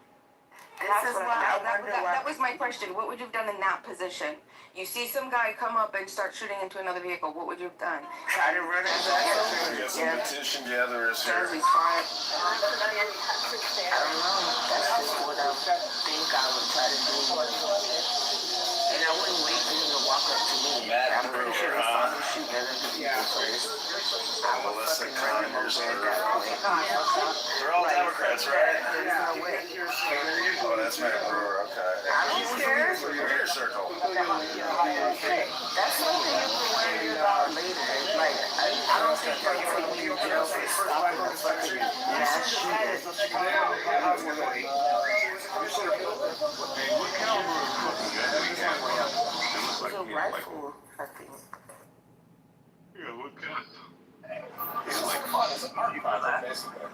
That was my question. What would you have done in that position? You see some guy come up and start shooting into another vehicle. What would you have done? Try to run it back. We got some petition gatherers here. Fine. I don't know. That's just what I think I would try to do. And I wouldn't wait for him to walk up to me. I'm pretty sure I saw him shoot other people first. I would fucking run him over at that point. They're all Democrats, right? There's no way. Oh, that's Matt Brewer, okay. I'm scared. Inner circle. That's something you can worry about later. Like, I don't think they'll take me to jail for stopping a fucking mass shooter. It's a rifle, I think. Yeah, what kind? It's like fun as an art project, basically. I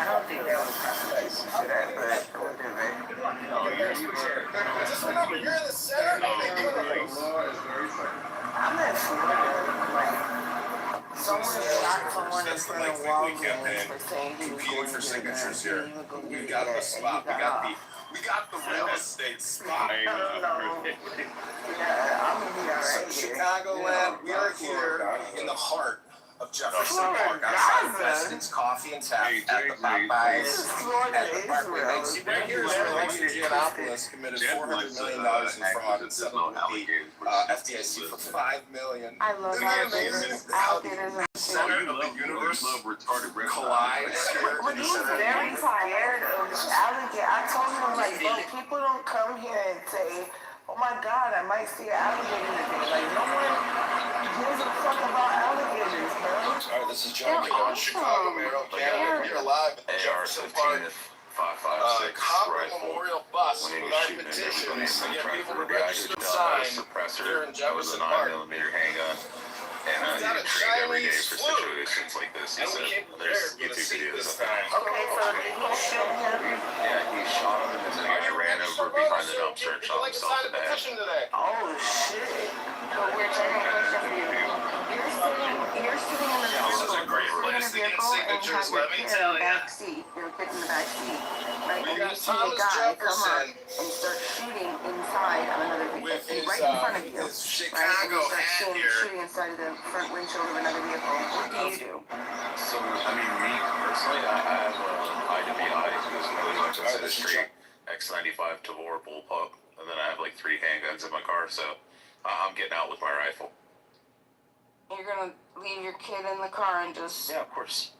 don't think that was prosecution for that, but whatever. Just remember, you're in the center. I'm at Florida, someone shot someone in front of Walgreens for saying he was going competing to for get a gun. signatures here. He would go We get got it, the spot. and he got off. We got the real estate spot. I know. Yeah, I'm gonna be alright So here. Chicagoland, we are here in the heart of Jefferson Park, outside of President's Coffee and Tap Hey, at the Jay, Popeyes Florida, at the Parkway Israel. Heights. Right here is where Indianapolis committed $400 million in fraud and settled with the FDIC for $5 million. I love Isn't that alligators. amazing? How the Alligators are center you of the love universe retarded reptiles. collides here But in the he's center of the very universe. scared of alligator. I told him, like, bro, people don't come here and say, oh my God, I might see an alligator today. Like, no one gives a fuck about alligators, bro. All right, this is John Kitover, Chicago Mayor, Canada. We're live at the Jefferson Park Copper Memorial Bus with our petitions to get people to register the sign here in Jefferson Park. And He's got a Chinese flute, like this. and we came prepared with a seat this time. Okay, so did he shoot him? Yeah, he shot him and then Are he you ran registered, over brother? behind the So dumpster and would you shot like to himself sign in a the head. petition today? Oh shit. But we're taking a question for you. You're sitting in the This is a great in place a to get vehicle and signatures, have your let me kid tell in the ya. back seat. Your kid in the back seat. Right? We And got you see a Thomas guy come Jefferson up and start shooting inside of another with vehicle. his, Right in front of you. his Right? And Chicago you start hat seeing him here. shooting inside of the front windshield of another vehicle. What do you do? So, I mean, me personally, I have IWI, who's really weapons industry, X95 Kitover bullpup, and then I have like 3 handguns in my car, so I'm getting out with my rifle. You're gonna leave your kid in the car and just Yeah, of course.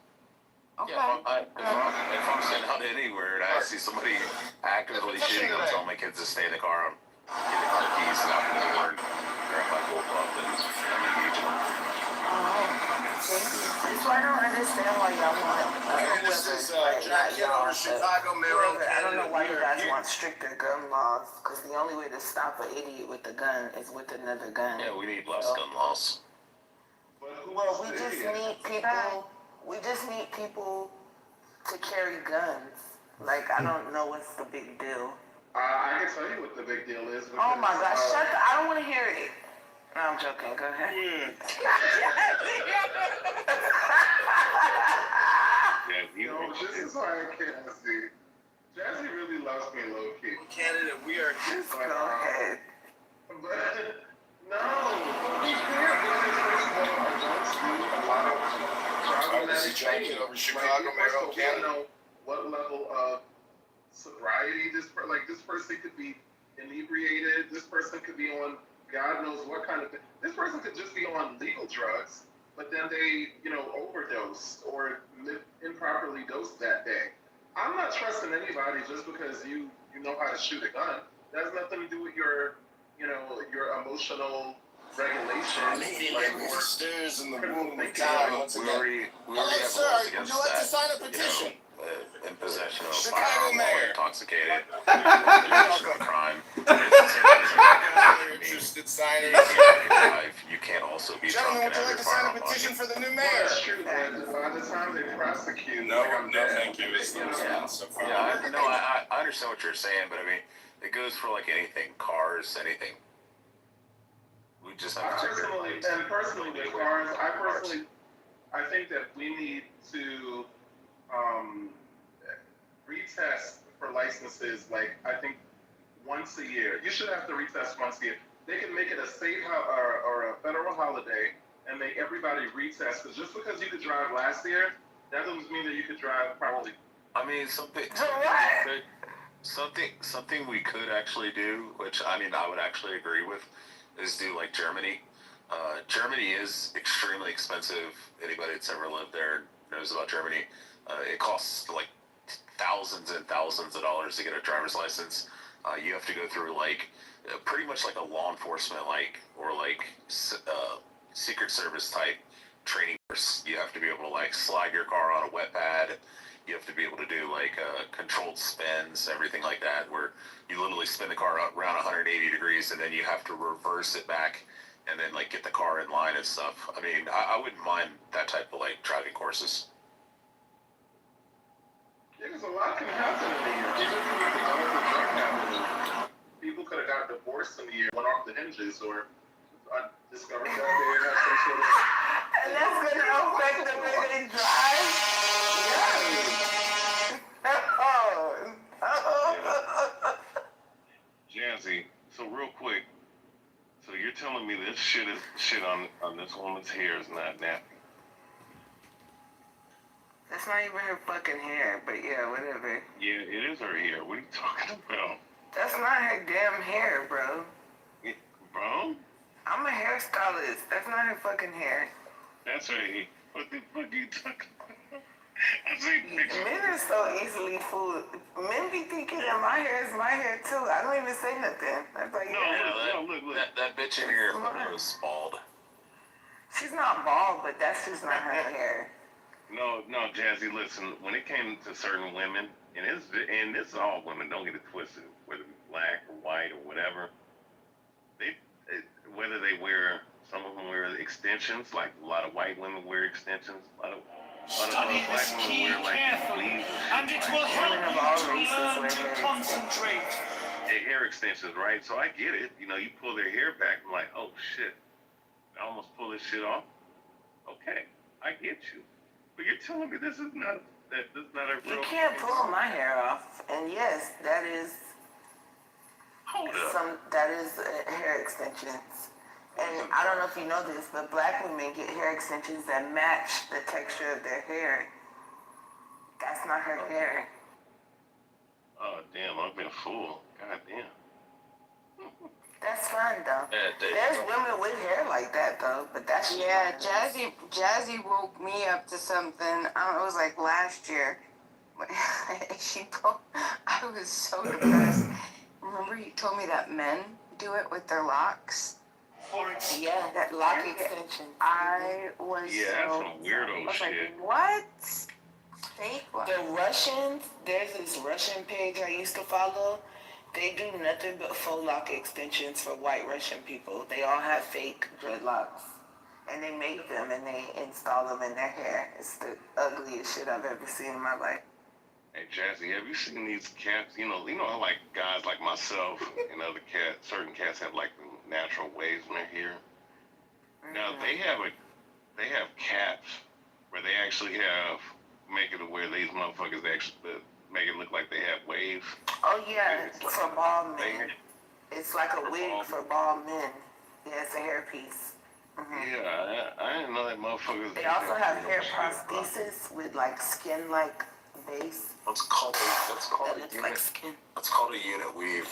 okay. Yeah, if I'm sitting out anywhere and I see somebody actively shooting, I'm telling my kids to stay in the car. I'm getting the car keys and out the door and grab my bullpup and I'm engaging them. So I don't understand why y'all want This is like, John not y'all, Kitover, Chicago Mayor, whoever. I don't know why you Canada. guys want stricter gun laws, because the only way to stop an idiot with a gun is with another gun. Yeah, we need less gun laws. Well, we just need people. We just need people to carry guns. Like, I don't know what's the big deal. I can tell you what the big deal is. Oh my gosh, shut the, I don't want to hear it. No, I'm joking. Go ahead. Yeah, you No, this is why I can't see. Jazzy really loves me low key. Canada, we are here. Just go ahead. But no, we can't because first of all, I don't see a lot of problematic This is John things. Kitover, Chicago Mayor, First of all, we don't Canada. know what level of sobriety this person could be inebriated. This person could be on God knows what kind of thing. This person could just be on legal drugs, but then they, overdosed or improperly dosed that day. I'm not trusting anybody just because you know how to shoot a gun. That has nothing to do with your emotional regulation. Lady like, living or upstairs in the critical room with thinking. God once We again. already Hello, have sir. laws Would against you like to that. sign a petition? In possession of Chicago firearm while Mayor. intoxicated, a crime. Interested signers. You can't also be Gentlemen, drunk would and you have like your to sign firearm on a petition you. for the new Well, mayor? that's true, but by the time they prosecute, No, like, I'm no, dead. thank you. It's You know, so far. Yeah, I understand what you're saying, but I mean, it goes for like anything, cars, anything. We just have to personally with cars, I think that we need to retest for licenses. Like, I think once a year. You should have to retest once a year. They can make it a state or a federal holiday and make everybody retest. Because just because you could drive last year, that doesn't mean that you could drive probably. I mean, something we could actually do, which I mean I would actually agree with, is do like Germany. Germany is extremely expensive. Anybody that's ever lived there knows about Germany. It costs like thousands and thousands of dollars to get a driver's license. You have to go through like pretty much like a law enforcement or Secret Service type training course. You have to be able to like slide your car on a wet pad. You have to be able to do like controlled spins, everything like that, where you literally spin the car around 180 degrees and then you have to reverse it back and then like get the car in line and stuff. I mean, I wouldn't mind that type of like driving courses. Yeah, because a lot can happen in a year. Even if you think all the drug happening, people could have got divorced in the year, went off the hinges, or discovered that they had some sort of. And that's gonna affect the way they drive? Yeah. Jazzy, so real quick, so you're telling me this shit on this woman's hair is not nappy? That's not even her fucking hair, but yeah, whatever. Yeah, it is her hair. What are you talking about? That's not her damn hair, bro. Bro? I'm a hairstylist. That's not her fucking hair. That's her hair. What the fuck are you talking about? I see pictures. Men are so easily fooled. Men be thinking that my hair is my hair too. I don't even say nothing. I'm like, Look. That bitch in here was bald. she's not bald, but that's just not her hair. No, Jazzy, listen, when it came to certain women, and this is all women, don't get it twisted, whether it's black or white or whatever, whether they wear, some of them wear extensions, like a lot of white women wear extensions, a lot of black women wear like weaves. And it will help you to learn to concentrate. Hair extensions, right? So I get it. You know, you pull their hair back, I'm like, oh shit, I almost pull this shit off. Okay, I get you. But you're telling me this is not a real. You can't pull my hair off, and yes, that is hair extensions. And I don't know if you know this, but black women get hair extensions that match the texture of their hair. That's not her hair. Oh damn, I've been fooled. God damn. That's fine though. There's women with hair like that though, but that's Jazzy woke me up to something. I don't know, it was like last year. I was so depressed. Remember you told me that men do it with their locks? Yeah, that lock extension. I was that's some weirdo shit. Like, what? Fake one. The Russians, there's this Russian page I used to follow. They do nothing but faux lock extensions for white Russian people. They all have fake dreadlocks. And they make them and they install them in their hair. It's the ugliest shit I've ever seen in my life. Hey Jazzy, have you seen these cats? You know, like guys like myself and other cats. Certain cats have like natural waves in their hair. Now they have caps where they actually make it to where these motherfuckers actually make it look like they have waves. Oh yeah, for bald men. It's like a wig for bald men. Yeah, it's a hairpiece. Yeah, I didn't know that motherfuckers. They also have hair prosthesis with like skin-like base. That's called That a looks unit. like skin. That's called a unit weave.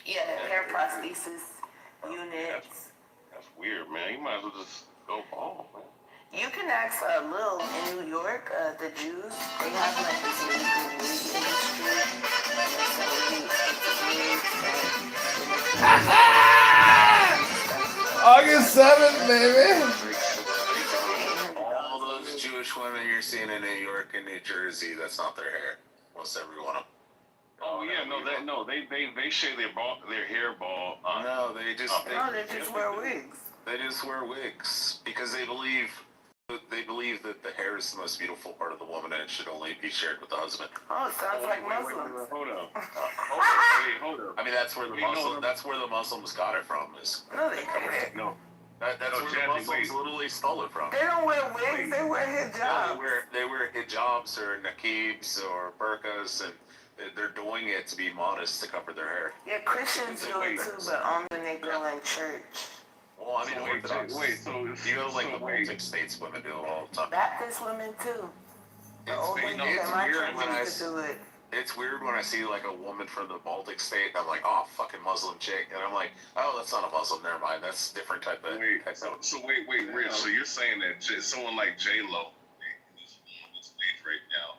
Yeah, hair prosthesis units. That's weird, man. You might as well just go bald, man. You can ask Lil in New York, the Jews, they have like this really good wig industry. August 7th, baby. All those Jewish women you're seeing in New York and New Jersey, that's not their hair. Most every one of them. Oh yeah, they shave their hair bald. No, they just wear wigs. They just wear wigs because they believe that the hair is the most beautiful part of the woman and it should only be shared with the husband. Oh, it sounds like Muslims. Hold up. Hold up. I mean, that's where the Muslims got it from. No, they didn't. No. That's where the Muslims literally stole it from. They don't wear wigs, they wear hijabs. No, they wear hijabs or niqabs or burqas, and they're doing it to be modest to cover their hair. Yeah, Christians do it too, but only when they go in church. Well, I mean, so you go to like the Baltic States, women do it all the time. Baptist women too. The old ladies in my church used to do it. It's weird when I see like a woman from the Baltic state, and I'm like, oh, fucking Muslim chick, and I'm like, oh, that's not a Muslim. Never mind, that's a different type of. Wait, Rich. So you're saying that someone like J Lo, who's on this stage right now,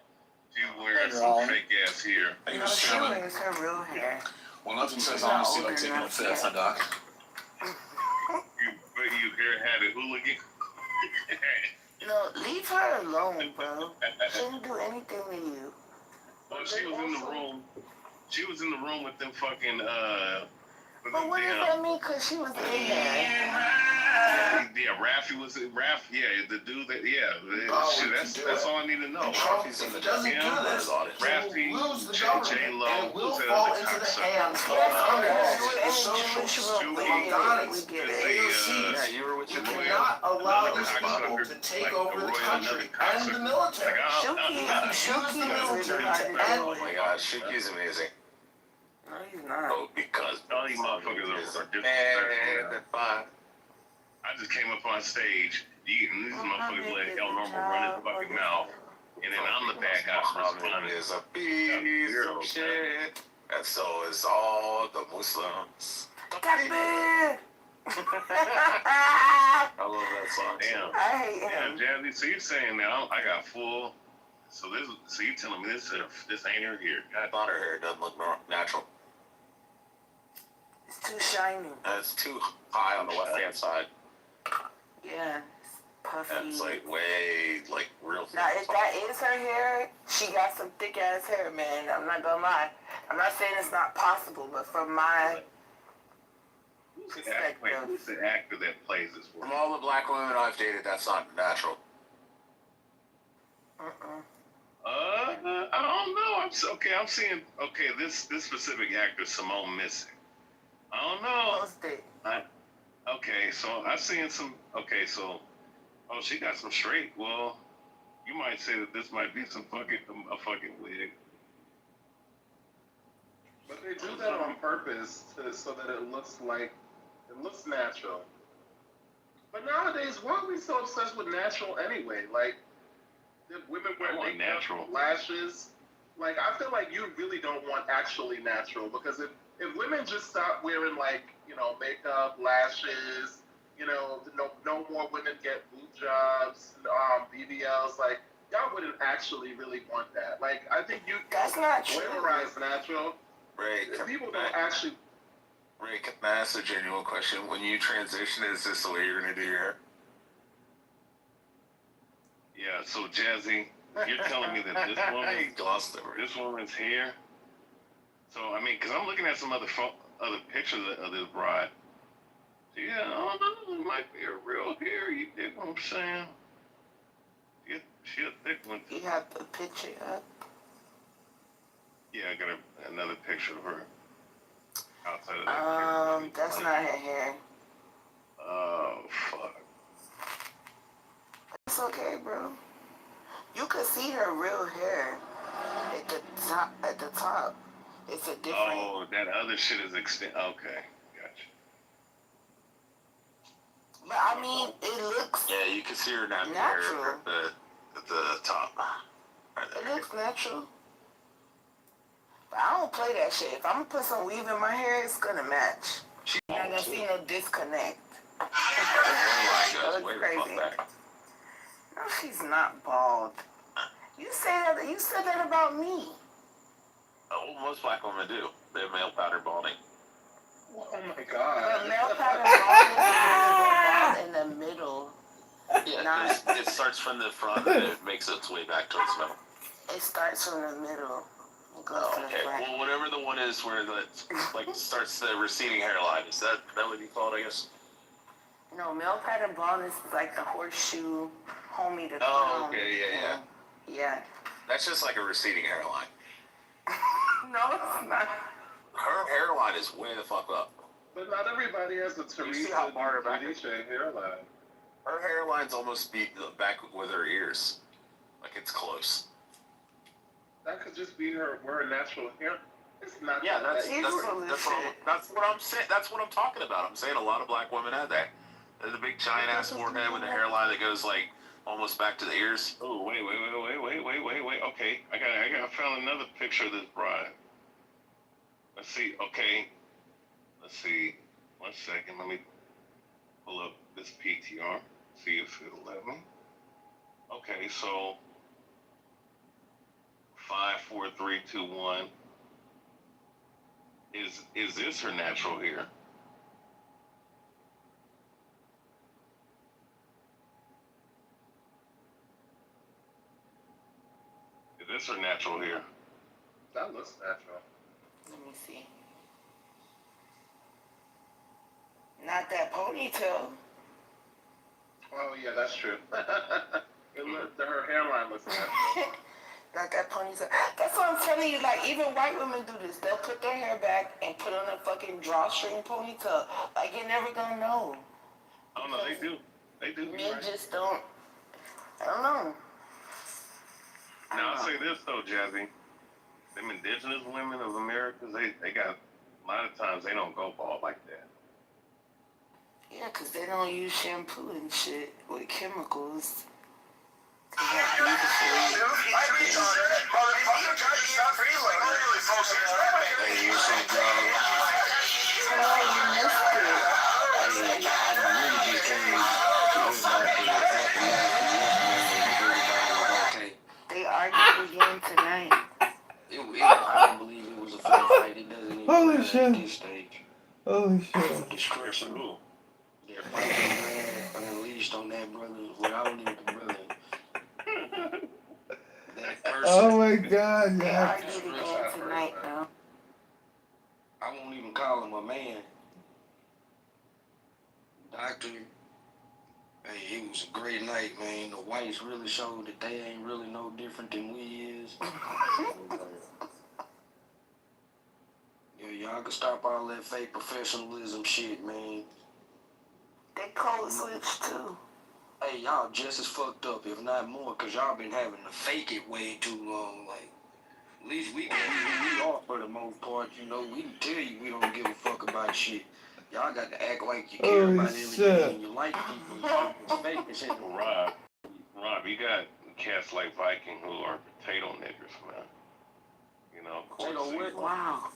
she wears some fake ass hair. No, she wears her real hair. Well, nothing says honesty like taking a piss, huh, Doc? You had a hooligan. No, leave her alone, bro. She didn't do anything to you. Well, she was in the room. She was in the room with them fucking But what does that mean? Cause she was in there. Yeah, Raffy was it. The dude that that's all I need to know. If he doesn't do this, Raffy, he will lose the government J-Lo, and will who's that fall other into the cocksucker? hands of the social We get it. Yeah, you were with You your boy. cannot allow these people to take over the country and the military. Shuki is really hard to Oh do. my god, Shuki's amazing. No, he's not. Oh, because all these motherfuckers are disrespectful. fine. I just came up on stage, these motherfuckers let El Normal run his fucking mouth, and then I'm the bad guy responding. Is a piece of shit, and so is all the Muslims. Takbir! I love that song. Damn. I hate him. Yeah, Jazzy, so you're saying now I got full. So you telling me this ain't her here? I thought her hair doesn't look natural. It's too shiny. It's too high on the left hand side. Yeah, it's puffy. And it's like way, like real. Now, if that is her hair, she got some thick ass hair, man. I'm not gonna lie. I'm not saying it's not possible, but from my Who's the actor that plays this From role? all the black women I've dated, that's not natural. I don't know. I'm seeing this specific actor, Simone Missick. I don't know. Post it. Okay, so I've seen some. Okay, so she got some straight. Well, you might say that this might be a fucking wig. But they do that on purpose so that it looks natural. But nowadays, why are we so obsessed with natural anyway? Like, if women wear makeup, natural lashes, like, I feel like you really don't want actually natural, because if women just stop wearing, like, makeup, lashes, no more women get boob jobs, BBLs, like, y'all wouldn't actually really want that. Like, I think That's not true. glamorize natural. Ray, People don't actually. Ray, can I ask a genuine question? When you transition, is this the way you're gonna do your hair? Yeah. So Jazzy, you're telling me that this woman's hair. So I mean, because I'm looking at some other pictures of this bride. Yeah, I don't know. It might be a real hair. You dig what I'm saying? She a thick one. You have the picture up. Yeah, I got another picture of her outside of that. That's not her hair. Oh fuck. It's okay, bro. You could see her real hair at the top. It's a different. Oh, that other shit is extended. Okay, gotcha. But I mean, it looks. Yeah, you can see her now. Natural. At the top. Right there. It looks natural. But I don't play that shit. If I'm gonna put some weave in my hair, it's gonna match. You're not gonna see no disconnect. Goes way the crazy. fuck back. No, she's not bald. You said that about me. Oh, most black women do. They have male pattern balding. Oh my god. But male pattern balding is in the middle. Yeah, it starts from the front and it makes its way back towards the middle. It starts from the middle. Okay. Well, whatever the one is where starts the receding hairline, is that what you call it, I guess? No, male pattern balding is like the horseshoe, homie to Oh, okay, yeah. Yeah. That's just like a receding hairline. No, it's not. Her hairline is way the fuck up. But not everybody has a Teresa Giudice hairline. Her hairline's almost back with her ears. Like it's close. That could just be her natural hair. It's not. Yeah, that's what I'm saying. That's what I'm talking about. I'm saying a lot of black women have that. The big giant ass forehead with a hairline that goes like almost back to the ears. Oh, wait. Okay, I found another picture of this bride. Let's see. Okay. Let's see. 1 second. Let me pull up this PTR. See if it'll let me. Okay, so 5, 4, 3, 2, 1. Is this her natural hair? Is this her natural hair? That looks natural. Let me see. Not that ponytail. Oh yeah, that's true. Her hairline looks natural. Not that ponytail. That's what I'm telling you. Like, even white women do this. They'll put their hair back and put on a fucking drawstring ponytail. Like, you're never gonna know. Oh no, they do. Men just don't. I don't know. Now I'll say this though, Jazzy. Them indigenous women of America, they got A lot of times they don't go bald like that. Yeah, 'cause they don't use shampoo and shit with chemicals. I reach on it, motherfucker, try to stop feeling really folks. Hey, what's up, y'all? Oh, you missed it. I really just came to hear about the aftermath. They argued again tonight. I don't believe it was a fair fight. It doesn't even Holy matter shit. at this stage. Holy shit. Destruction. Their fight unleashed on that brother. Well, I don't even the brother. That person. Oh my god, They yeah. argued again tonight now. I won't even call him a man. Doctor, hey, it was a great night, man. The whites really showed that they ain't really no different than we is. Yeah, y'all can stop all that fake professionalism shit, man. They code switched too. Hey, y'all just as fucked up, if not more, because y'all been having to fake it way too long. Like, at least we can be who we are for the most part, you know. We can tell you we don't give a fuck about shit. Y'all got to act like you care Holy about shit. everything and you like people. It's fake and shit. Rob, you got cats like Viking who are potato niggers, man. You know, of course. Potato what? Wow.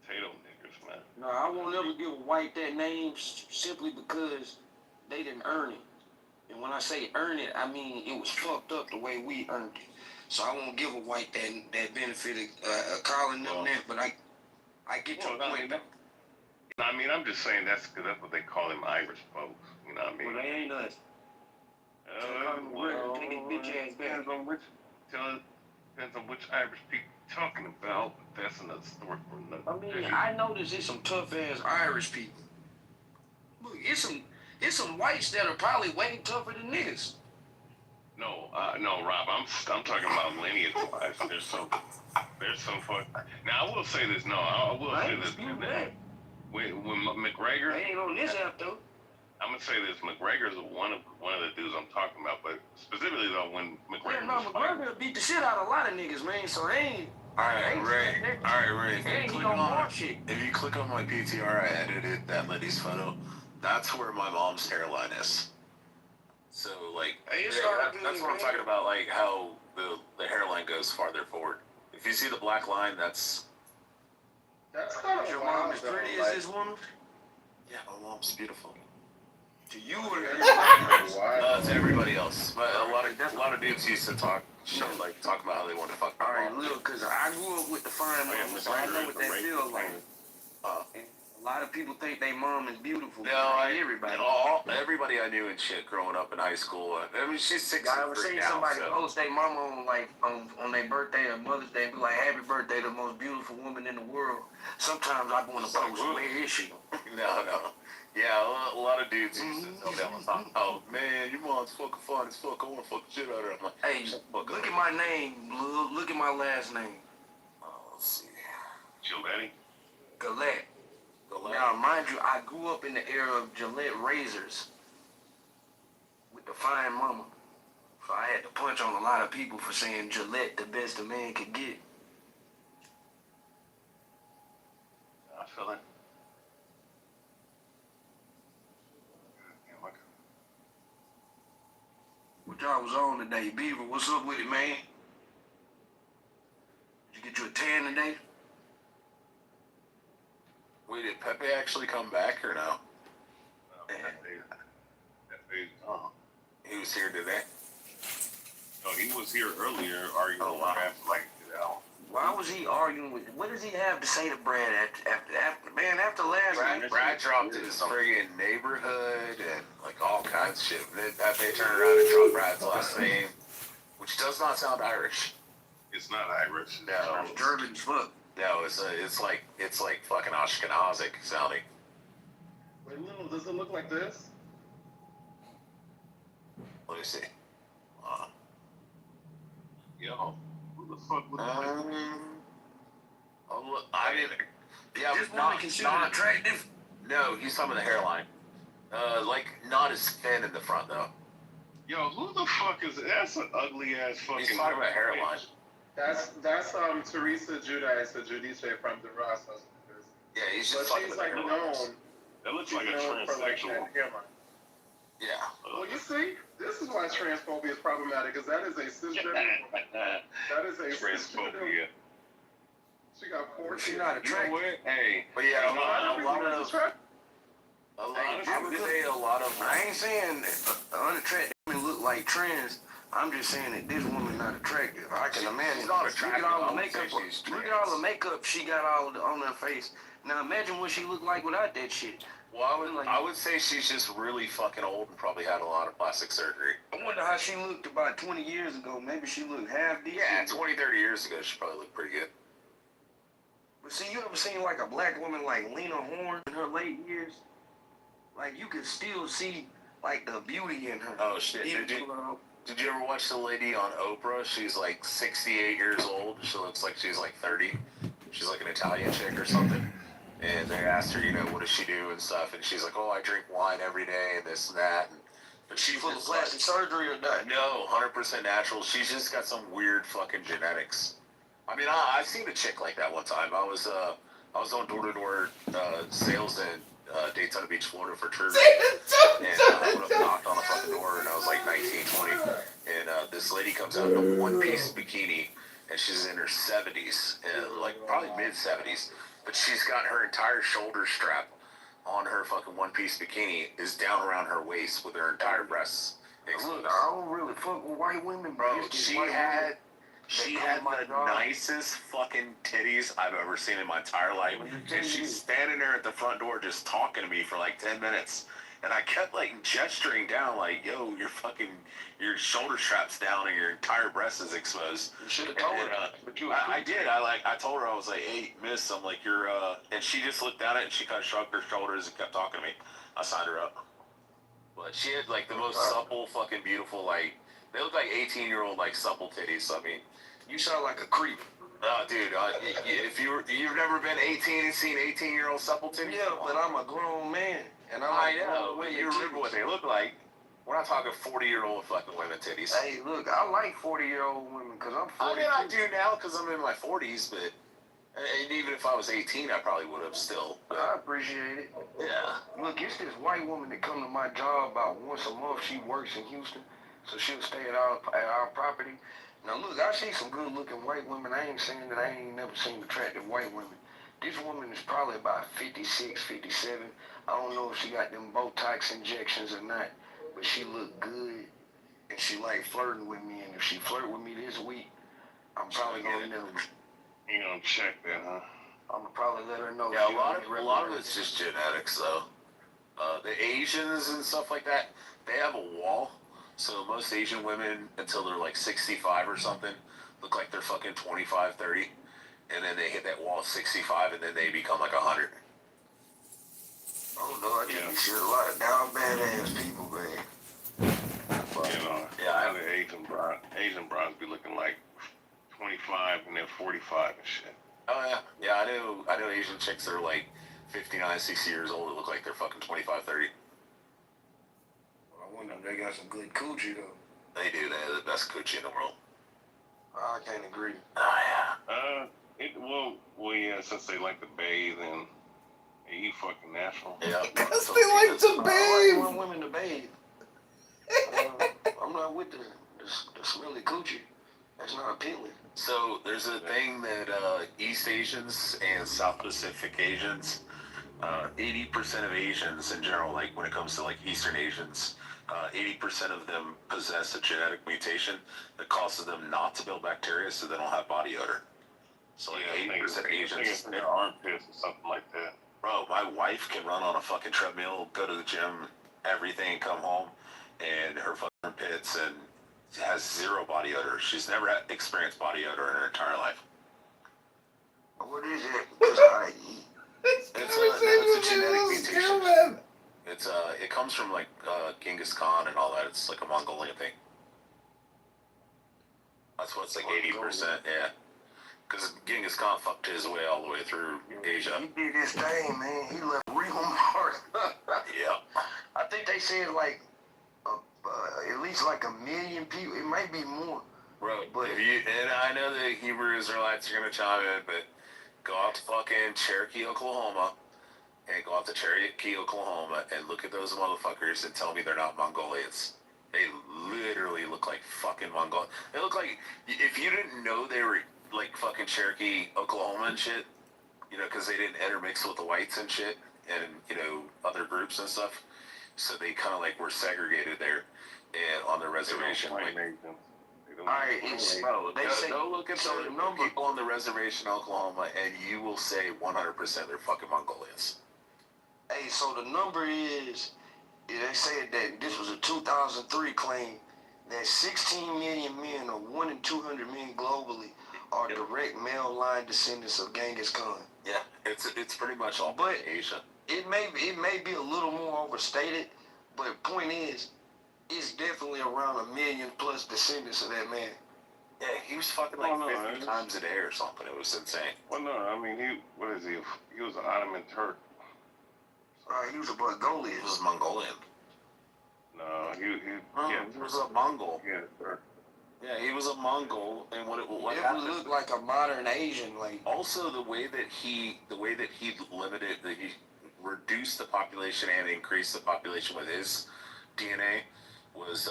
Potato niggers, man. No, I won't ever give a white that name simply because they didn't earn it. And when I say earn it, I mean it was fucked up the way we earned it. So I won't give a white that benefit of calling them that, but I get your point. I mean, I'm just saying that's because that's what they call them Irish folks. You know what I mean? Well, they ain't us. Depends on which Irish people you're talking about. But that's another story for another. I mean, I noticed there's some tough ass Irish people. Look, it's some whites that are probably way tougher than niggas. No, Rob. I'm talking about lineage wise. There's some fuck. Now I will say this. No, I will say this. When McGregor, they ain't on this app though. I'm gonna say this: McGregor's one of the dudes I'm talking about, but specifically though, when McGregor McGregor beat the shit out of a lot of niggas, man. So they ain't. All right, Ray. If you click on my PTR, I edited that lady's photo. That's where my mom's hairline is. So like, that's what I'm talking about. Like how the hairline goes farther forward. If you see the black line, that's kind of your wild, mom as pretty though, as this woman. Yeah, my mom's beautiful. To you or to everybody else. But a lot of dudes used to talk about how they want to fuck. All right, look, because I grew up with the fine mama, so I know what that feels like. A lot of people think their mom is beautiful. No, everybody I knew and shit growing up in high school. I mean, she's 63 now. I ever seen somebody post their mama on their birthday or Mother's Day and be like, "Happy birthday, the most beautiful woman in the world." Sometimes I want to post, "Where is she?" No. Yeah, a lot of dudes used to tell them, "Oh man, your mom's fucking fine as fuck. I want to fuck the shit out of her." I'm like, "Hey, look at my name. Look at my last name. Let's see, Gillette. Now, mind you, I grew up in the era of Gillette razors with the fine mama. So I had to punch on a lot of people for saying Gillette the best a man could get. I feel it. What y'all was on today? Beaver, what's up with it, man? Did you get you a tan today? Wait, did Pepe actually come back or no? He was here today? No, he was here earlier arguing with Brad like, why was he arguing with, what does he have to say to Brad after last Brad dropped his friggin' neighborhood and like all kinds of shit. Then Pepe turned around and dropped Brad's last name, which does not sound Irish. It's not Irish. No, it's German as fuck. No, it's like fucking Ashkenazic sounding. Wait, Lil, does it look like this? Let me see. Yo, who the fuck would I mean, yeah, this woman considered attractive? No, he's talking about the hairline. Like not as thin in the front though. Yo, who the fuck is that's an ugly ass fucking. He's talking about hairline. That's Teresa Giudice or Giudice from the Ross Husband. Yeah, he's But just fucking she's with like the known. That looks She's like a known for like transsexual. that hairline. Yeah. Well, you see, this is why transphobia is problematic, because that is a cisgender. That is a cisgender. Transphobia. She got 4 She kids. not attractive. You know what? Hey. But yeah, Not a lot everything is of attractive. a lot of I ain't saying unattractive women look like trans. I'm just saying that this woman not attractive. I can imagine. She's not attractive. Look at all I the would makeup. say she's Look at trans. all the makeup she got on her face. Now imagine what she looked like without that shit. Well, I would say she's just really fucking old and probably had a lot of plastic surgery. I wonder how she looked about 20 years ago. Maybe she looked half decent. Yeah, 20, 30 years ago, she probably looked pretty good. But see, you ever seen like a black woman like Lena Horne in her late years? Like you could still see like the beauty in her. Oh shit! Did you ever watch the lady on Oprah? She's like 68 years old. She looks like she's like 30. She's like an Italian chick or something. And they asked her, you know, what does she do and stuff, and she's like, oh, I drink wine every day and this and that. But she's full of just plastic surgery or not? No, 100% natural. She's just got some weird fucking genetics. I mean, I seen a chick like that one time. I was on door-to-door sales in Daytona Beach, Florida for church. And I would have knocked on a fucking door, and I was like 19, 20. And this lady comes out in a one-piece bikini, and she's in her 70s, like probably mid-70s. But she's got her entire shoulder strap on her fucking one-piece bikini is down around her waist with her entire breasts exposed. Look, I don't really fuck with white women, Bro, she had the nicest fucking titties I've ever seen in my entire life. And she's standing there at the front door just talking to me for like 10 minutes. And I kept like gesturing down like, yo, your shoulder strap's down and your entire breast is exposed. You should have told her. But you I did. I told her, I was like, hey, miss, I'm like, you're, and she just looked at it and she kind of shrugged her shoulders and kept talking to me. I signed her up. But she had like the most supple, fucking beautiful, like, they look like 18-year-old, like, supple titties. I mean, you sound like a creep. Dude, if you've never been 18 and seen 18-year-old supple titties? Yeah, but I'm a grown man. And I know, but you remember what they look like. We're not talking 40-year-old fucking women titties. Hey, look, I like 40-year-old women because I'm 42. I mean, I do now because I'm in my 40s, but and even if I was 18, I probably would have still. I appreciate it. Yeah. Look, it's this white woman that come to my job about once a month. She works in Houston, so she'll stay at our property. Now, look, I see some good-looking white women. I ain't saying that I ain't never seen attractive white women. This woman is probably about 56, 57. I don't know if she got them Botox injections or not, but she look good, and she like flirting with me. And if she flirt with me this week, I'm probably gonna know. You gonna check that, huh? I'm gonna probably let her know. Yeah, a lot of it's just genetics, though. The Asians and stuff like that, they have a wall. So most Asian women, until they're like 65 or something, look like they're fucking 25, 30. And then they hit that wall at 65, and then they become like 100. Oh no, I think you see a lot of down badass people, man. You know, yeah, the Asian bros be looking like 25 and then 45 and shit. Oh yeah, I know Asian chicks that are like 59, 60 years old that look like they're fucking 25, 30. I wonder if they got some good coochie though. They do. They have the best coochie in the world. I can't agree. Oh yeah. Well, yeah, since they like to bathe and eat fucking natural. Yeah. Because they like to bathe. I want women to bathe. I'm not with the smelly coochie. That's not appealing. So there's a thing that East Asians and South Pacific Asians, 80% of Asians in general, like when it comes to like Eastern Asians, 80% of them possess a genetic mutation that causes them not to build bacteria, so they don't have body odor. So like 80% of Asians, their armpits or something like that. Bro, my wife can run on a fucking treadmill, go to the gym, everything, and come home, and her fucking armpits and has zero body odor. She's never experienced body odor in her entire life. What is it? Because I eat. It's a genetic mutation. It comes from like Genghis Khan and all that. It's like a Mongolian thing. That's what's like 80%. Yeah, because Genghis Khan fucked his way all the way through Asia. He did his thing, man. He left a real mark. Yeah. I think they said like at least like 1 million people. It might be more. Bro, and I know the Hebrew Israelites are gonna chime in, but Go out to fucking Cherokee, Oklahoma, and go out to Cherokee, Oklahoma, and look at those motherfuckers and tell me they're not Mongolians. They literally look like fucking Mongolians. They look like, if you didn't know they were like fucking Cherokee, Oklahoma and shit, you know, because they didn't intermix with the whites and shit, and, you know, other groups and stuff. So they kind of like were segregated there and on the reservation. Like, Alright, it's bro, they say go look at so the number. people on the reservation in Oklahoma, and you will say 100% they're fucking Mongolians. Hey, so the number is, they said that this was a 2003 claim that 16 million men, or 1 in 200 men globally, are direct male line descendants of Genghis Khan. Yeah, it's pretty much all But Asia. It may be a little more overstated, but point is, it's definitely around 1 million plus descendants of that man. Yeah, he was fucking like 50 times a day or something. It was insane. Well, no, I mean, what is he? He was an Ottoman Turk. He was a Mongolian. He was Mongolian. No, he was a Mongol. Yeah, sir. Yeah, he was a Mongol, and what it happened? Looked like a modern Asian, like. Also, the way that he limited, that he reduced the population and increased the population with his DNA was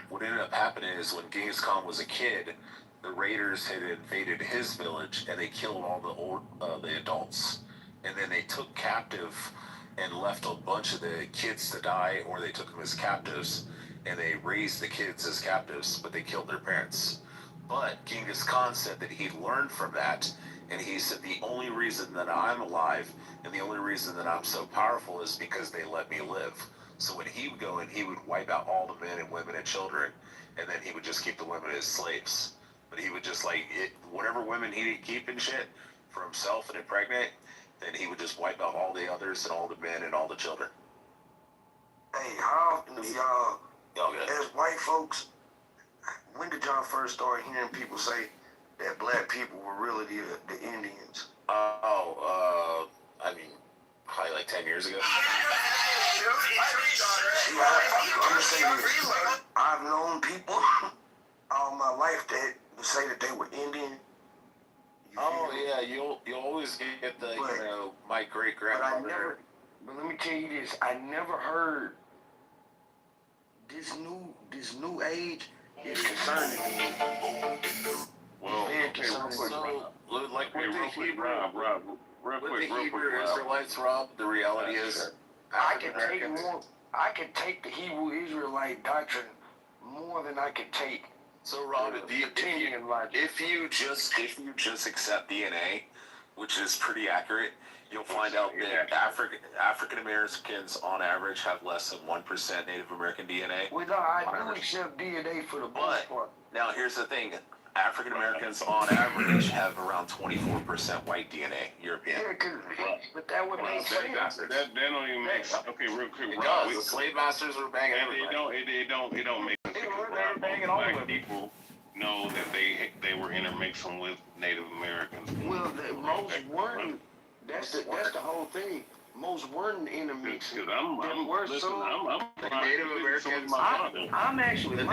what ended up happening is when Genghis Khan was a kid, the raiders had invaded his village and they killed all the adults, and then they took captive and left a bunch of the kids to die, or they took them as captives, and they raised the kids as captives, but they killed their parents. But Genghis Khan said that he learned from that, and he said the only reason that I'm alive and the only reason that I'm so powerful is because they let me live. So when he would go and he would wipe out all the men and women and children, and then he would just keep the women as slaves. But he would just whatever women he didn't keep and shit for himself and impregnate, then he would just wipe out all the others and all the men and all the children. Hey, how often do y'all, as white folks, when did y'all first start hearing people say that black people were really the Indians? I mean, probably like 10 years ago. I'm gonna say this. I've known people all my life that would say that they were Indian. Yeah, you'll always get the, my great grandmother. But let me tell you this, I never heard this new age is concerning me. Well, like with the Hebrew, real quick, Israelites, Rob, the reality is I can take the Hebrew Israelite doctrine more than I can take. So Rob, if you just accept DNA, which is pretty accurate, you'll find out that African Americans on average have less than 1% Native American DNA. Well, no, I do accept DNA for the most part. Now here's the thing. African Americans on average have around 24% white DNA, European. Yeah, but that would make sense. That don't even make sense. Okay, real quick, Rob. The slave masters were banging everybody. It don't make sense. They were banging all Black people know that they were intermixing with Native Americans. Well, most weren't. That's the whole thing. Most weren't intermixing. Because I'm Native Americans. I'm actually.